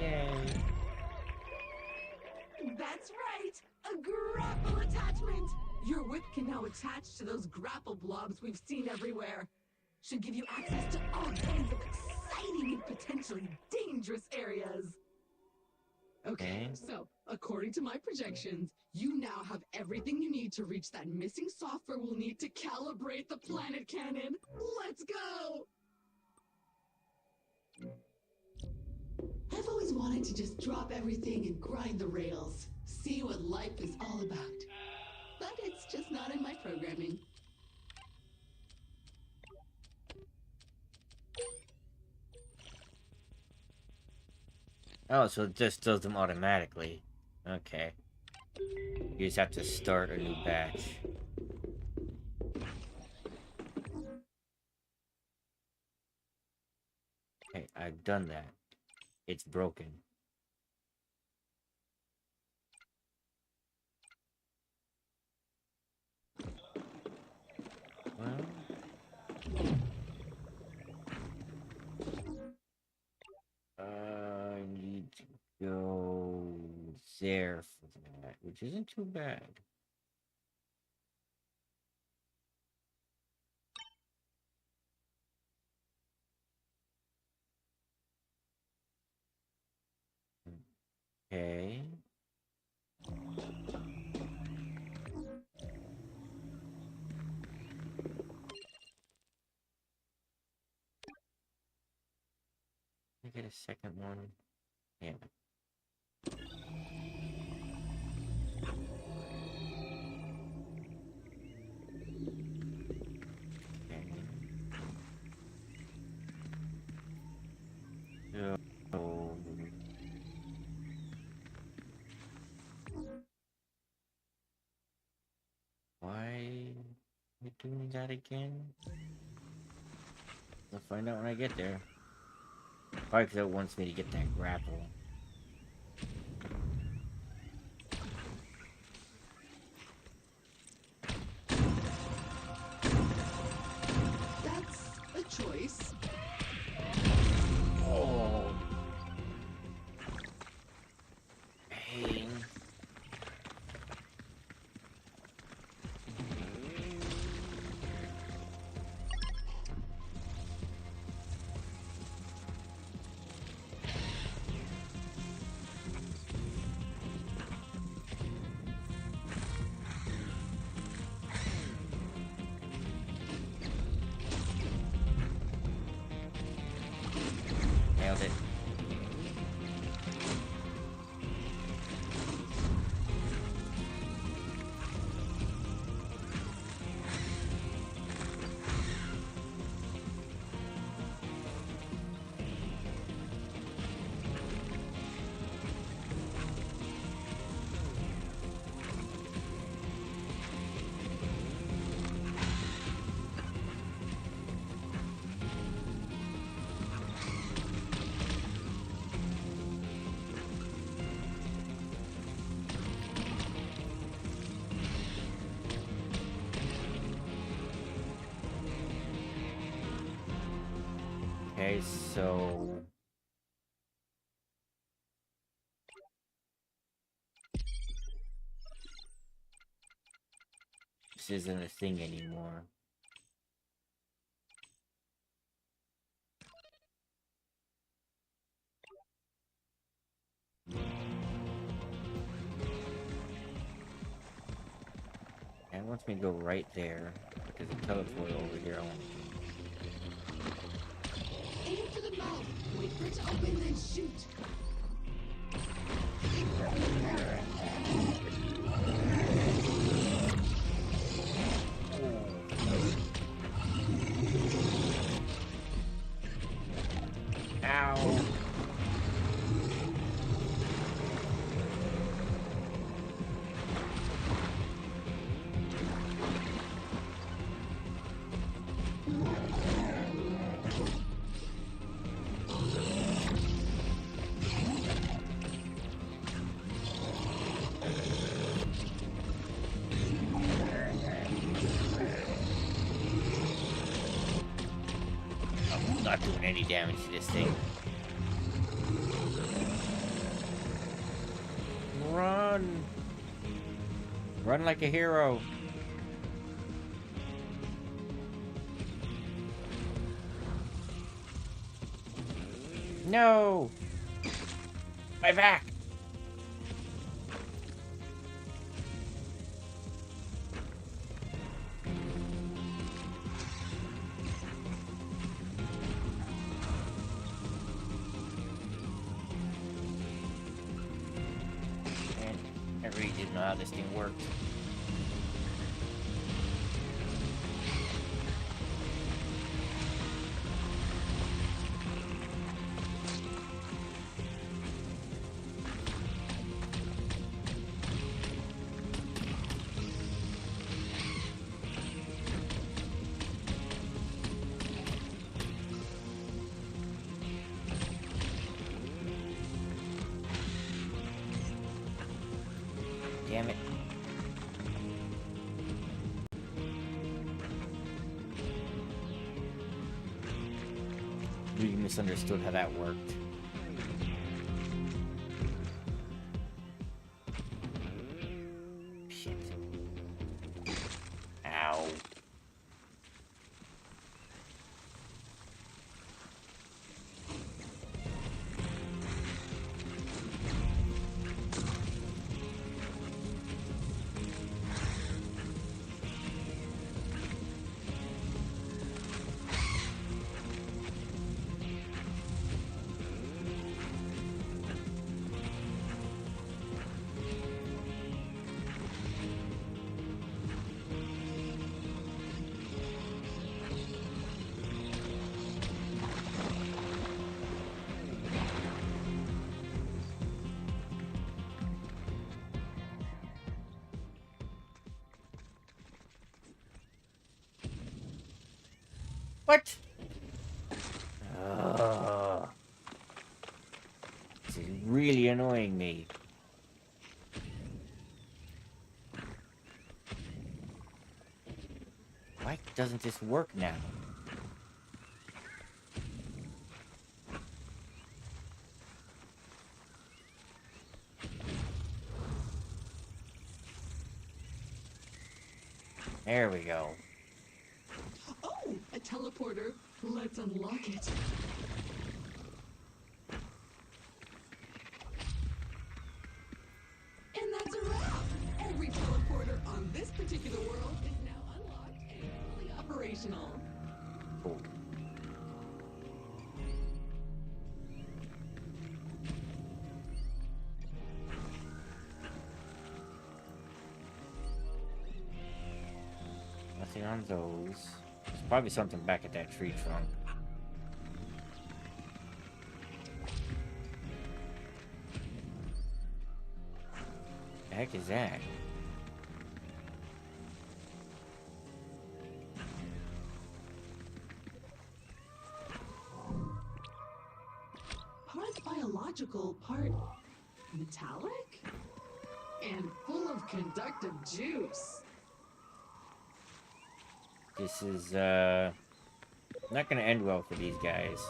Yay. That's right! A grapple attachment! Your whip can now attach to those grapple blobs we've seen everywhere. Should give you access to all kinds of exciting and potentially dangerous areas. Okay, so according to my projections, you now have everything you need to reach that missing software we'll need to calibrate the planet cannon. Let's go! I've always wanted to just drop everything and grind the rails, see what life is all about. But it's just not in my programming. Oh, so it just does them automatically. Okay. You just have to start a new batch. Okay, I've done that. It's broken. Well... I need to go there for that, which isn't too bad. Okay. Can I get a second one? Yeah. Okay. So... Why are you doing that again? I'll find out when I get there. Probably because it wants me to get that grapple. That's a choice. Oh. Pain. Nailed it. Okay, so... This isn't a thing anymore. And it wants me to go right there. Because the teleport over here. I want Aim for the mouth. Wait for it to open, then shoot. Ow! I'm not doing any damage to this thing. Run! Run like a hero. No! My back! Ah, this thing worked. Damn it. Really misunderstood how that worked. Shit. Ow. What? This is really annoying me. Why doesn't this work now? There we go. Oh, a teleporter. Let's unlock it. And that's a wrap. Every teleporter on this particular world is now unlocked and fully operational. Cool. Nothing on those. There's probably something back at that tree trunk. The heck is that? Part biological, part metallic, and full of conductive juice. This is, not gonna end well for these guys.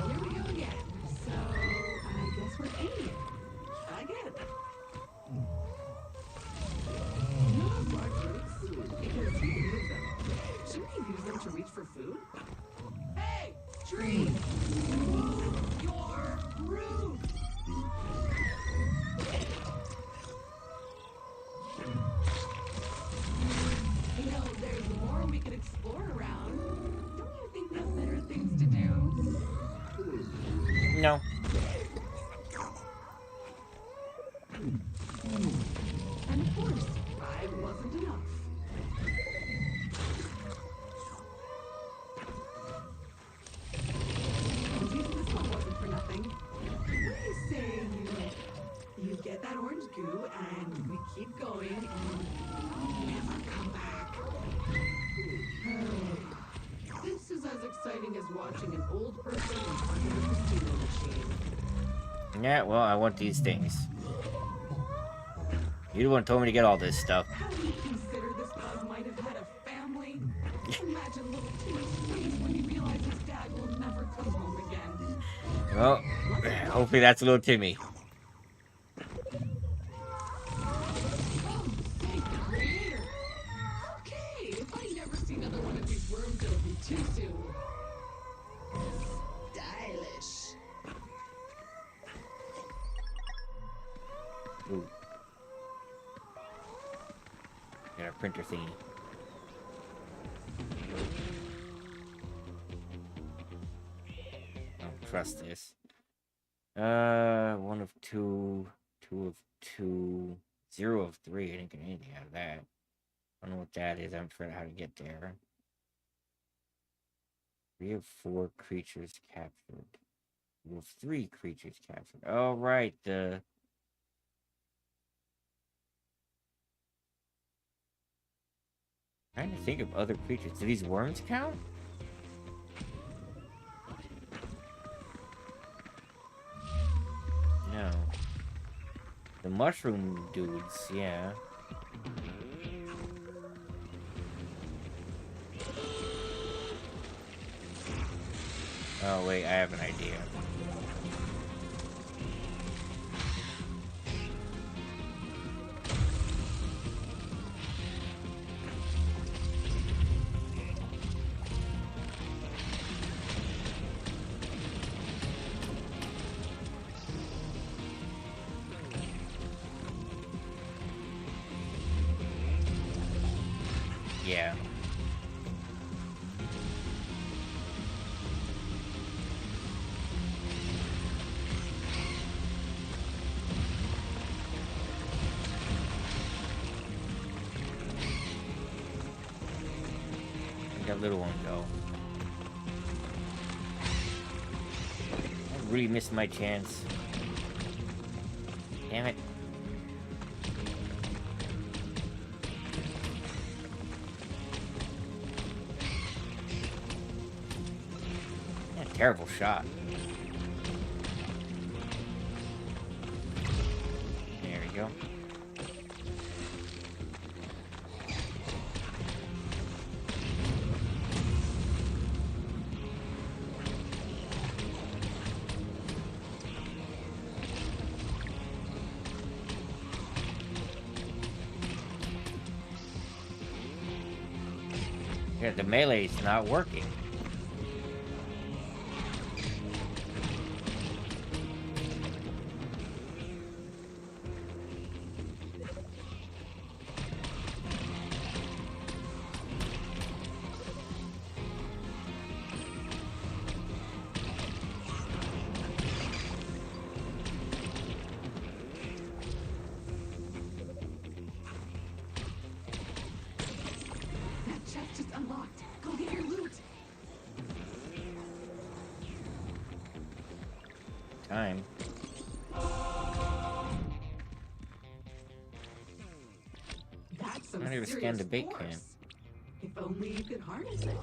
Here we go again. So, I guess we're aiming. Again. No blood roots, because he can use them. Shouldn't he use them to reach for food? Hey, tree! Move your roots! You know, there's more we could explore around. Don't you think we have better things to do? No. And of course, 5 wasn't enough. At least this one wasn't for nothing. What do you say you get that orange goo and we keep going and never come back? This is as exciting as watching an old person in front of a casino machine. Yeah, well, I want these things. You're the one who told me to get all this stuff. How do you consider this bug might have had a family? Imagine little Timmy's face when he realizes his dad will never come home again. Well, hopefully that's a little Timmy. Oh, thank the creator. Okay, if I never see another one of these worms, it'll be too soon. Stylish. Ooh. Got a printer thingy. I don't trust this. One of two, two of two, zero of three. I didn't get anything out of that. I don't know what that is. I haven't figured out how to get there. 3 of 4 creatures captured. 2 of 3 creatures captured. Oh, right. Trying to think of other creatures. Do these worms count? No. The mushroom dudes, yeah. Oh, wait, I have an idea. Yeah. Let that little one go. I really missed my chance. Damn it. Yeah, terrible shot. There we go. Yeah, the melee's not working. That chest just unlocked. Go get your loot. Time. That's some I don't even serious scan the bait force. can. If only you could harness it.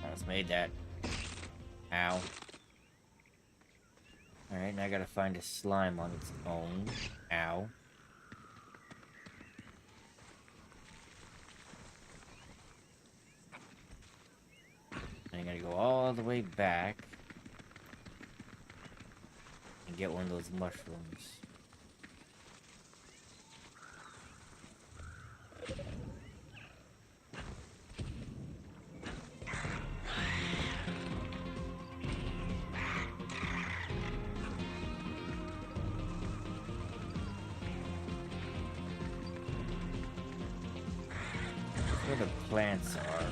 Almost made that. Ow. Alright, now I gotta find a slime on its own. Ow. And I gotta go all the way back and get one of those mushrooms. Where the plants are.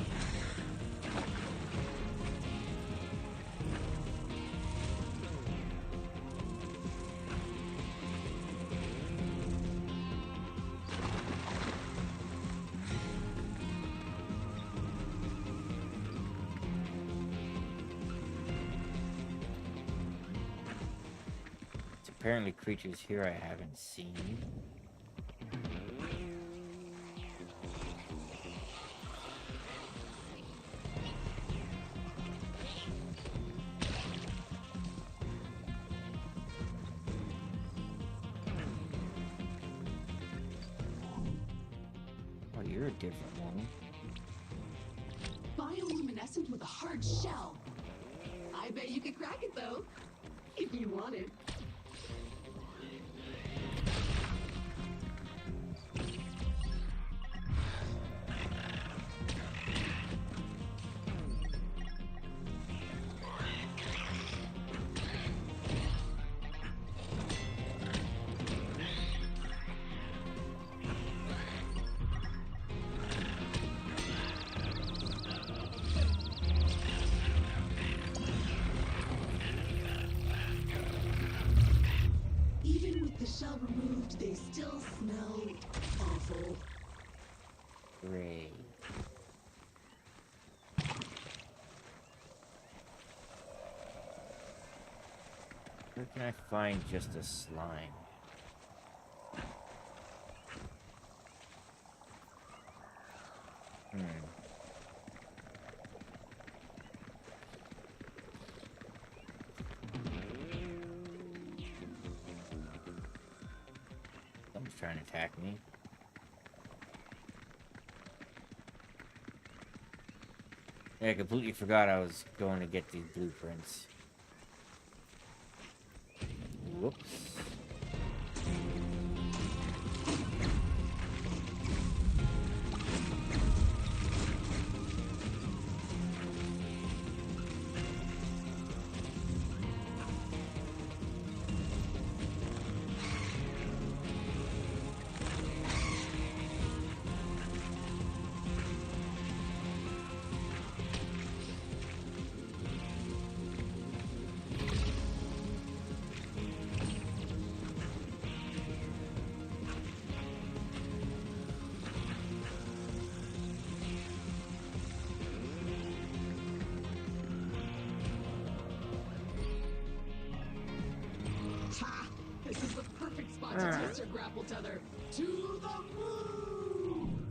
It's apparently creatures here I haven't seen. you're a different one. Bioluminescent with a hard shell. I bet you could crack it though, if you wanted. Even with the shell removed, they still smell awful. Great. Where can I find just a slime? Someone's trying to attack me. Yeah, I completely forgot I was going to get these blueprints. Whoops. Ha! This is the perfect spot to test your grapple tether. To the moon!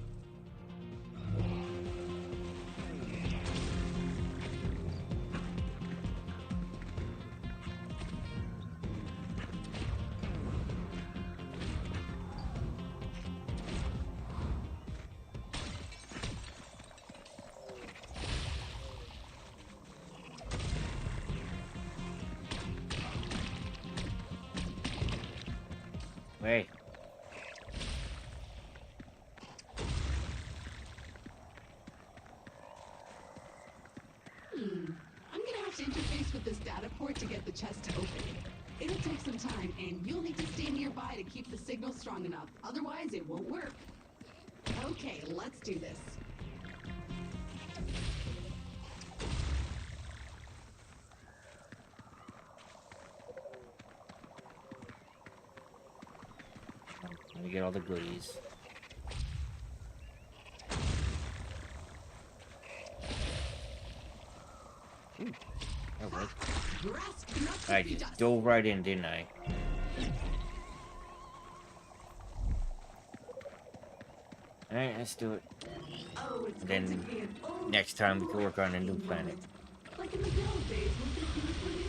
Wait. I'm gonna have to interface with this data port to get the chest to open. It'll take some time, and you'll need to stay nearby to keep the signal strong enough. Otherwise, it won't work. Okay, let's do this. Let me get all the goodies. Ooh, that worked. I just dove right in, didn't I? Alright, let's do it. Oh, it's Then going to be an old next time we can work on a new planet. moment. Like in the good old days when things were new.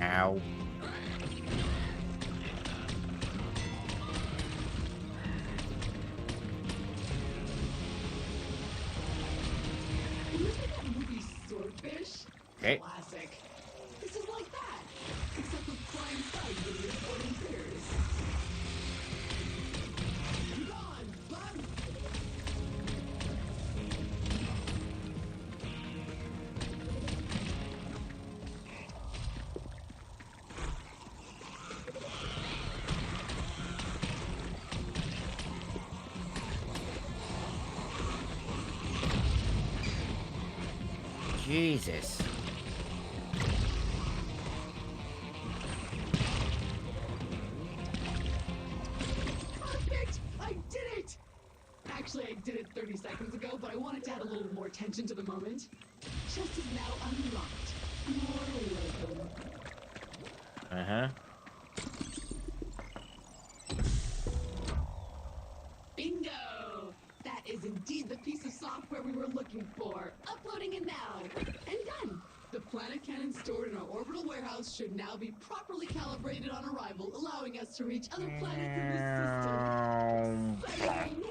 Ow. Remember that movie Swordfish? Okay. Classic. This is like that, except with flying slugs and exploding spears. You gone, bud? Jesus. Perfect! I did it! Actually, I did it 30 30 seconds ago, but I wanted to add a little more tension to the moment. Chest is now unlocked. You're welcome. Uh-huh. Bingo! That is indeed the piece of software we were looking for. Uploading it now. And done. The planet cannon stored in our orbital warehouse should now be properly calibrated on arrival, allowing us to reach other planets in the system. Exciting!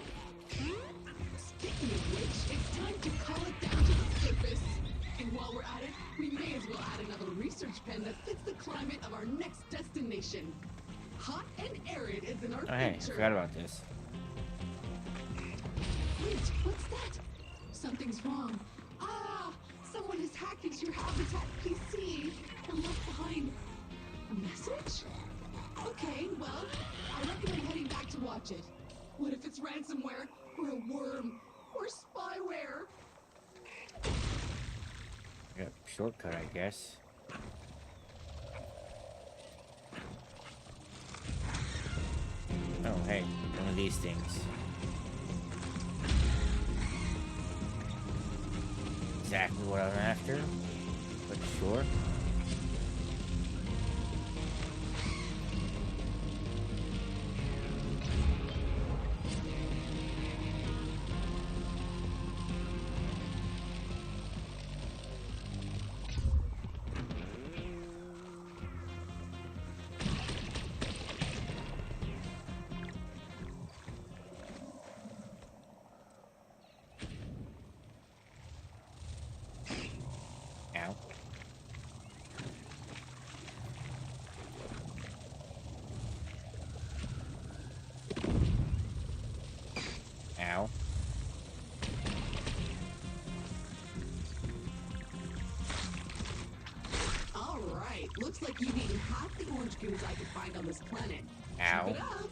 Speaking of which, it's time to call it down to the surface. And while we're at it, we may as well add another research pen that fits the climate of our next destination. Hot and arid is in our Oh, hey, future. forgot about this. Wait, what's that? Something's wrong. Ah! Someone has hacked into your Habitat PC and left behind a message? Okay, well, I recommend heading back to watch it. What if it's ransomware, or a worm, or spyware? Yep, shortcut, I guess. Oh, hey, one of these things. Exactly what I'm after, but sure. Ow. Ow. All right, looks like you've eaten half the orange goons I could find on this planet. Ow. Keep it up.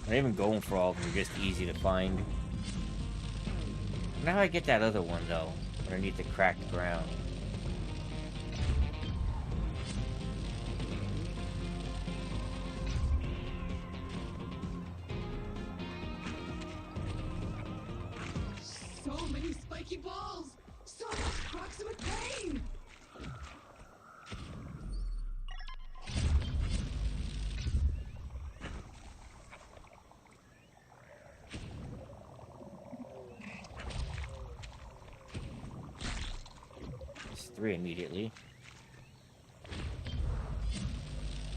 Not even going for all of them, they're just easy to find. Now I get that other one, though, underneath the cracked ground. So many spiky balls! So much proximate pain! It's 3 immediately.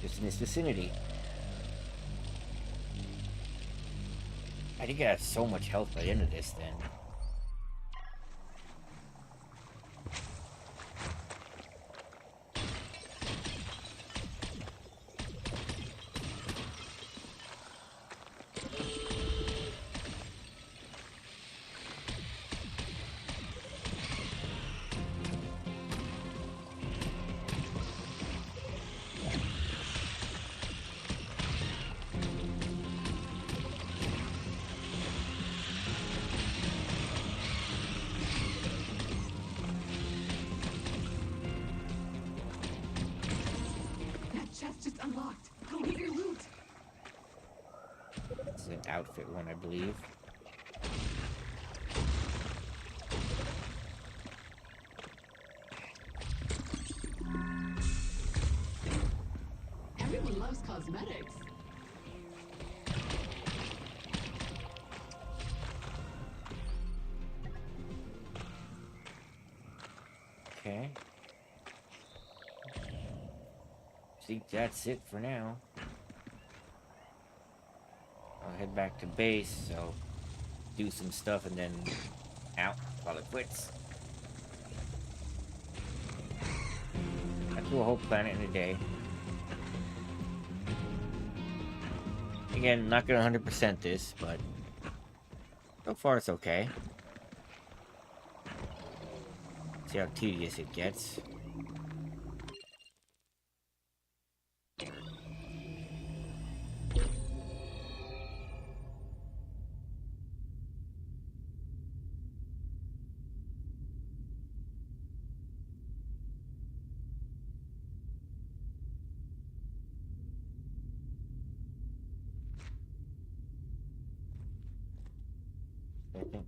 Just in this vicinity. I think I have so much health by the end of this, then. That chest just unlocked. Go get your loot. This is an outfit one, I believe. Everyone loves cosmetics. Okay. I think that's it for now. I'll head back to base, so do some stuff and then out while it quits. I do a whole planet in a day. Again, not gonna 100% this, but so far it's okay. See how tedious it gets. I think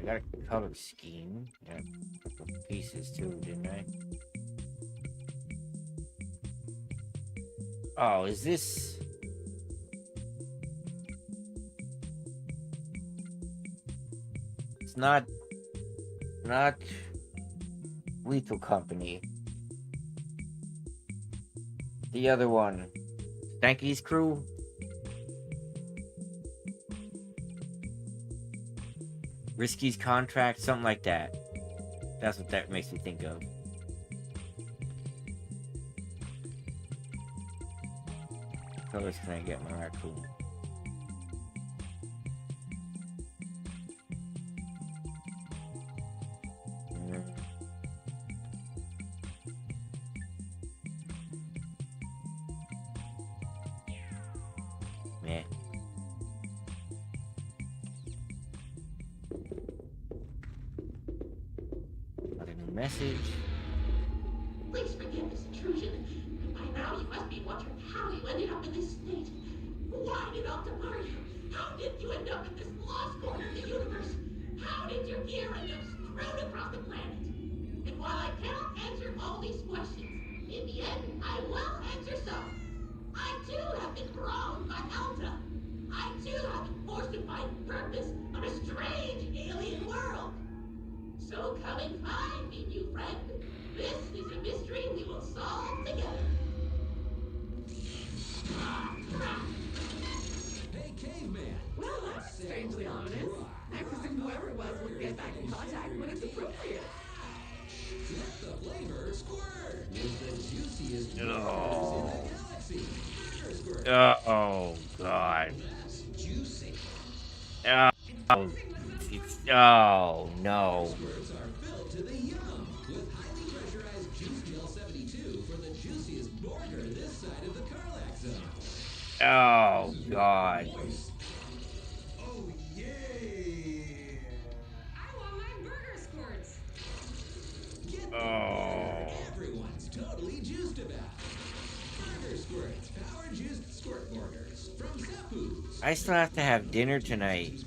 got a color scheme. Yeah, a couple pieces too, didn't I? Oh, is this? It's not Lethal Company. The other one. Stanky's crew? Risky's contract? Something like that. That's what that makes me think of. What colors can I get my raccoon? Meh. Got a new message. Please forgive this intrusion. By now you must be wondering how you ended up in this state. Why did Alta part you? How did you end up in this lost corner of the universe? How did your gear end up strewn across the planet? And while I cannot answer all these questions, in the end, I will answer some. I too have been wronged by Alta. I too have been forced to find purpose on a strange alien world. So come and find me, new friend. This is a mystery we will solve together. Ah, crap. Hey, caveman! Well, that's strangely ominous. I presume whoever it was will get back in contact when it's appropriate. Get the flavor squirt with the juiciest burgers in the galaxy. Burger Squirt. Oh, God. That's juicy. Oh, oh, no. Squirts are filled to the yum with highly pressurized Juice Gel 72 for the juiciest burger this side of the Carlac zone. Oh, God. Oh, yeah. I want my burger squirts. Get the Oh. flavor everyone's totally juiced about. Burger Squirts, power juiced squirt burgers from Zappoo's. I still have to have dinner tonight.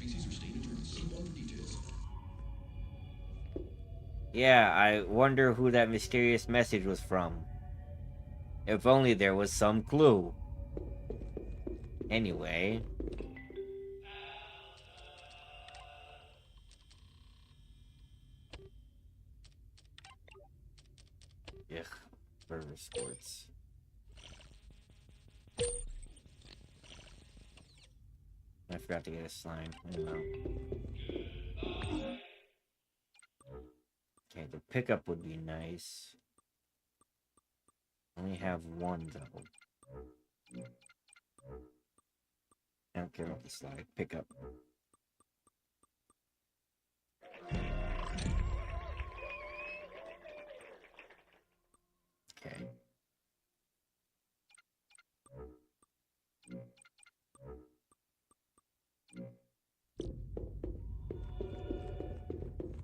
Yeah, I wonder who that mysterious message was from. If only there was some clue. Anyway. Ugh, burger squirts. I forgot to get a slime. I don't know. Okay, the pickup would be nice. Only have one though. I don't care about the slide. Pickup. Okay.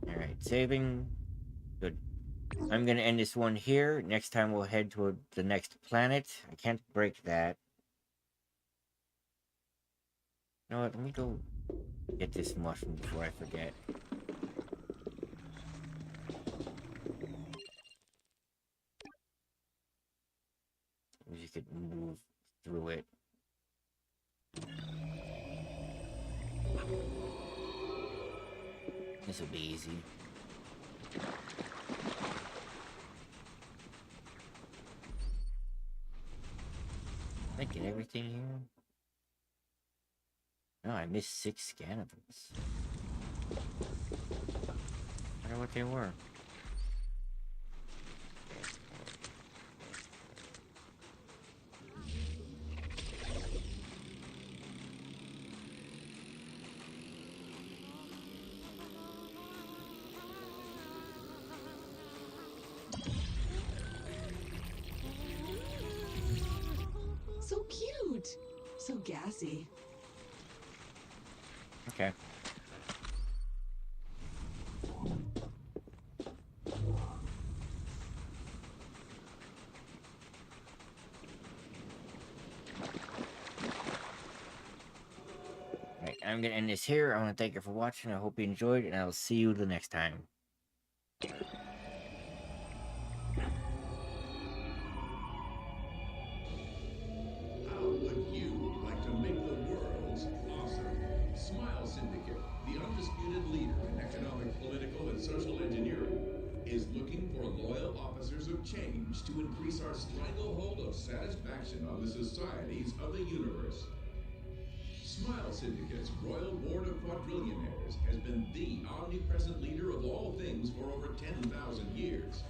Alright, saving. Good. I'm gonna end this one here. Next time we'll head to the next planet. I can't break that. You know what? Let me go get this mushroom before I forget. You could move through it. This will be easy. Did I get everything here? No, I missed 6 scanables. I wonder what they were. So cute. So gassy. Okay. Right, I'm gonna end this here. I want to thank you for watching. I hope you enjoyed, and I'll see you the next time. How would you like to make the world's awesome? Smile Syndicate, the undisputed leader in economic, political, and social engineering, is looking for loyal officers of change to increase our stranglehold of satisfaction on the societies of the universe. Smile Syndicate's Royal Board of Quadrillionaires has been the omnipresent leader of all things for over 10,000 years,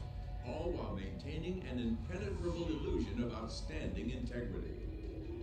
all while maintaining an impenetrable illusion of outstanding integrity.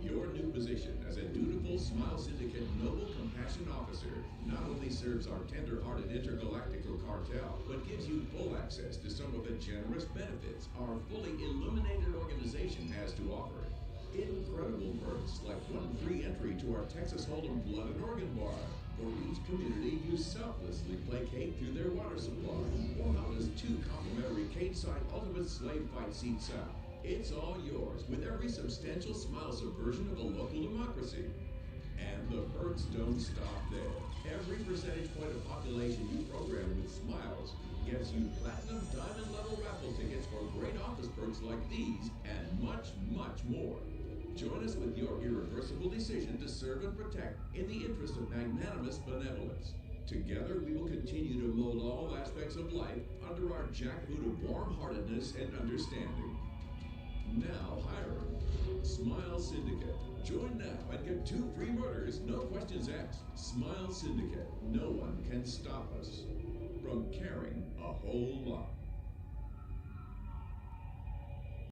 Your new position as a dutiful Smile Syndicate Noble Compassion Officer not only serves our tender-hearted intergalactical cartel, but gives you full access to some of the generous benefits our fully illuminated organization has to offer. Incredible perks like one free entry to our Texas Hold'em Blood and Organ Bar, for each community you selflessly placate through their water supply, or how does 2 complimentary cage-side ultimate slave fight seats out. It's all yours with every substantial Smile subversion of a local democracy. And the perks don't stop there. Every percentage point of population you program with Smiles gets you platinum diamond level raffle tickets for great office perks like these and much, much more. Join us with your irreversible decision to serve and protect in the interest of magnanimous benevolence. Together, we will continue to mold all aspects of life under our jackboot of warm-heartedness and understanding. Now hiring. Smile Syndicate. Join now and get 2 free murders, no questions asked. Smile Syndicate. No one can stop us from caring a whole lot.